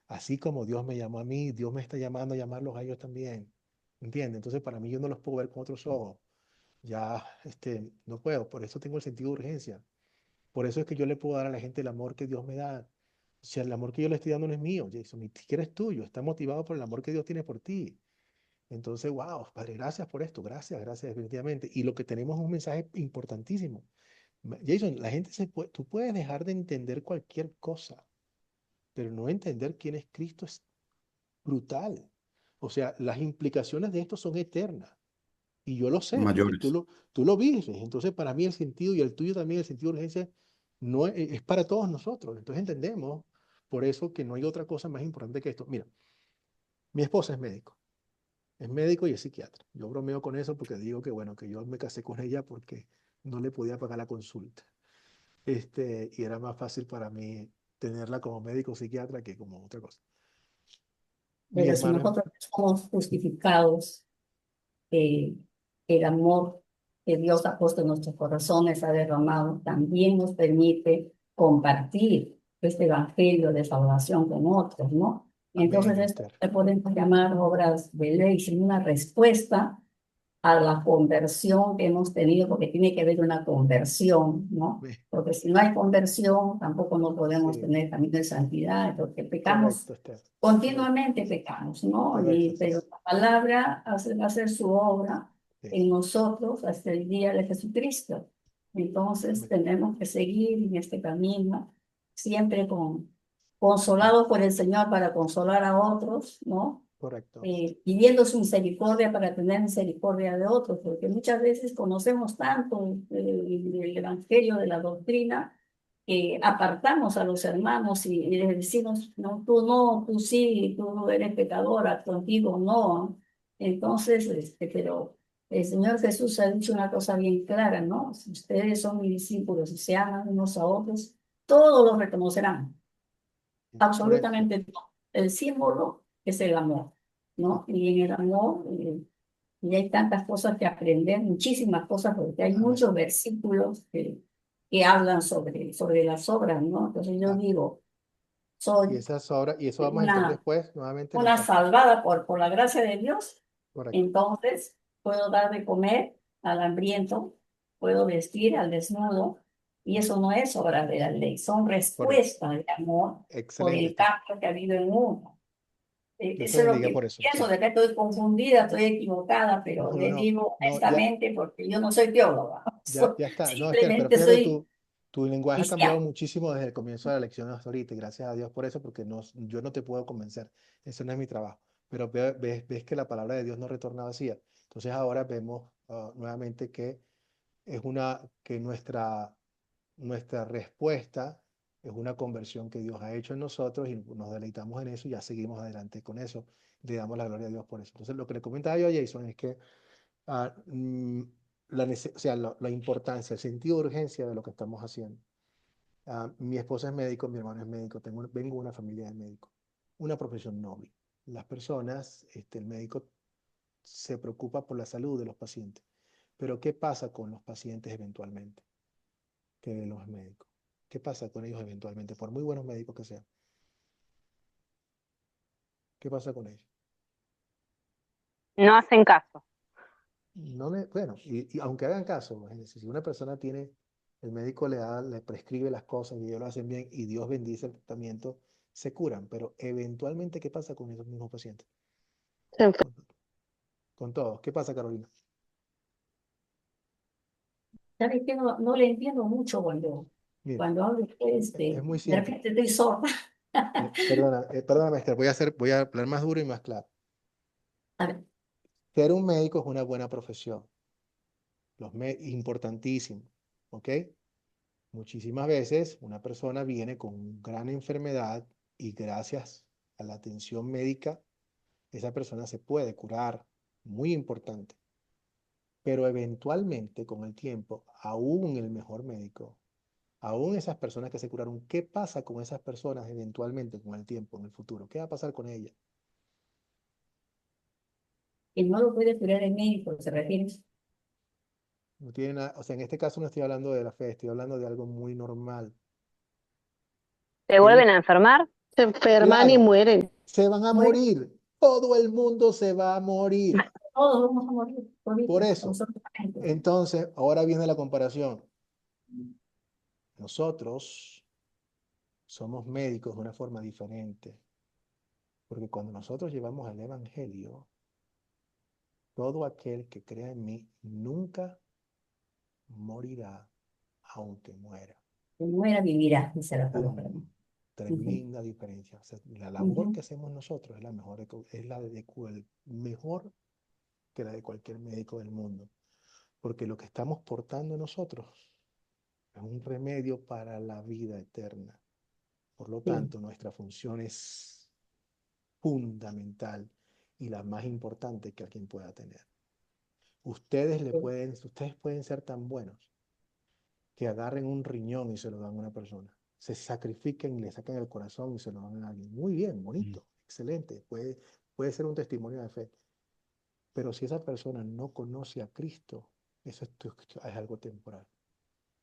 Así como Dios me llamó a mí, Dios me está llamando a llamarlos a ellos también. ¿Entiendes? Entonces, para mí yo no los puedo ver con otros ojos. Ya, no puedo. Por eso tengo el sentido de urgencia. Por eso es que yo le puedo dar a la gente el amor que Dios me da. Si el amor que yo le estoy dando no es mío, Jason, ni siquiera es tuyo, está motivado por el amor que Dios tiene por ti. Entonces, wow, Padre, gracias por esto, gracias, definitivamente. Y lo que tenemos es un mensaje importantísimo. Jason, la gente tú puedes dejar de entender cualquier cosa, pero no entender quién es Cristo es brutal. O sea, las implicaciones de esto son eternas. Y yo lo sé, porque mayores. tú lo vives. Entonces, para mí el sentido, y el tuyo también, el sentido de urgencia, no es para todos nosotros. Entonces entendemos por eso que no hay otra cosa más importante que esto. Mira, mi esposa es médico y es psiquiatra. Yo bromeo con eso porque digo que, bueno, que yo me casé con ella porque no le podía pagar la consulta. Y era más fácil para mí tenerla como médico psiquiatra que como otra cosa. Mi Pero si hermano nosotros somos justificados, eh, el amor que Dios ha puesto en nuestros corazones, ha derramado, también nos permite compartir este evangelio de salvación con otros, ¿no? Entonces, amén, esto Esther. se pueden llamar obras de ley, sin una respuesta a la conversión que hemos tenido, porque tiene que haber una conversión, ¿no? Sí, Porque si no hay conversión, tampoco no podemos sí, tener camino de santidad, porque pecamos, correcto, Esther. Correcto, continuamente pecamos, ¿no? correcto, sí, Pero la palabra va a hacer su obra sí, en nosotros hasta el día de Jesucristo. Entonces amén, tenemos que seguir en este camino, siempre consolados por el Señor para consolar a otros, ¿no? correcto. Pidiendo su misericordia para tener misericordia de otros, porque muchas veces conocemos tanto el Evangelio de la doctrina que apartamos a los hermanos y les decimos, no, tú sí, tú no eres pecadora, contigo no. Entonces, pero el Señor Jesús ha dicho una cosa bien clara, ¿no? Si ustedes son mis discípulos y se aman unos a otros, todos los reconocerán, Correcto. absolutamente todo. El símbolo es el amor, ¿no? Y en el amor, y hay tantas cosas que aprender, muchísimas cosas, porque hay Amén. muchos versículos que hablan sobre las obras, ¿no? Entonces yo Ah, digo, y soy esas obras, y eso vamos a entrar una, después nuevamente en el una salvada por la gracia de Dios, correcto. entonces puedo dar de comer al hambriento, puedo vestir al desnudo, y eso no es obra de la ley, son Correcto. respuestas de amor por Excelente, el Esther. cambio que ha habido en uno. Dios te Eso es lo bendiga que por eso. pienso, Sí. de que estoy confundida, estoy equivocada, pero le No, digo no, ya, honestamente porque yo no soy teóloga, ya está. No, Esther, pero simplemente fíjate, soy tu lenguaje ha cambiado cristiana. muchísimo desde el comienzo de la lección hasta ahorita, y gracias a Dios por eso, porque no, yo no te puedo convencer. Eso no es mi trabajo. Pero ves que la palabra de Dios no retorna vacía. Entonces ahora vemos nuevamente que nuestra respuesta es una conversión que Dios ha hecho en nosotros y nos deleitamos en eso y ya seguimos adelante con eso. Le damos la gloria a Dios por eso. Entonces, lo que le comentaba yo a Jason es que ah, mm, o sea, la importancia, el sentido de urgencia de lo que estamos haciendo. Mi esposa es médico, mi hermano es médico, vengo de una familia de médicos, una profesión noble. Las personas, el médico se preocupa por la salud de los pacientes, pero ¿qué pasa con los pacientes eventualmente? Que de los médicos. ¿Qué pasa con ellos eventualmente? Por muy buenos médicos que sean. ¿Qué pasa con ellos? No hacen caso. Bueno, y aunque hagan caso, imagínense, si una persona tiene, el médico le prescribe las cosas y ellos lo hacen bien y Dios bendice el tratamiento, se curan, pero eventualmente, ¿qué pasa con esos mismos pacientes? Con, con todos. ¿Qué pasa, Carolina? ¿Sabes qué? No le entiendo mucho Mira, cuando hablo, es muy de simple. repente estoy sorda. Perdóname, Esther, voy a hablar más duro y más claro. A ver, Ser un médico es una buena profesión, importantísimo, ¿ok? Muchísimas veces una persona viene con una gran enfermedad y gracias a la atención médica, esa persona se puede curar, muy importante. Pero eventualmente, con el tiempo, aún el mejor médico, aún esas personas que se curaron, ¿qué pasa con esas personas eventualmente con el tiempo, en el futuro? ¿Qué va a pasar con ellas? que no lo puede curar el médico, se refiere. No tiene nada, o sea, en este caso no estoy hablando de la fe, estoy hablando de algo muy normal. ¿Se ¿Ok? vuelven a enfermar? Se enferman y Claro, mueren. se van a Bueno, morir. Todo el mundo se va a morir. todos vamos a morir, Por toditos, eso, absolutamente. entonces, ahora viene la comparación. Nosotros somos médicos de una forma diferente, porque cuando nosotros llevamos el Evangelio, todo aquel que crea en mí nunca morirá, aunque muera. Que muera, vivirá, dice la palabra. ¡Pum! Tremenda diferencia. O sea, la labor que hacemos nosotros es la mejor, es la de mejor que la de cualquier médico del mundo, porque lo que estamos portando nosotros es un remedio para la vida eterna. Por lo tanto, nuestra función es fundamental y la más importante que alguien pueda tener. Ustedes pueden ser tan buenos que agarren un riñón y se lo dan a una persona. Se sacrifiquen y le sacan el corazón y se lo dan a alguien. Muy bien, bonito, excelente. Puede ser un testimonio de fe. Pero si esa persona no conoce a Cristo, eso es algo temporal.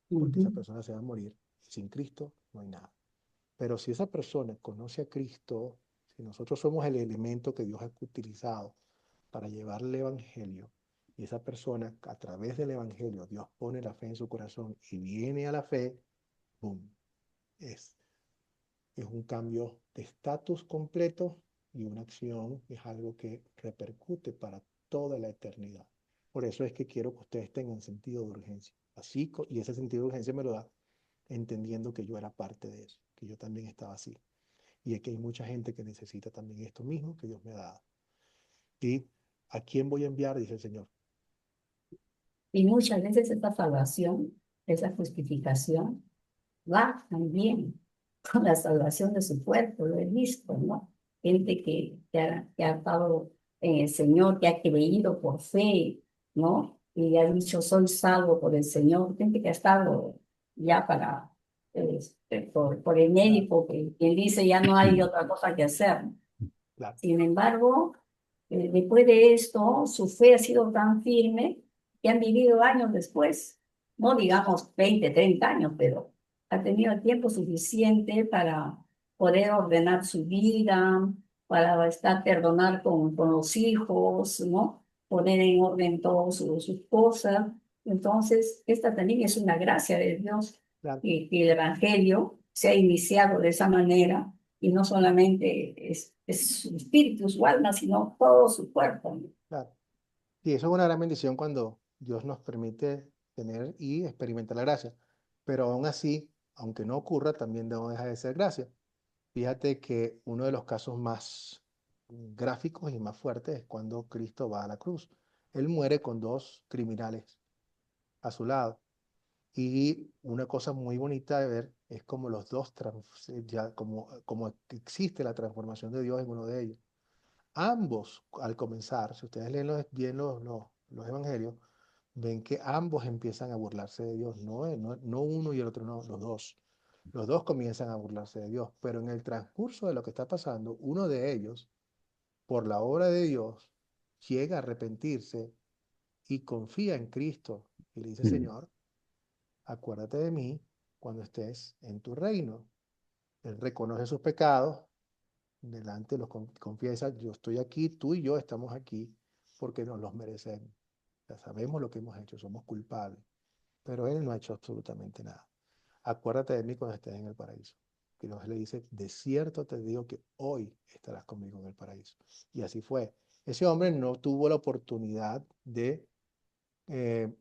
Porque esa persona se va a morir. Sin Cristo no hay nada. Pero si esa persona conoce a Cristo, si nosotros somos el elemento que Dios ha utilizado para llevarle el Evangelio, y esa persona a través del Evangelio, Dios pone la fe en su corazón y viene a la fe, ¡boom! Es un cambio de estatus completo y una acción es algo que repercute para toda la eternidad. Por eso es que quiero que ustedes tengan sentido de urgencia. Así, y ese sentido de urgencia me lo da entendiendo que yo era parte de eso, que yo también estaba así. Y es que hay mucha gente que necesita también esto mismo que Dios me ha dado. ¿Y a quién voy a enviar? Dice el Señor. Y muchas veces esta salvación, esa justificación, va también con la salvación de su cuerpo, lo he visto, ¿no? Gente que ha estado en el Señor, que ha creído por fe, ¿no? Y ha dicho, soy salvo por el Señor. Gente que ha estado ya por el médico, que quien dice ya no hay otra cosa que hacer. Claro. Sin embargo, después de esto, su fe ha sido tan firme que han vivido años después, no digamos 20, 30 años, pero ha tenido el tiempo suficiente para poder ordenar su vida, para perdonar con los hijos, ¿no? Poner en orden todas sus cosas. Entonces, esta también es una gracia de Dios, Claro. que el Evangelio se ha iniciado de esa manera y no solamente es su espíritu, su alma, sino todo su cuerpo. Claro. Y eso es una gran bendición cuando Dios nos permite tener y experimentar la gracia. Pero aún así, aunque no ocurra, también no deja de ser gracia. Fíjate que uno de los casos más gráficos y más fuertes es cuando Cristo va a la cruz. Él muere con dos criminales a su lado. Y una cosa muy bonita de ver es como los dos, como existe la transformación de Dios en uno de ellos. Ambos, al comenzar, si ustedes leen bien los evangelios, ven que ambos empiezan a burlarse de Dios, no uno y el otro, no, los dos. Los dos comienzan a burlarse de Dios, pero en el transcurso de lo que está pasando, uno de ellos, por la obra de Dios, llega a arrepentirse y confía en Cristo y le dice, Señor, acuérdate de mí cuando estés en tu reino. Él reconoce sus pecados, delante los confiesa, yo estoy aquí, tú y yo estamos aquí porque nos los merecemos. Ya sabemos lo que hemos hecho, somos culpables, pero Él no ha hecho absolutamente nada. Acuérdate de mí cuando estés en el paraíso. Que Dios le dice, de cierto te digo que hoy estarás conmigo en el paraíso. Y así fue. Ese hombre no tuvo la oportunidad de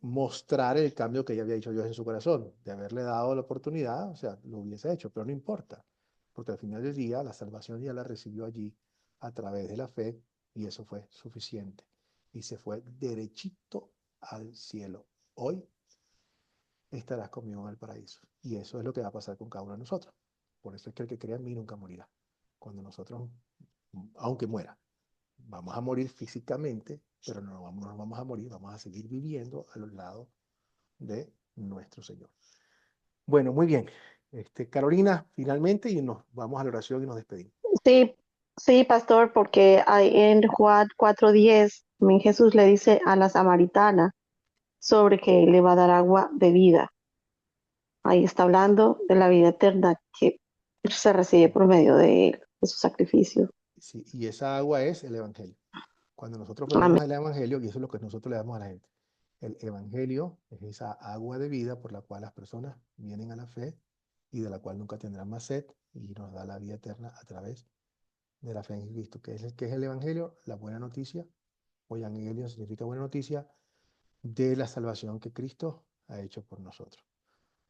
mostrar el cambio que ya había hecho Dios en su corazón, de haberle dado la oportunidad, o sea, lo hubiese hecho, pero no importa, porque al final del día la salvación ya la recibió allí a través de la fe y eso fue suficiente. Y se fue derechito al cielo. Hoy estarás conmigo en el paraíso. Y eso es lo que va a pasar con cada uno de nosotros. Por eso es que el que crea en mí nunca morirá. Cuando nosotros, aunque muera, vamos a morir físicamente, pero no nos vamos a morir, vamos a seguir viviendo a los lados de nuestro Señor. Bueno, muy bien. Carolina, finalmente, y nos vamos a la oración y nos despedimos. Sí, sí, pastor, porque en Juan 4:10, también Jesús le dice a la samaritana sobre que le va a dar agua de vida. Ahí está hablando de la vida eterna que se recibe por medio de su sacrificio. Sí, y esa agua es el Evangelio. Cuando nosotros Amén. ponemos el Evangelio, y eso es lo que nosotros le damos a la gente, el Evangelio es esa agua de vida por la cual las personas vienen a la fe y de la cual nunca tendrán más sed, y nos da la vida eterna a través de la fe en Cristo. ¿Qué es el Evangelio? La buena noticia, o Evangelio significa buena noticia, de la salvación que Cristo ha hecho por nosotros.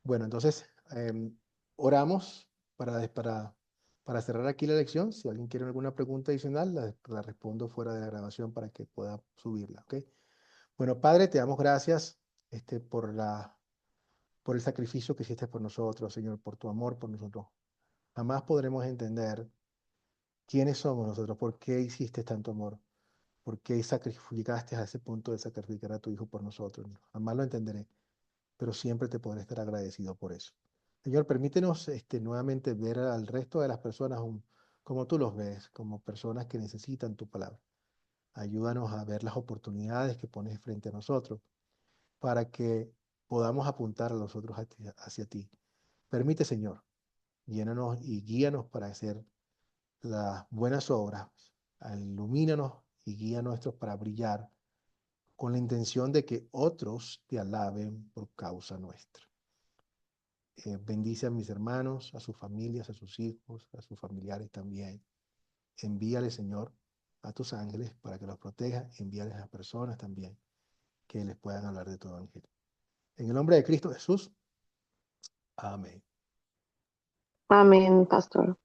Bueno, entonces oramos para cerrar aquí la lección. Si alguien quiere alguna pregunta adicional, la respondo fuera de la grabación para que pueda subirla, ¿ok? Bueno, Padre, te damos gracias por el sacrificio que hiciste por nosotros, Señor, por tu amor por nosotros. Jamás podremos entender quiénes somos nosotros, por qué hiciste tanto amor, por qué sacrificaste a ese punto de sacrificar a tu Hijo por nosotros. Jamás lo entenderé, pero siempre te podré estar agradecido por eso. Señor, permítenos nuevamente ver al resto de las personas como tú los ves, como personas que necesitan tu palabra. Ayúdanos a ver las oportunidades que pones frente a nosotros para que podamos apuntar a los otros hacia ti. Permite, Señor, llénanos y guíanos para hacer las buenas obras. Ilumínanos y guía nuestros para brillar con la intención de que otros te alaben por causa nuestra. Bendice a mis hermanos, a sus familias, a sus hijos, a sus familiares también. Envíale, Señor, a tus ángeles para que los proteja. Envíales a personas también que les puedan hablar de tu evangelio. En el nombre de Cristo Jesús. Amén. Amén, pastor.